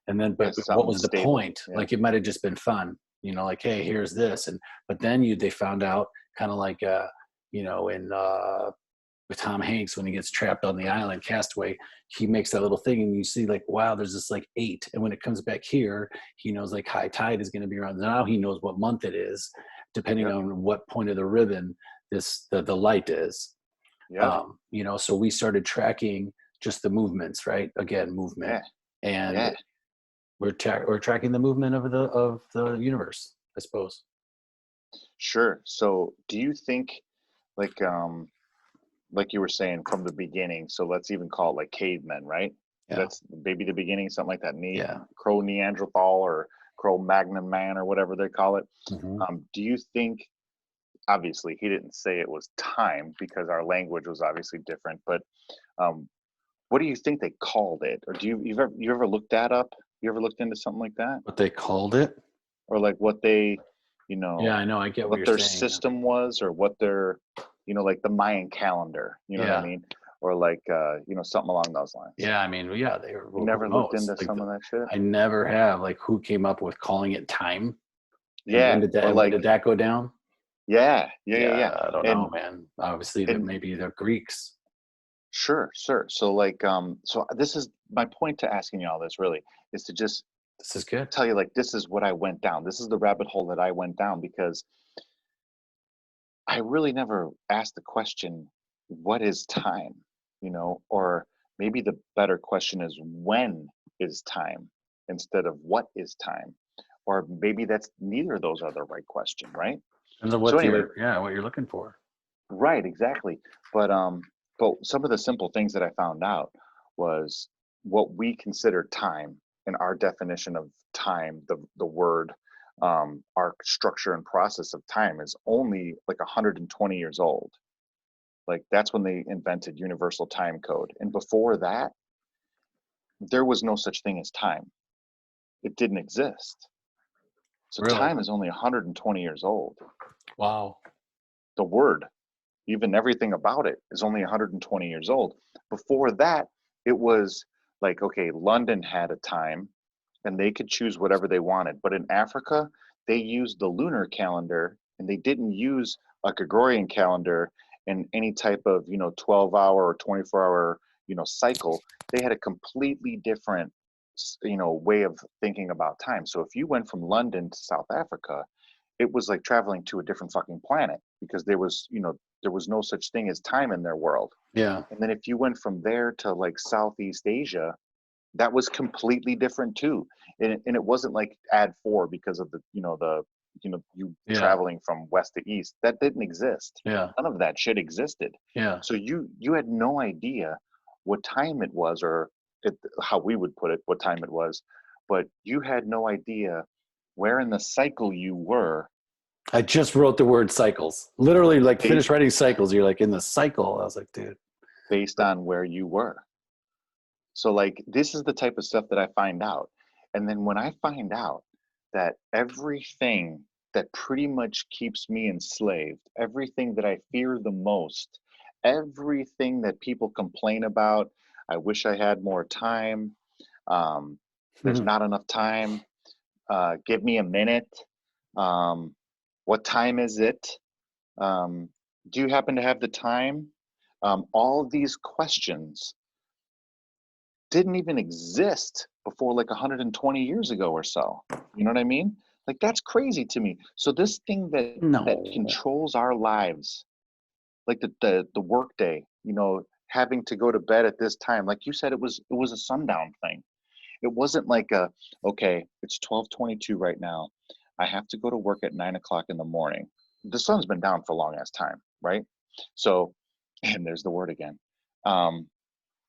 Speaker 6: And then, but
Speaker 7: Yeah,
Speaker 6: what was the
Speaker 7: stable.
Speaker 6: point?
Speaker 7: Yeah.
Speaker 6: Like it might have just been fun, like, hey, here's this, but then they found out, kind of like in with Tom Hanks when he gets trapped on the island, Castaway, he makes that little thing, and you see like, wow, there's this like 8, and when it comes back here, he knows like high tide is going to be around. Now he knows what month it is, depending
Speaker 7: Yep.
Speaker 6: on what point of the ribbon the light is.
Speaker 7: Yeah.
Speaker 6: So we started tracking just the movements, right? Again, movement, and we're tracking the movement of the universe, I suppose.
Speaker 7: Sure. So do you think, like you were saying from the beginning, so let's even call it like cavemen, right?
Speaker 6: Yeah.
Speaker 7: That's maybe the beginning, something like that.
Speaker 6: Yeah.
Speaker 7: Crow Neanderthal or Crow Magnum Man or whatever they call it.
Speaker 6: Mm-hmm.
Speaker 7: Do you think, obviously he didn't say it was time because our language was obviously different, but what do you think they called it? Or do you ever looked that up? You ever looked into something like that?
Speaker 6: What they called it?
Speaker 7: Or like what they,
Speaker 6: Yeah, I know. I get
Speaker 7: what
Speaker 6: what
Speaker 7: their
Speaker 6: you're saying.
Speaker 7: system was, or what their, like the Mayan calendar, what I mean? Or like, something along those lines.
Speaker 6: Yeah, I mean, yeah, they were.
Speaker 7: You never looked into
Speaker 6: like
Speaker 7: some of that shit?
Speaker 6: I never have. Like, who came up with calling it time? And
Speaker 7: Yeah.
Speaker 6: when did that?
Speaker 7: Or
Speaker 6: When
Speaker 7: like,
Speaker 6: did that go down?
Speaker 7: yeah.
Speaker 6: I don't know,
Speaker 7: And
Speaker 6: man. Obviously,
Speaker 7: and
Speaker 6: maybe the Greeks.
Speaker 7: sure. So like, so this is my point to asking you all this really is to just
Speaker 6: This is good.
Speaker 7: tell you, like, this is what I went down. This is the rabbit hole that I went down, because I really never asked the question, what is time? Or maybe the better question is, when is time, instead of what is time? Or maybe that's neither of those are the right question, right?
Speaker 6: And then
Speaker 7: So
Speaker 6: what
Speaker 7: anyway,
Speaker 6: what you're looking for.
Speaker 7: right, exactly. But some of the simple things that I found out was what we consider time, and our definition of time, the word, our structure and process of time is only like 120 years old. Like that's when they invented universal time code. And before that, there was no such thing as time. It didn't exist. So
Speaker 6: Really?
Speaker 7: time is only 120 years old.
Speaker 6: Wow.
Speaker 7: The word, even everything about it, is only 120 years old. Before that, it was like, okay, London had a time and they could choose whatever they wanted. But in Africa, they used the lunar calendar, and they didn't use a Gregorian calendar and any type of, 12-hour or 24-hour, cycle. They had a completely different, way of thinking about time. So if you went from London to South Africa, it was like traveling to a different fucking planet, because there was no such thing as time in their world.
Speaker 6: Yeah.
Speaker 7: And then if you went from there to like Southeast Asia, that was completely different too. And it wasn't like add 4 because of the you
Speaker 6: Yeah.
Speaker 7: traveling from west to east. That didn't exist.
Speaker 6: Yeah.
Speaker 7: None of that shit existed.
Speaker 6: Yeah.
Speaker 7: So you had no idea what time it was, or how we would put it, what time it was, but you had no idea where in the cycle you were.
Speaker 6: I just wrote the word cycles. Literally, like,
Speaker 7: Based-
Speaker 6: finished writing cycles. You're like, in the cycle. I was like, dude.
Speaker 7: based on where you were. So like, this is the type of stuff that I find out. And then when I find out that everything that pretty much keeps me enslaved, everything that I fear the most, everything that people complain about, I wish I had more time, there's not enough time, give me a minute, what time is it, do you happen to have the time? All these questions didn't even exist before like 120 years ago or so. You know what I mean? Like, that's crazy to me. So this thing that
Speaker 6: No.
Speaker 7: controls our lives, like the work day, having to go to bed at this time, like you said, it was a sundown thing. It wasn't like okay, it's 12:22 right now, I have to go to work at 9 o'clock in the morning. The sun's been down for a long ass time, right? So, and there's the word again.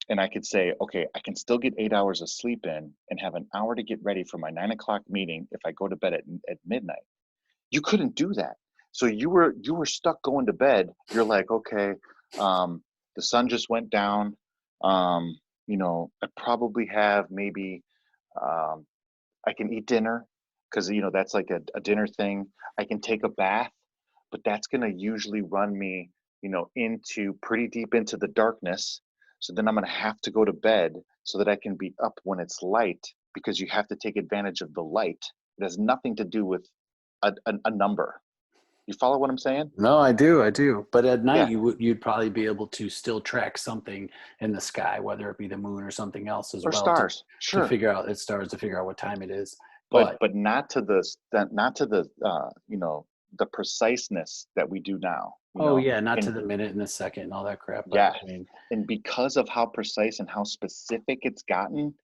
Speaker 7: And I could say, okay, I can still get 8 hours of sleep in and have an hour to get ready for my 9 o'clock meeting if I go to bed at midnight. You couldn't do that. So you were stuck going to bed. You're like, okay, the sun just went down. I probably have maybe I can eat dinner, because that's like a dinner thing. I can take a bath, but that's gonna usually run me, into pretty deep into the darkness. So then I'm gonna have to go to bed so that I can be up when it's light, because you have to take advantage of the light. It has nothing to do with a number. You follow what I'm saying?
Speaker 6: No, I do. But at night,
Speaker 7: Yeah.
Speaker 6: you'd probably be able to still track something in the sky, whether it be the moon or something else as
Speaker 7: Or
Speaker 6: well,
Speaker 7: stars,
Speaker 6: to
Speaker 7: sure.
Speaker 6: figure out its stars, to figure out what time it is.
Speaker 7: But not to the the preciseness that we do now.
Speaker 6: Yeah, not to
Speaker 7: And
Speaker 6: the minute and the second and all that crap. But
Speaker 7: yeah,
Speaker 6: I mean,
Speaker 7: and because of how precise and how specific it's gotten,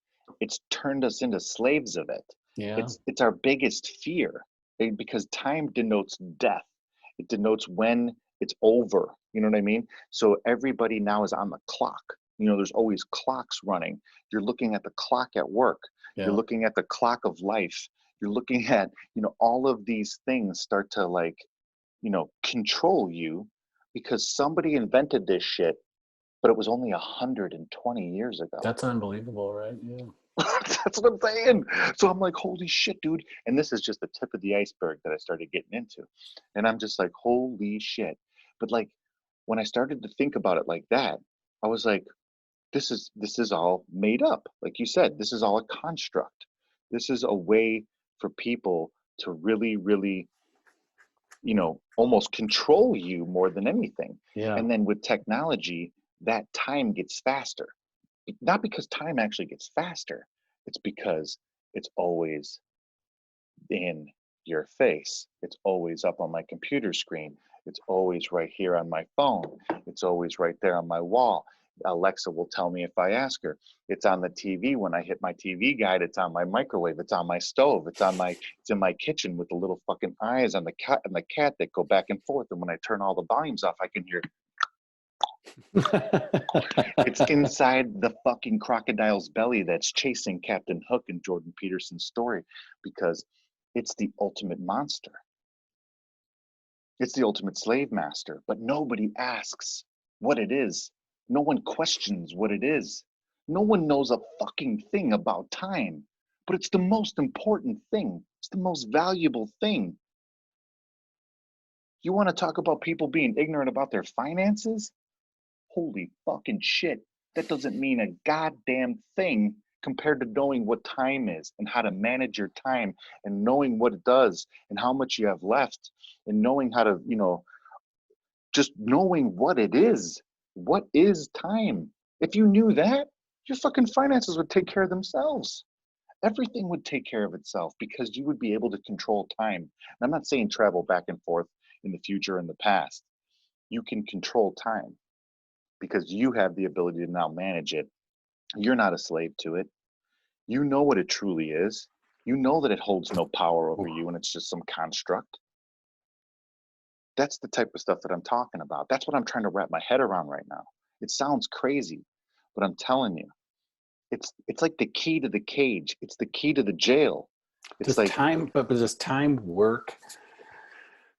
Speaker 7: it's turned us into slaves of it.
Speaker 6: yeah,
Speaker 7: It's our biggest fear, because time denotes death. It denotes when it's over. You know what I mean? So everybody now is on the clock. There's always clocks running. You're looking at the clock at work. You're
Speaker 6: yeah,
Speaker 7: looking at the clock of life. You're looking at, all of these things start to like, control you, because somebody invented this shit, but it was only 120 years ago.
Speaker 6: that's unbelievable, right? Yeah.
Speaker 7: That's what I'm saying. So I'm like, holy shit, dude. And this is just the tip of the iceberg that I started getting into. And I'm just like, holy shit. But like, when I started to think about it like that, I was like, this is all made up. Like you said, this is all a construct. This is a way for people to really, really, almost control you more than anything.
Speaker 6: Yeah.
Speaker 7: And then with technology, that time gets faster. Not because time actually gets faster, it's because it's always in your face. It's always up on my computer screen. It's always right here on my phone. It's always right there on my wall. Alexa will tell me if I ask her. It's on the TV when I hit my TV guide. It's on my microwave. It's on my stove. It's in my kitchen with the little fucking eyes on the cat that go back and forth. And when I turn all the volumes off, I can hear. It's inside the fucking crocodile's belly that's chasing Captain Hook in Jordan Peterson's story, because it's the ultimate monster. It's the ultimate slave master, but nobody asks what it is. No one questions what it is. No one knows a fucking thing about time, but it's the most important thing. It's the most valuable thing. You want to talk about people being ignorant about their finances? Holy fucking shit. That doesn't mean a goddamn thing compared to knowing what time is and how to manage your time, and knowing what it does and how much you have left, and knowing how to, just knowing what it is. What is time? If you knew that, your fucking finances would take care of themselves. Everything would take care of itself, because you would be able to control time. And I'm not saying travel back and forth in the future and the past. You can control time, because you have the ability to now manage it. You're not a slave to it. You know what it truly is. You know that it holds no power over you and it's just some construct. That's the type of stuff that I'm talking about. That's what I'm trying to wrap my head around right now. It sounds crazy, but I'm telling you, it's like the key to the cage. It's the key to the jail. It's
Speaker 6: Does
Speaker 7: like
Speaker 6: time, but does time work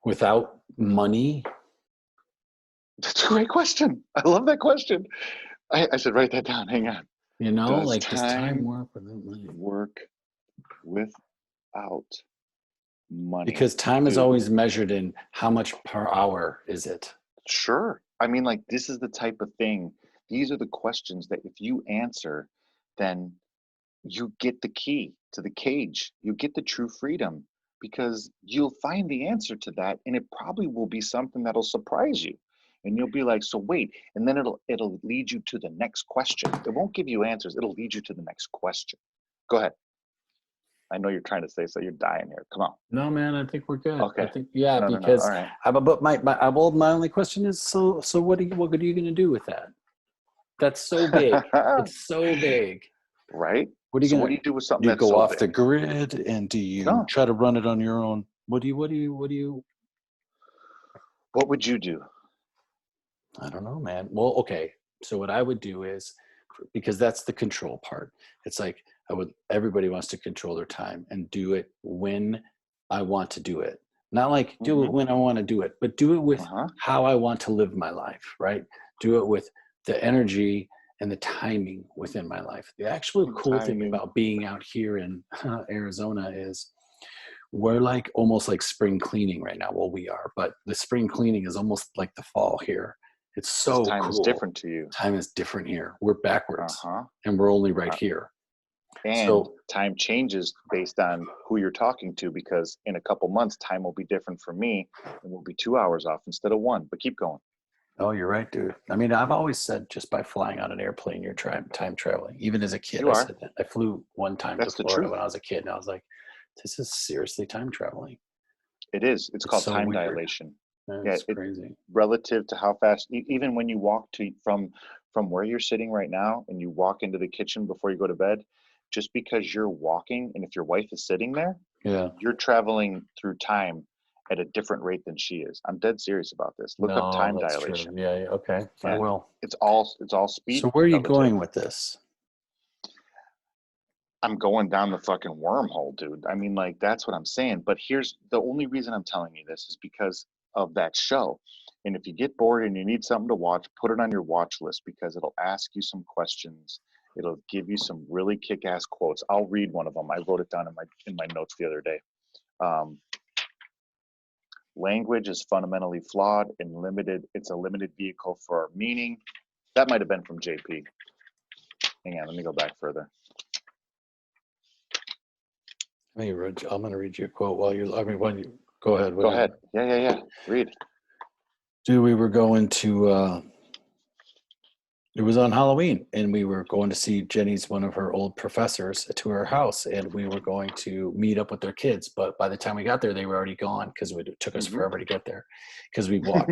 Speaker 6: without money?
Speaker 7: that's a great question. I love that question. I should write that down. Hang on.
Speaker 6: You know,
Speaker 7: Does
Speaker 6: like does time
Speaker 7: time
Speaker 6: work without money?
Speaker 7: work without money?
Speaker 6: Because time is
Speaker 7: Dude,
Speaker 6: always measured in how much per hour is it.
Speaker 7: sure. I mean, like, this is the type of thing. These are the questions that if you answer, then you get the key to the cage. You get the true freedom because you'll find the answer to that, and it probably will be something that'll surprise you. And you'll be like, so wait, and then it'll lead you to the next question. It won't give you answers. It'll lead you to the next question. Go ahead. I know you're trying to say, so you're dying here. Come on.
Speaker 6: No, man, I think we're good.
Speaker 7: Okay.
Speaker 6: I think yeah,
Speaker 7: No.
Speaker 6: because
Speaker 7: All right.
Speaker 6: but my only question is so what are you going to do with that? That's so big. It's so big.
Speaker 7: Right?
Speaker 6: What are you
Speaker 7: So
Speaker 6: going
Speaker 7: what
Speaker 6: to
Speaker 7: do you do with something
Speaker 6: do? You
Speaker 7: that's
Speaker 6: go
Speaker 7: so
Speaker 6: off
Speaker 7: big?
Speaker 6: the grid and do you
Speaker 7: No.
Speaker 6: try to run it on your own? What would you
Speaker 7: What would you do?
Speaker 6: I don't know, man. Well, okay. So what I would do is because that's the control part. It's like everybody wants to control their time and do it when I want to do it. Not like do it when I want to do it, but do it with how I want to live my life, right? Do it with the energy and the timing within my life. The actual cool thing about being out here in Arizona is we're like almost like spring cleaning right now. Well, we are, but the spring cleaning is almost like the fall here. It's so
Speaker 7: time
Speaker 6: cool.
Speaker 7: is different to you.
Speaker 6: Time is different here. We're backwards and we're only right here.
Speaker 7: And
Speaker 6: so,
Speaker 7: time changes based on who you're talking to, because in a couple months, time will be different for me and we'll be 2 hours off instead of 1, but keep going.
Speaker 6: Oh, you're right, dude. I mean, I've always said just by flying on an airplane, you're time traveling. Even as a kid, I said that. I flew one time to Florida when I was a kid and I was like, this is seriously time traveling.
Speaker 7: It is. It's called
Speaker 6: so
Speaker 7: time
Speaker 6: weird.
Speaker 7: dilation.
Speaker 6: It's crazy.
Speaker 7: Relative to how fast, even when you walk from where you're sitting right now and you walk into the kitchen before you go to bed, just because you're walking, and if your wife is sitting there, you're traveling through time at a different rate than she is. I'm dead serious about this. Look up time dilation.
Speaker 6: True. Yeah, okay. I will.
Speaker 7: It's all speed.
Speaker 6: So where are you going with this?
Speaker 7: I'm going down the fucking wormhole, dude. I mean, like, that's what I'm saying. But here's the only reason I'm telling you this is because of that show. And if you get bored and you need something to watch, put it on your watch list because it'll ask you some questions. It'll give you some really kick-ass quotes. I'll read one of them. I wrote it down in my notes the other day. Language is fundamentally flawed and limited. It's a limited vehicle for our meaning. That might have been from JP. Hang on, let me go back further.
Speaker 6: I'm going to read you a quote while you go ahead.
Speaker 7: Go ahead. Yeah. Read.
Speaker 6: Dude, we were going to, it was on Halloween and we were going to see Jenny's, one of her old professors, to her house, and we were going to meet up with their kids. But by the time we got there, they were already gone because it took us forever to get there because we walked.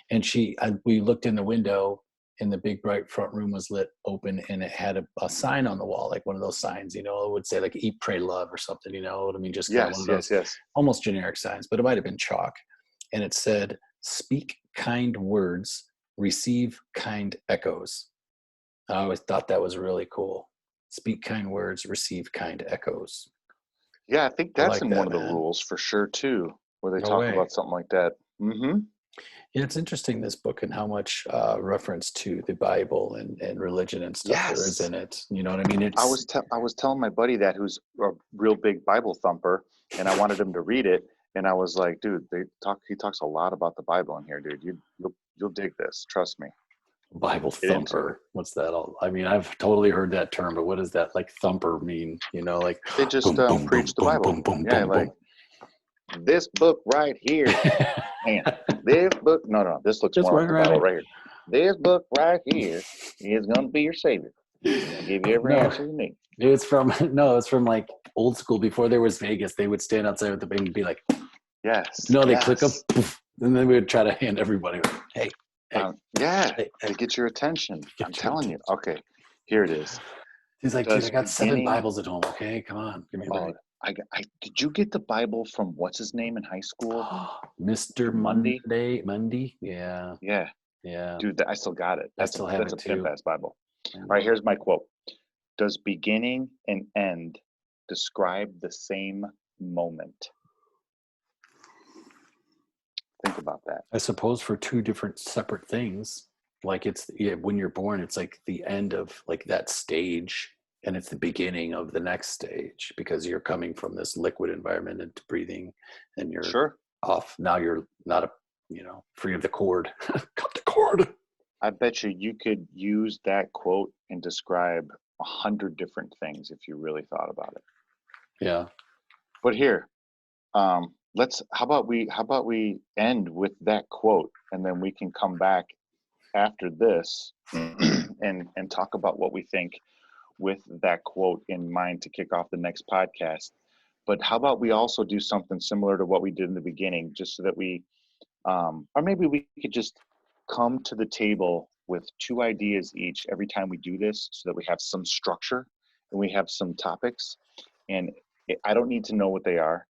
Speaker 6: And we looked in the window and the big bright front room was lit open and it had a sign on the wall, like one of those signs, it would say like eat, pray, love or something, you know what I mean? Just kind of one of those almost generic signs, but it might've been chalk. And it said, speak kind words, receive kind echoes. I always thought that was really cool. Speak kind words, receive kind echoes.
Speaker 7: Yeah, I think that's in one of the rules for sure too, where they talk about something like that.
Speaker 6: Yeah, it's interesting, this book, and how much reference to the Bible and religion and stuff there is in it. You know what I mean?
Speaker 7: I was telling my buddy that, who's a real big Bible thumper, and I wanted him to read it, and I was like, dude, he talks a lot about the Bible in here, dude. You'll dig this, trust me.
Speaker 6: Bible thumper. What's that all? I mean, I've totally heard that term, but what does that like thumper mean? Like
Speaker 7: they just
Speaker 6: boom, boom,
Speaker 7: preach
Speaker 6: boom,
Speaker 7: the Bible.
Speaker 6: Boom, boom,
Speaker 7: yeah,
Speaker 6: boom,
Speaker 7: like
Speaker 6: boom.
Speaker 7: This book right here. Man, this book. No, this looks more like the Bible right here. This book right here is gonna be your savior. It's gonna give you every answer you need.
Speaker 6: It's from like old school. Before there was Vegas, they would stand outside with the bank and be like,
Speaker 7: yes.
Speaker 6: They click them, and then we would try to hand everybody, hey.
Speaker 7: To get your attention. I'm telling you. Okay, here it is.
Speaker 6: He's like, dude, I got 7 Bibles at home. Okay, come on, give me a break.
Speaker 7: Did you get the Bible from what's his name in high school?
Speaker 6: Mr.
Speaker 7: Mundy?
Speaker 6: Monday. Yeah.
Speaker 7: Yeah,
Speaker 6: Yeah.
Speaker 7: dude, I still got it.
Speaker 6: I still have
Speaker 7: That's
Speaker 6: it
Speaker 7: a pimp
Speaker 6: too.
Speaker 7: ass Bible. All right, here's my quote. Does beginning and end describe the same moment? Think about that.
Speaker 6: I suppose for two different separate things. Like when you're born, it's like the end of like that stage, and it's the beginning of the next stage because you're coming from this liquid environment into breathing, and you're
Speaker 7: Sure.
Speaker 6: off. Now you're not free of the cord. Cut the cord.
Speaker 7: I bet you could use that quote and describe 100 different things if you really thought about it.
Speaker 6: Yeah.
Speaker 7: But here, how about we end with that quote, and then we can come back after this and talk about what we think with that quote in mind to kick off the next podcast. But how about we also do something similar to what we did in the beginning, just so that we or maybe we could just come to the table with 2 ideas each every time we do this, so that we have some structure and we have some topics. And I don't need to know what they are.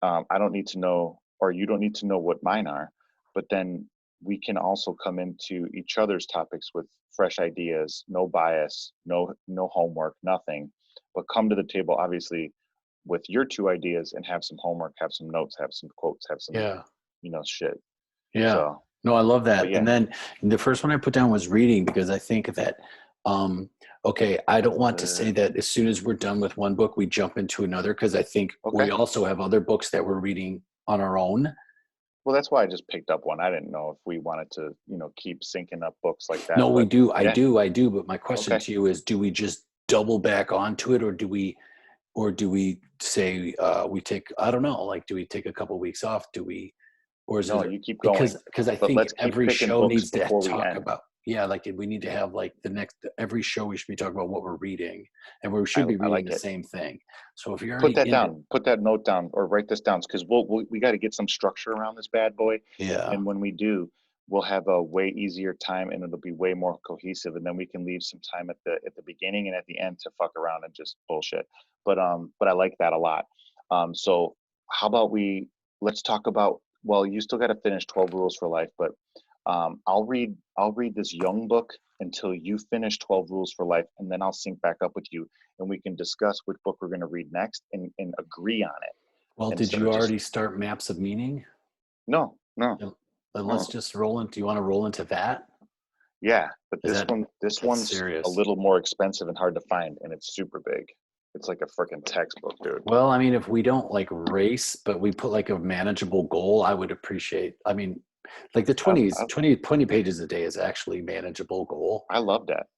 Speaker 7: I don't need to know, or you don't need to know what mine are. But then we can also come into each other's topics with fresh ideas, no bias, no homework, nothing. But come to the table, obviously, with your 2 ideas and have some homework, have some notes, have some quotes, have some shit.
Speaker 6: Yeah.
Speaker 7: So,
Speaker 6: no, I love that.
Speaker 7: yeah.
Speaker 6: And then the first one I put down was reading, because I think that, okay, I don't want to say that as soon as we're done with one book, we jump into another, because I think we also have other books that we're reading on our own.
Speaker 7: Well, that's why I just picked up one. I didn't know if we wanted to, keep syncing up books like that.
Speaker 6: No, we do.
Speaker 7: Yeah.
Speaker 6: I do. But my question to you is, do we just double back onto it, or do we say we take, I don't know, like, do we take a couple weeks off? Or is it,
Speaker 7: you keep going.
Speaker 6: Because I
Speaker 7: But
Speaker 6: think
Speaker 7: let's keep
Speaker 6: every
Speaker 7: picking
Speaker 6: show
Speaker 7: books
Speaker 6: needs to
Speaker 7: before we
Speaker 6: talk
Speaker 7: end.
Speaker 6: about, like we need to have like every show we should be talking about what we're reading, and we should be reading
Speaker 7: like
Speaker 6: the
Speaker 7: it.
Speaker 6: same thing. So if you're
Speaker 7: put that down, put that note down, or write this down, because we got to get some structure around this bad boy.
Speaker 6: Yeah.
Speaker 7: And when we do, we'll have a way easier time, and it'll be way more cohesive. And then we can leave some time at the beginning and at the end to fuck around and just bullshit. But I like that a lot. So how about let's talk about, well, you still got to finish 12 Rules for Life, but I'll read this young book until you finish 12 Rules for Life, and then I'll sync back up with you, and we can discuss which book we're going to read next and agree on it.
Speaker 6: Well, did you already start Maps of Meaning?
Speaker 7: No.
Speaker 6: Then let's just roll into. Do you want to roll into that?
Speaker 7: Yeah, but this one's
Speaker 6: serious.
Speaker 7: A little more expensive and hard to find, and it's super big. It's like a freaking textbook, dude.
Speaker 6: Well, I mean, if we don't like race, but we put like a manageable goal, I would appreciate. I mean, like the 20 pages a day is actually manageable goal.
Speaker 7: I love that.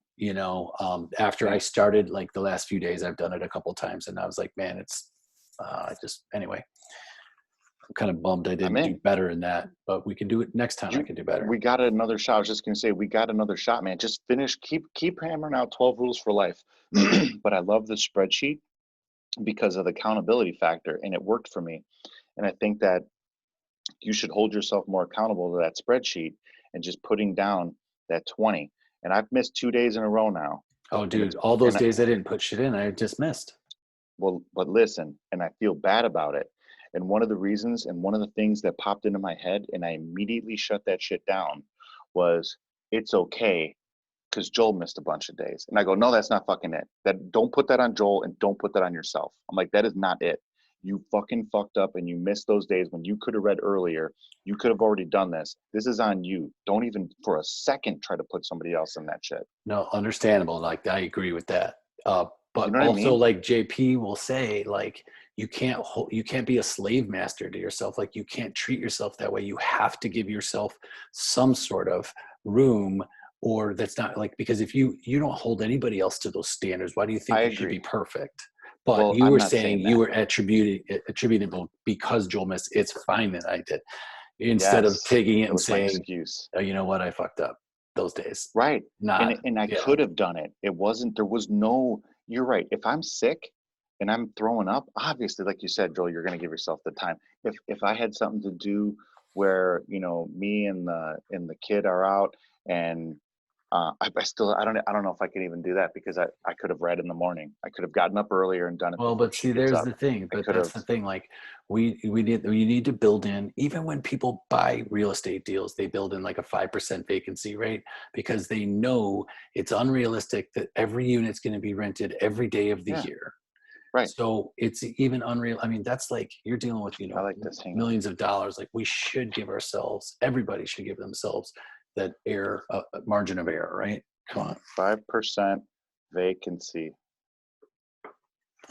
Speaker 6: After I started, like the last few days, I've done it a couple times, and I was like, man, it's anyway. I'm kind of bummed I didn't do better in that, but we can do it next time. I can do better.
Speaker 7: We got another shot. I was just gonna say, we got another shot, man. Just finish. Keep hammering out 12 Rules for Life. But I love the spreadsheet because of the accountability factor, and it worked for me. And I think that you should hold yourself more accountable to that spreadsheet and just putting down that 20. And I've missed 2 days in a row now.
Speaker 6: Oh, dude, all those days I didn't put shit in, I just missed.
Speaker 7: Well, but listen, and I feel bad about it. And one of the reasons and one of the things that popped into my head, and I immediately shut that shit down, was it's okay because Joel missed a bunch of days. And I go, no, that's not fucking it. Don't put that on Joel, and don't put that on yourself. I'm like, that is not it. You fucking fucked up and you missed those days when you could have read earlier. You could have already done this. This is on you. Don't even for a second try to put somebody else in that shit.
Speaker 6: No, understandable. Like, I agree with that. But
Speaker 7: you know
Speaker 6: also, like JP will say, like, you can't be a slave master to yourself. Like, you can't treat yourself that way. You have to give yourself some sort of room, or that's not like, because if you don't hold anybody else to those standards, why do you think you should be perfect? But you were saying you were attributable because Joel missed. It's fine that I did, instead of taking it and saying, oh, you know what, I fucked up those days.
Speaker 7: Right. And I could have done it. It wasn't, there was no, you're right. If I'm sick and I'm throwing up, obviously, like you said, Joel, you're going to give yourself the time. If I had something to do where, me and the kid are out and I still I don't know if I could even do that because I could have read in the morning. I could have gotten up earlier and done it
Speaker 6: Well,
Speaker 7: before
Speaker 6: but
Speaker 7: she
Speaker 6: see,
Speaker 7: gets
Speaker 6: there's
Speaker 7: up.
Speaker 6: the thing.
Speaker 7: I
Speaker 6: But
Speaker 7: could
Speaker 6: that's
Speaker 7: have.
Speaker 6: the thing. Like we need to build in, even when people buy real estate deals, they build in like a 5% vacancy rate because they know it's unrealistic that every unit's going to be rented every day of the
Speaker 7: Yeah,
Speaker 6: year.
Speaker 7: right.
Speaker 6: So it's even unreal. I mean, that's like you're dealing with,
Speaker 7: I like this. Hang on.
Speaker 6: millions of dollars. Like we should give ourselves, everybody should give themselves that margin of error, right? Come on.
Speaker 7: 5% vacancy.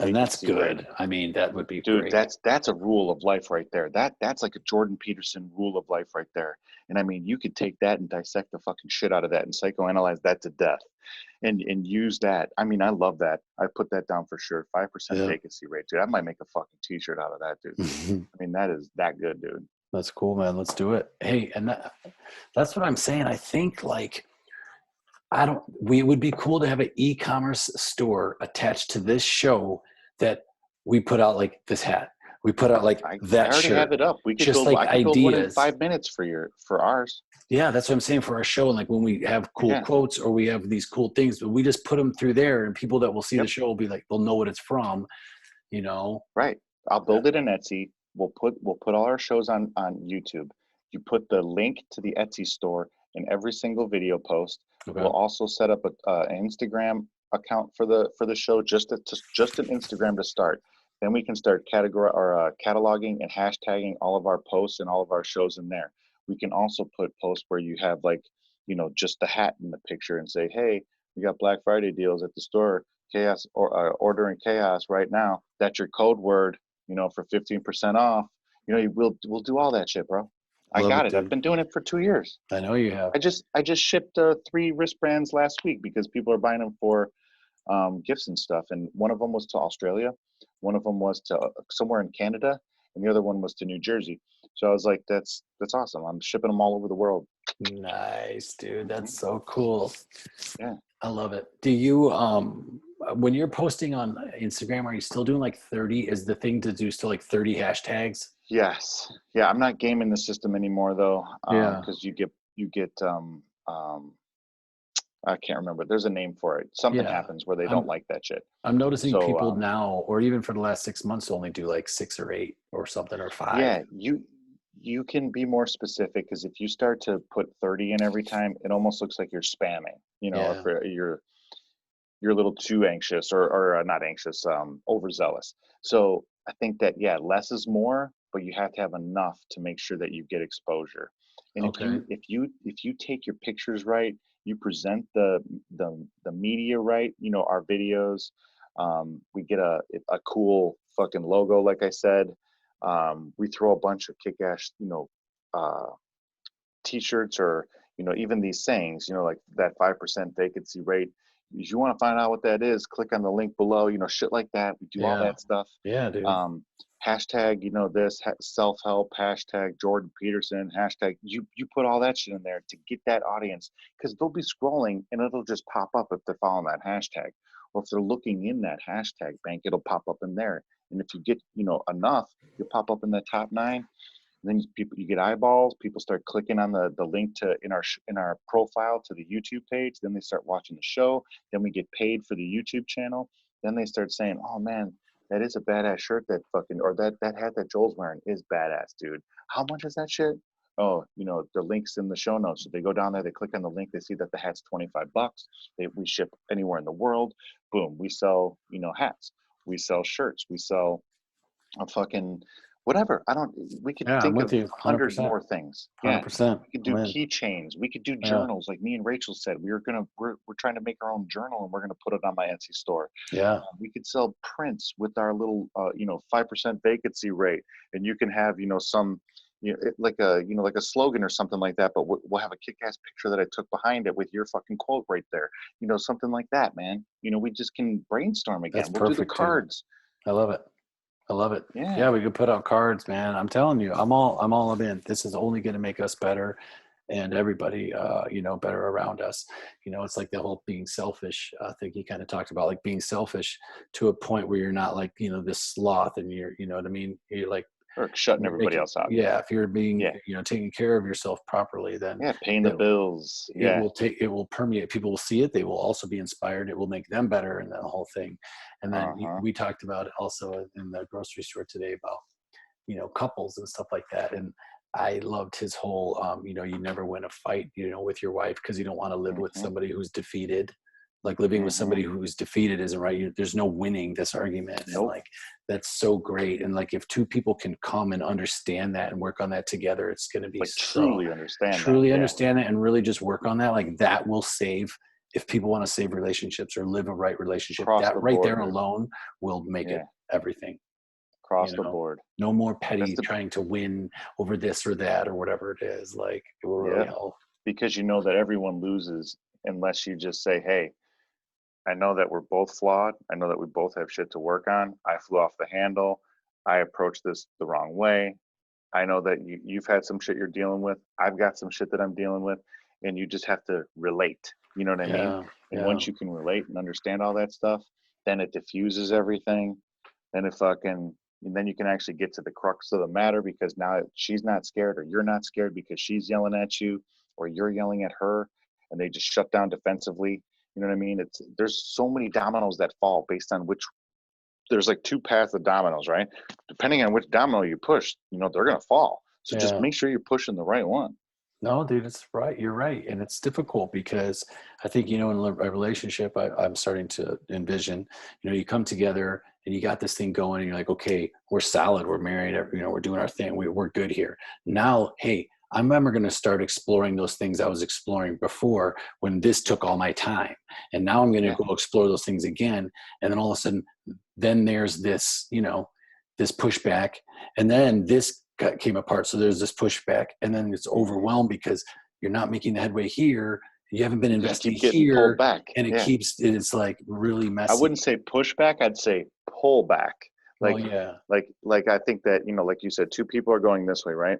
Speaker 6: And that's
Speaker 7: Vacancy rate.
Speaker 6: good. I mean, that would be
Speaker 7: Dude,
Speaker 6: great.
Speaker 7: that's a rule of life right there. That's like a Jordan Peterson rule of life right there. And I mean, you could take that and dissect the fucking shit out of that and psychoanalyze that to death, and use that. I mean, I love that. I put that down for sure. 5%
Speaker 6: Yeah.
Speaker 7: vacancy rate, dude. I might make a fucking t-shirt out of that, dude. I mean, that is that good, dude.
Speaker 6: That's cool, man. Let's do it. Hey, and that's what I'm saying. I think like we would be cool to have an e-commerce store attached to this show that we put out like this hat. We put out like
Speaker 7: I
Speaker 6: that
Speaker 7: already
Speaker 6: shirt.
Speaker 7: have it up. We could
Speaker 6: Just
Speaker 7: build.
Speaker 6: like
Speaker 7: I could build one in
Speaker 6: ideas.
Speaker 7: 5 minutes for ours.
Speaker 6: Yeah, that's what I'm saying for our show. And like when we have cool
Speaker 7: Yeah.
Speaker 6: quotes or we have these cool things, but we just put them through there and people that will see the show will be like, they'll know what it's from, you know?
Speaker 7: Right. I'll build it in Etsy. We'll put all our shows on YouTube. You put the link to the Etsy store in every single video post.
Speaker 6: Okay.
Speaker 7: We'll also set up an Instagram account for the show, just an Instagram to start. Then we can start cataloging and hashtagging all of our posts and all of our shows in there. We can also put posts where you have like, just the hat in the picture and say, hey, we got Black Friday deals at the store. Chaos or ordering chaos right now. That's your code word, for 15% off. We'll do all that shit, bro. I
Speaker 6: Love
Speaker 7: got
Speaker 6: it,
Speaker 7: it. I've
Speaker 6: dude.
Speaker 7: been doing it for 2 years.
Speaker 6: I know you have.
Speaker 7: I just shipped 3 wristbands last week because people are buying them for gifts and stuff. And one of them was to Australia, one of them was to somewhere in Canada, and the other one was to New Jersey. So I was like, that's awesome. I'm shipping them all over the world.
Speaker 6: Nice, dude. That's so cool.
Speaker 7: Yeah.
Speaker 6: I love it. Do you when you're posting on Instagram, are you still doing like 30? Is the thing to do still like 30 hashtags?
Speaker 7: Yes. Yeah. I'm not gaming the system anymore though.
Speaker 6: Yeah.
Speaker 7: Because you get I can't remember. There's a name for it. Something
Speaker 6: Yeah.
Speaker 7: happens where they don't like that shit.
Speaker 6: I'm noticing
Speaker 7: So,
Speaker 6: people now, or even for the last 6 months, only do like 6 or 8 or something, or 5.
Speaker 7: Yeah, you can be more specific because if you start to put 30 in every time, it almost looks like you're spamming.
Speaker 6: Yeah.
Speaker 7: If you're a little too anxious or not anxious, overzealous. So I think that less is more, but you have to have enough to make sure that you get exposure. And
Speaker 6: Okay.
Speaker 7: if you take your pictures right, you present the media right, our videos, we get a cool fucking logo, like I said. We throw a bunch of kick-ass, uh, t-shirts or even these sayings, like that 5% vacancy rate. If you want to find out what that is, click on the link below, shit like that. We do all
Speaker 6: Yeah.
Speaker 7: that stuff.
Speaker 6: Yeah, dude.
Speaker 7: Hashtag, this self-help, hashtag Jordan Peterson, hashtag, you put all that shit in there to get that audience, because they'll be scrolling and it'll just pop up if they're following that hashtag, or if they're looking in that hashtag bank, it'll pop up in there. And if you get, enough, you'll pop up in the top 9. And then you get eyeballs. People start clicking on the link to in our profile to the YouTube page. Then they start watching the show. Then we get paid for the YouTube channel. Then they start saying, "Oh man, that is a badass shirt that fucking, or that hat that Joel's wearing is badass, dude. How much is that shit?" Oh, the link's in the show notes. So they go down there, they click on the link, they see that the hat's $25. We ship anywhere in the world. Boom, we sell hats. We sell shirts. We sell a fucking whatever. We could
Speaker 6: Yeah, I'm
Speaker 7: think
Speaker 6: with
Speaker 7: of
Speaker 6: you.
Speaker 7: 100
Speaker 6: 100%.
Speaker 7: more things. Yeah.
Speaker 6: 100%.
Speaker 7: We could do
Speaker 6: I'm in.
Speaker 7: keychains. We could do
Speaker 6: Yeah.
Speaker 7: journals, like me and Rachel said. We're trying to make our own journal, and we're gonna put it on my Etsy store.
Speaker 6: Yeah.
Speaker 7: We could sell prints with our little 5% vacancy rate, and you can have some like a slogan or something like that. But we'll have a kick-ass picture that I took behind it with your fucking quote right there. Something like that, man. We just can brainstorm again.
Speaker 6: That's
Speaker 7: We'll do the
Speaker 6: perfect, dude.
Speaker 7: cards.
Speaker 6: I love it. I love it.
Speaker 7: Yeah.
Speaker 6: Yeah, we could put out cards, man. I'm telling you, I'm all in. This is only going to make us better, and everybody, better around us. It's like the whole being selfish thing he kind of talked about, like being selfish to a point where you're not like, this sloth, and you're, you know what I mean? You're like,
Speaker 7: Or shutting
Speaker 6: you're
Speaker 7: everybody
Speaker 6: making,
Speaker 7: else out.
Speaker 6: yeah, if you're being,
Speaker 7: Yeah.
Speaker 6: taking care of yourself properly, then
Speaker 7: Yeah, paying the
Speaker 6: it,
Speaker 7: bills.
Speaker 6: it
Speaker 7: Yeah.
Speaker 6: will permeate. People will see it. They will also be inspired. It will make them better, and the whole thing. And then
Speaker 7: Uh-huh.
Speaker 6: we talked about it also in the grocery store today about, couples and stuff like that. And I loved his whole, you never win a fight, with your wife because you don't want to live with
Speaker 7: Mm-hmm.
Speaker 6: somebody who's defeated. Like living with somebody who's defeated isn't right. There's no winning this argument. And
Speaker 7: Nope.
Speaker 6: like, that's so great. And like, if two people can come and understand that and work on that together, it's going to be
Speaker 7: Like
Speaker 6: so
Speaker 7: truly understand
Speaker 6: truly
Speaker 7: that.
Speaker 6: understand it and really just work on that. Like that will save, if people want to save relationships or live a right relationship,
Speaker 7: Across
Speaker 6: that
Speaker 7: the
Speaker 6: right
Speaker 7: board,
Speaker 6: there
Speaker 7: dude.
Speaker 6: alone will make it everything.
Speaker 7: Across the board.
Speaker 6: No more petty
Speaker 7: the-
Speaker 6: trying to win over this or that or whatever it is. Like it will really help.
Speaker 7: Because you know that everyone loses unless you just say, hey, I know that we're both flawed. I know that we both have shit to work on. I flew off the handle. I approached this the wrong way. I know that you've had some shit you're dealing with. I've got some shit that I'm dealing with. And you just have to relate. You know what I mean? And once you can relate and understand all that stuff, then it diffuses everything. Then then you can actually get to the crux of the matter, because now she's not scared, or you're not scared because she's yelling at you or you're yelling at her, and they just shut down defensively. You know what I mean? There's so many dominoes that fall based on there's like two paths of dominoes, right? Depending on which domino you push, they're going to fall. So just make sure you're pushing the right one.
Speaker 6: No, dude, it's right. You're right. And it's difficult because I think, in a relationship, I'm starting to envision, you come together and you got this thing going and you're like, okay, we're solid. We're married. We're doing our thing. We're good here. Now, hey, I'm never going to start exploring those things I was exploring before when this took all my time. And now I'm going to go explore those things again. And then all of a sudden, then there's this, this pushback. And then this came apart. So there's this pushback, and then it's overwhelmed because you're not making the headway here. You haven't been investing here,
Speaker 7: pulled back.
Speaker 6: And it's like really messy.
Speaker 7: I wouldn't say pushback. I'd say pull back. Like I think that, like you said, two people are going this way, right?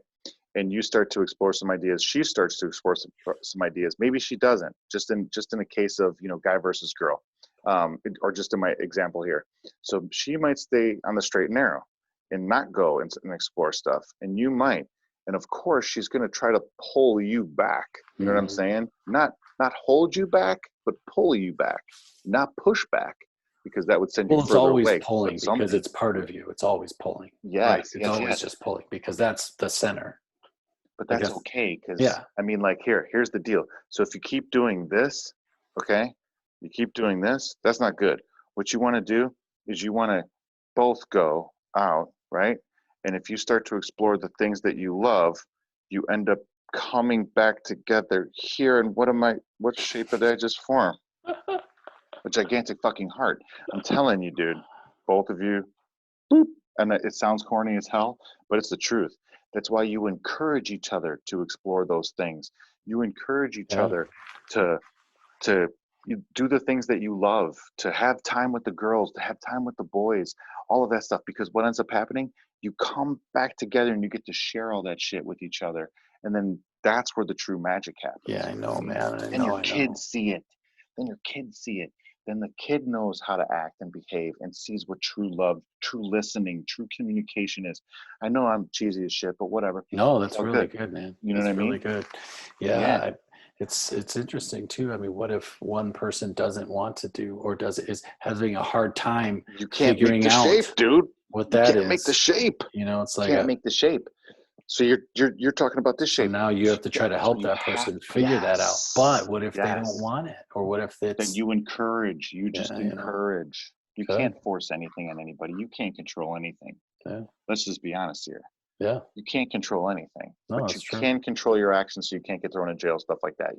Speaker 7: And you start to explore some ideas. She starts to explore some ideas. Maybe she doesn't. Just in a case of, guy versus girl, or just in my example here. So she might stay on the straight and narrow and not go and explore stuff, and you might. And of course, she's going to try to pull you back. You know what I'm saying? Not hold you back, but pull you back, not push back, because that would send you further away.
Speaker 6: It's always pulling because it's part of you. It's always pulling.
Speaker 7: Yes,
Speaker 6: right? It's always just pulling because that's the center.
Speaker 7: But that's okay, because I mean, like here's the deal. So if you keep doing this, okay, you keep doing this, that's not good. What you want to do is you want to both go out, right? And if you start to explore the things that you love, you end up coming back together here. And what shape did I just form? A gigantic fucking heart. I'm telling you, dude, both of you, boop. And it sounds corny as hell, but it's the truth. That's why you encourage each other to explore those things. You encourage each other to you do the things that you love, to have time with the girls, to have time with the boys, all of that stuff. Because what ends up happening, you come back together and you get to share all that shit with each other. And then that's where the true magic happens.
Speaker 6: Yeah, I know, man.
Speaker 7: Then your kids see it. Then the kid knows how to act and behave and sees what true love, true listening, true communication is. I know I'm cheesy as shit, but whatever.
Speaker 6: No, that's really good, man.
Speaker 7: You know
Speaker 6: what I
Speaker 7: mean?
Speaker 6: Really good. Yeah. It's interesting too. I mean, what if one person doesn't want to do or is having a hard time figuring out
Speaker 7: shape, dude.
Speaker 6: What that is?
Speaker 7: You can't make the shape.
Speaker 6: It's like
Speaker 7: can't make the shape. So you're talking about this shape.
Speaker 6: So now you have to try to help that person figure that out. But what if they don't want it, or what if it's?
Speaker 7: Then you encourage. You just encourage. You can't force anything on anybody. You can't control anything.
Speaker 6: Yeah.
Speaker 7: Let's just be honest here.
Speaker 6: Yeah.
Speaker 7: You can't control anything,
Speaker 6: no,
Speaker 7: but you
Speaker 6: true.
Speaker 7: can control your actions, so you can't get thrown in jail, stuff like that.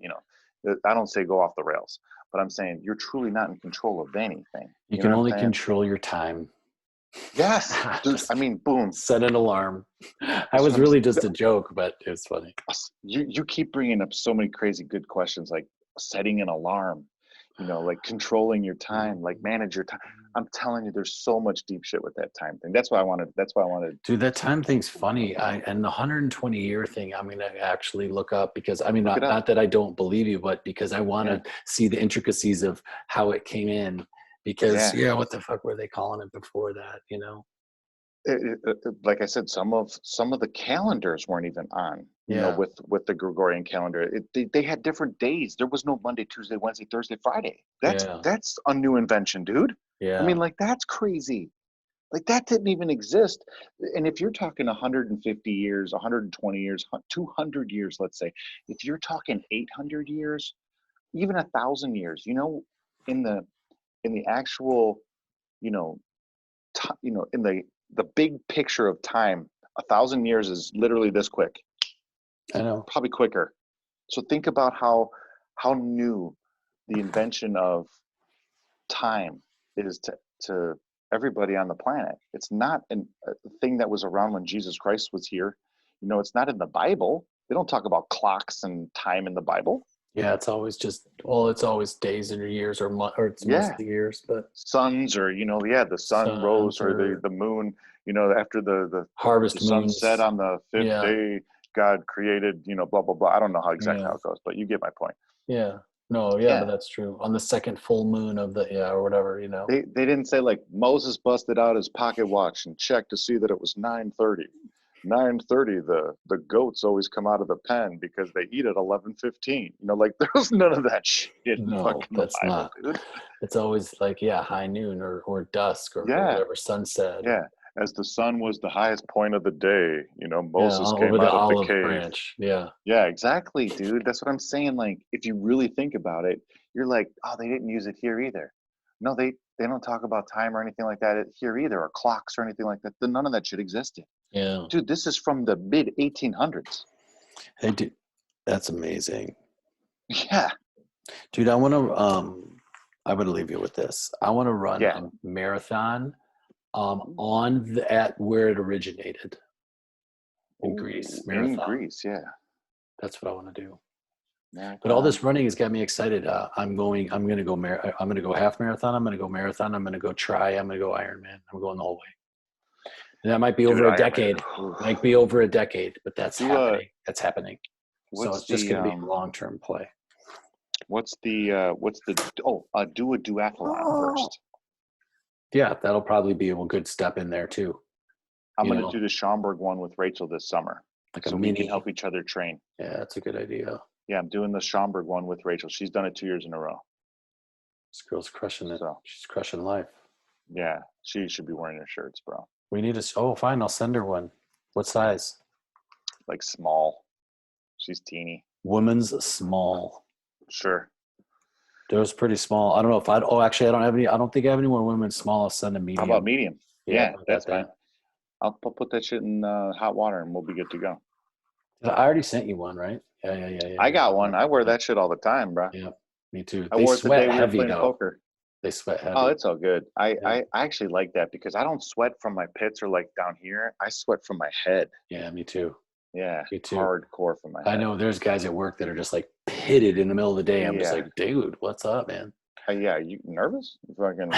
Speaker 7: I don't say go off the rails, but I'm saying you're truly not in control of anything.
Speaker 6: You can only control your time.
Speaker 7: Yes, dude. I mean, boom.
Speaker 6: Set an alarm. I was really just a joke, but it was funny.
Speaker 7: You keep bringing up so many crazy good questions, like setting an alarm, like controlling your time, like manage your time. I'm telling you, there's so much deep shit with that time thing. That's why I wanted.
Speaker 6: Dude, that time thing's funny. And the 120-year thing, I'm gonna actually look up, because I mean, not that I don't believe you, but because I want to see the intricacies of how it came in. Because what the fuck were they calling it before that?
Speaker 7: Like I said, some of the calendars weren't even on.
Speaker 6: Yeah.
Speaker 7: With the Gregorian calendar, they had different days. There was no Monday, Tuesday, Wednesday, Thursday, Friday.
Speaker 6: Yeah.
Speaker 7: That's a new invention, dude.
Speaker 6: Yeah.
Speaker 7: I mean, like that's crazy. Like that didn't even exist. And if you're talking 150 years, 120 years, 200 years, let's say, if you're talking 800 years, even 1,000 years, in the actual, you know, in the big picture of time, 1,000 years is literally this quick,
Speaker 6: I know.
Speaker 7: probably quicker. So think about how new the invention of time is to everybody on the planet. It's not a thing that was around when Jesus Christ was here. It's not in the Bible. They don't talk about clocks and time in the Bible.
Speaker 6: Yeah, it's always it's always days and years or it's months
Speaker 7: Yeah.
Speaker 6: and years, but
Speaker 7: Suns or the sun rose
Speaker 6: suns
Speaker 7: or
Speaker 6: or
Speaker 7: the moon, after the
Speaker 6: harvest
Speaker 7: sun
Speaker 6: moons.
Speaker 7: set on the fifth
Speaker 6: Yeah.
Speaker 7: day, God created, blah blah blah. I don't know how exactly
Speaker 6: Yeah.
Speaker 7: how it goes, but you get my point.
Speaker 6: Yeah. No, yeah,
Speaker 7: Yeah.
Speaker 6: but that's true. On the second full moon of or whatever,
Speaker 7: They didn't say like Moses busted out his pocket watch and checked to see that it was 9:30. 9:30, the goats always come out of the pen because they eat at 11:15. Like there was none of that shit in
Speaker 6: No,
Speaker 7: fucking the
Speaker 6: that's
Speaker 7: Bible,
Speaker 6: not.
Speaker 7: dude.
Speaker 6: It's always like, high noon or dusk or
Speaker 7: Yeah.
Speaker 6: whatever, sunset.
Speaker 7: Yeah. As the sun was the highest point of the day, Moses
Speaker 6: over
Speaker 7: came
Speaker 6: the
Speaker 7: out of the
Speaker 6: olive
Speaker 7: cave.
Speaker 6: branch. Yeah.
Speaker 7: Yeah, exactly, dude. That's what I'm saying. Like, if you really think about it, you're like, oh, they didn't use it here either. No, they don't talk about time or anything like that here either, or clocks or anything like that. None of that shit existed.
Speaker 6: Yeah.
Speaker 7: Dude, this is from the mid 1800s.
Speaker 6: Hey, dude, that's amazing.
Speaker 7: Yeah.
Speaker 6: Dude, I want to I'm going to leave you with this. I want to run
Speaker 7: Yeah.
Speaker 6: a marathon at where it originated in Greece.
Speaker 7: In
Speaker 6: Marathon.
Speaker 7: Greece, yeah.
Speaker 6: That's what I want to do.
Speaker 7: Marathon.
Speaker 6: But all this running has got me excited. I'm going to go half marathon. I'm going to go marathon. I'm going to go I'm going to go Ironman. I'm going the whole way. And that might be over a decade. Might be over a decade, but that's happening. That's happening. So it's just going to be a long-term play.
Speaker 7: What's the do a duathlon first.
Speaker 6: Yeah, that'll probably be a good step in there too.
Speaker 7: I'm going to do the Schaumburg one with Rachel this summer.
Speaker 6: Like
Speaker 7: so we can help each other train.
Speaker 6: Yeah, that's a good idea.
Speaker 7: Yeah, I'm doing the Schaumburg one with Rachel. She's done it 2 years in a row.
Speaker 6: This girl's crushing it.
Speaker 7: So,
Speaker 6: she's crushing life.
Speaker 7: Yeah, she should be wearing her shirts, bro.
Speaker 6: We need fine, I'll send her one. What size?
Speaker 7: Like small. She's teeny.
Speaker 6: Women's small.
Speaker 7: Sure.
Speaker 6: Those pretty small. I don't know if actually I don't think I have any more women's small. I'll send a medium.
Speaker 7: How about medium? Yeah, that's fine.
Speaker 6: That.
Speaker 7: I'll put that shit in hot water and we'll be good to go.
Speaker 6: I already sent you one, right? Yeah.
Speaker 7: I got one. I wear that shit all the time, bro.
Speaker 6: Yeah, me too.
Speaker 7: I wore it the day we were
Speaker 6: heavy
Speaker 7: playing
Speaker 6: though.
Speaker 7: poker.
Speaker 6: They sweat heavy.
Speaker 7: Oh, it's all good. I actually like that because I don't sweat from my pits or like down here. I sweat from my head.
Speaker 6: Yeah, me too.
Speaker 7: Yeah,
Speaker 6: me too.
Speaker 7: Hardcore from my head.
Speaker 6: I know there's guys at work that are just like pitted in the middle of the day. I'm just like, dude, what's up, man?
Speaker 7: Yeah, you nervous? Fucking.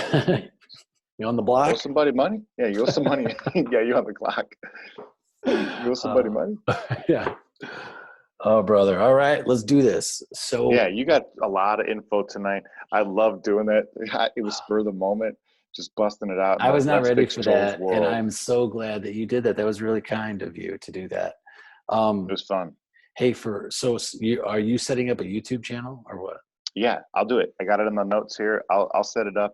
Speaker 6: You on the block?
Speaker 7: You owe somebody money? Yeah, you owe some money. Yeah, you on the clock. You owe somebody money?
Speaker 6: Yeah. Oh, brother. All right, let's do this. So
Speaker 7: yeah, you got a lot of info tonight. I love doing that. It was spur of the moment, just busting it out.
Speaker 6: I was not ready for that, and I'm so glad that you did that. That was really kind of you to do that.
Speaker 7: It was fun.
Speaker 6: Hey, are you setting up a YouTube channel or what?
Speaker 7: Yeah, I'll do it. I got it in the notes here. I'll set it up.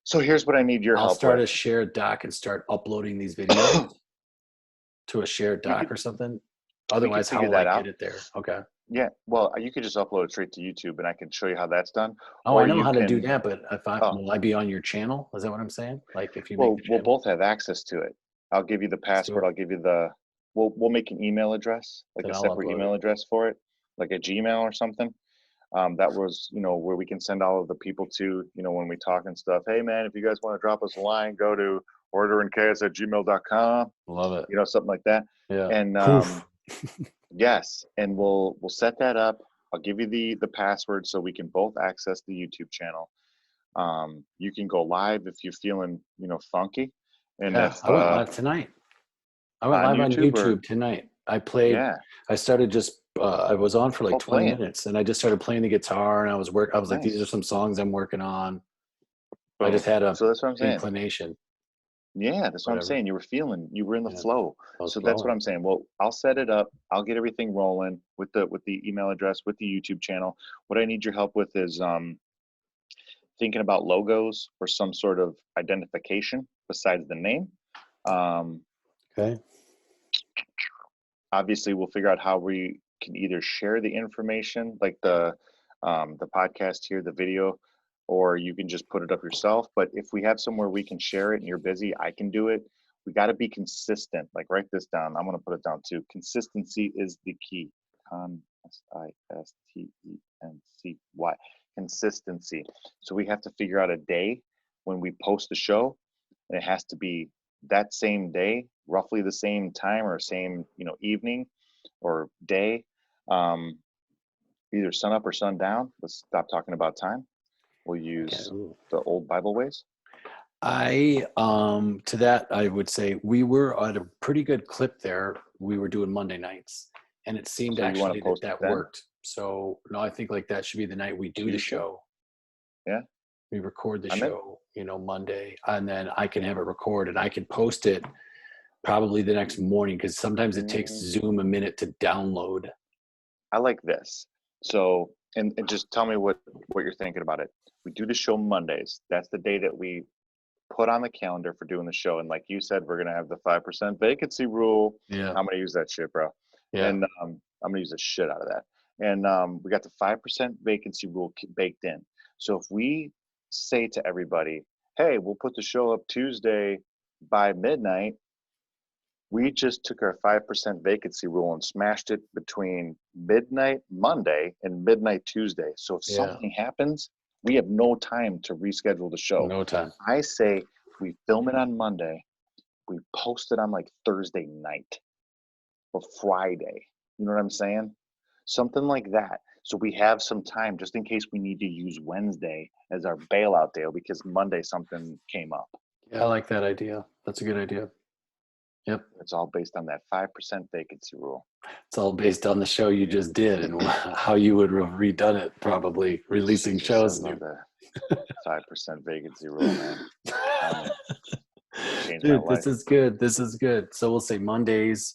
Speaker 7: So here's what I need your help with.
Speaker 6: I'll start a shared doc and start uploading these videos to a shared doc or something. Otherwise, how will I get it there? Okay.
Speaker 7: Yeah, well, you could just upload it straight to YouTube, and I can show you how that's done.
Speaker 6: Oh, I know how to do that, but will I be on your channel? Is that what I'm saying? Like if you
Speaker 7: we'll both have access to it. I'll give you the password. I'll give you we'll make an email address, like a separate email address for it, like a Gmail or something. That was, where we can send all of the people to, when we talk and stuff. Hey, man, if you guys want to drop us a line, go to orderandchaos@gmail.com.
Speaker 6: Love it.
Speaker 7: Something like that.
Speaker 6: Yeah.
Speaker 7: And yes, and we'll set that up. I'll give you the password so we can both access the YouTube channel. You can go live if you're feeling, funky. And
Speaker 6: I went live tonight. I went live on YouTube tonight. I played. Yeah. I started just. I was on for like 20 minutes, and I just started playing the guitar, and I was like, these are some songs I'm working on. Boom. I just had
Speaker 7: so that's what I'm saying.
Speaker 6: inclination.
Speaker 7: Yeah, that's what I'm
Speaker 6: Whatever.
Speaker 7: saying. You were in the
Speaker 6: Yeah.
Speaker 7: flow.
Speaker 6: I was
Speaker 7: So that's what
Speaker 6: flowing.
Speaker 7: I'm saying. Well, I'll set it up. I'll get everything rolling with the email address, with the YouTube channel. What I need your help with is thinking about logos or some sort of identification besides the name.
Speaker 6: Okay.
Speaker 7: Obviously, we'll figure out how we can either share the information, like the podcast here, the video, or you can just put it up yourself. But if we have somewhere we can share it and you're busy, I can do it. We got to be consistent. Like, write this down. I'm going to put it down too. Consistency is the key. Consistency. Consistency. So we have to figure out a day when we post the show, and it has to be that same day, roughly the same time or same, evening or day, either sun up or sun down. Let's stop talking about time. We'll use the old Bible ways.
Speaker 6: To that, I would say we were at a pretty good clip there. We were doing Monday nights, and it seemed
Speaker 7: So you wanna
Speaker 6: actually
Speaker 7: post it
Speaker 6: that
Speaker 7: then?
Speaker 6: worked. So no, I think like that should be the night we do the
Speaker 7: Tuesday?
Speaker 6: show.
Speaker 7: Yeah.
Speaker 6: We record the
Speaker 7: I'm in.
Speaker 6: show, Monday, and then I can have it recorded. I can post it probably the next morning because sometimes it takes Zoom a minute to download.
Speaker 7: I like this. So, and just tell me what you're thinking about it. We do the show Mondays. That's the day that we put on the calendar for doing the show. And like you said, we're gonna have the 5% vacancy rule.
Speaker 6: Yeah.
Speaker 7: I'm gonna use that shit, bro.
Speaker 6: Yeah.
Speaker 7: And I'm gonna use the shit out of that. And we got the 5% vacancy rule baked in. So if we say to everybody, hey, we'll put the show up Tuesday by midnight, we just took our 5% vacancy rule and smashed it between midnight Monday and midnight Tuesday. So if something happens, we have no time to reschedule the show.
Speaker 6: No time.
Speaker 7: I say we film it on Monday, we post it on like Thursday night or Friday. You know what I'm saying? Something like that. So we have some time just in case we need to use Wednesday as our bailout day because Monday something came up.
Speaker 6: Yeah, I like that idea. That's a good idea. Yep.
Speaker 7: It's all based on that 5% vacancy rule.
Speaker 6: It's all based on the show you just did and how you would have redone it, probably releasing shows.
Speaker 7: I love the 5% vacancy rule, man.
Speaker 6: Dude, this is good. This is good. So we'll say Mondays.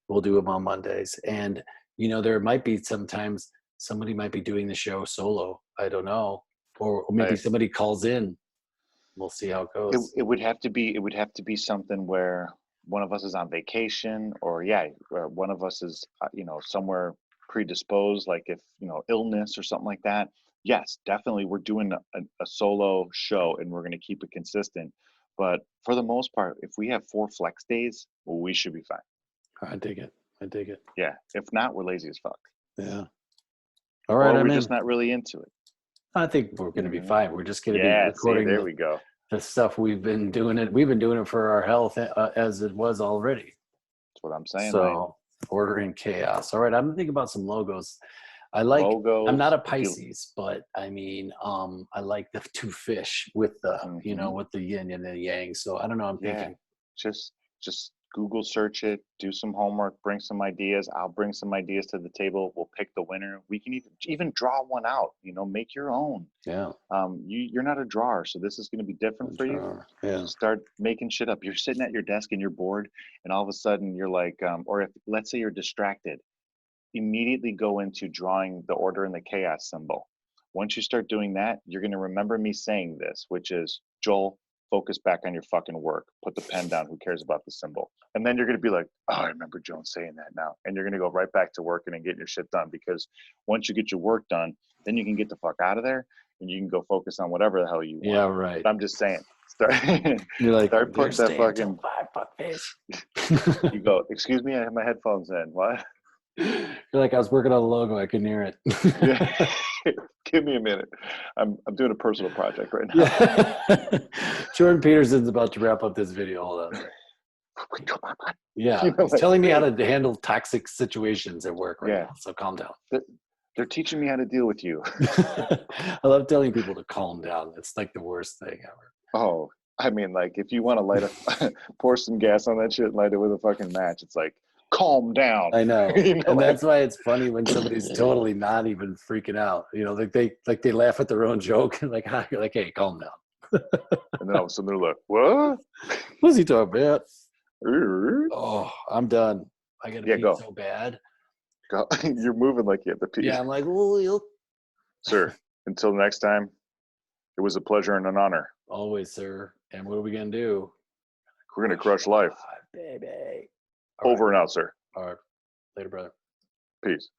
Speaker 6: We'll do them on Mondays. And, there might be sometimes somebody might be doing the show solo. I don't know. Or maybe somebody calls in. We'll see how it goes.
Speaker 7: It would have to be something where one of us is on vacation or one of us is, somewhere predisposed, like if, illness or something like that. Yes, definitely. We're doing a solo show and we're going to keep it consistent. But for the most part, if we have 4 flex days, well, we should be fine.
Speaker 6: I dig it.
Speaker 7: Yeah. If not, we're lazy as fuck.
Speaker 6: Yeah. All right.
Speaker 7: Or we're just not really into it.
Speaker 6: I think we're going to be fine. We're just going to be recording.
Speaker 7: There we go.
Speaker 6: The stuff we've been doing it. We've been doing it for our health as it was already.
Speaker 7: That's what I'm saying.
Speaker 6: So order in chaos. All right. I'm thinking about some logos. I like logos. I'm not a Pisces, but I mean, I like the 2 fish with the, with the yin and the yang. So I don't know. I'm thinking.
Speaker 7: Just Google search it, do some homework, bring some ideas. I'll bring some ideas to the table. We'll pick the winner. We can even draw one out, make your own.
Speaker 6: Yeah.
Speaker 7: You're not a drawer, so this is going to be different for you.
Speaker 6: Yeah.
Speaker 7: Start making shit up. You're sitting at your desk and you're bored, and all of a sudden you're like, or if let's say you're distracted, immediately go into drawing the order and the chaos symbol. Once you start doing that, you're going to remember me saying this, which is, Joel, focus back on your fucking work. Put the pen down. Who cares about the symbol? And then you're going to be like, oh, I remember Jones saying that now. And you're going to go right back to working and getting your shit done, because once you get your work done, then you can get the fuck out of there and you can go focus on whatever the hell you want.
Speaker 6: Yeah, right.
Speaker 7: But I'm just saying, start putting that fucking 5 buck fish. You go, excuse me, I have my headphones in. What?
Speaker 6: You're like, I was working on a logo. I couldn't hear it.
Speaker 7: Yeah. Give me a minute. I'm doing a personal project right now.
Speaker 6: Yeah. Jordan Peterson's about to wrap up this video. Hold on. Yeah, he's telling me how to handle toxic situations at work right now. So calm down.
Speaker 7: They're teaching me how to deal with you.
Speaker 6: I love telling people to calm down. It's like the worst thing ever.
Speaker 7: Oh, I mean, like if you want to pour some gas on that shit and light it with a fucking match, it's like, calm down.
Speaker 6: I know. And that's why it's funny when somebody's totally not even freaking out. Like they laugh at their own joke and like, you're like, hey, calm down.
Speaker 7: And then all of a sudden they're like, what?
Speaker 6: What's he talking about? Oh, I'm done. I gotta pee
Speaker 7: go.
Speaker 6: so bad.
Speaker 7: You're moving like you have to pee.
Speaker 6: Yeah, I'm like, well,
Speaker 7: Sir, until next time, it was a pleasure and an honor.
Speaker 6: always, sir. And what are we gonna do?
Speaker 7: We're going to crush life.
Speaker 6: Baby.
Speaker 7: Over and out, sir.
Speaker 6: All right. Later, brother.
Speaker 7: Peace.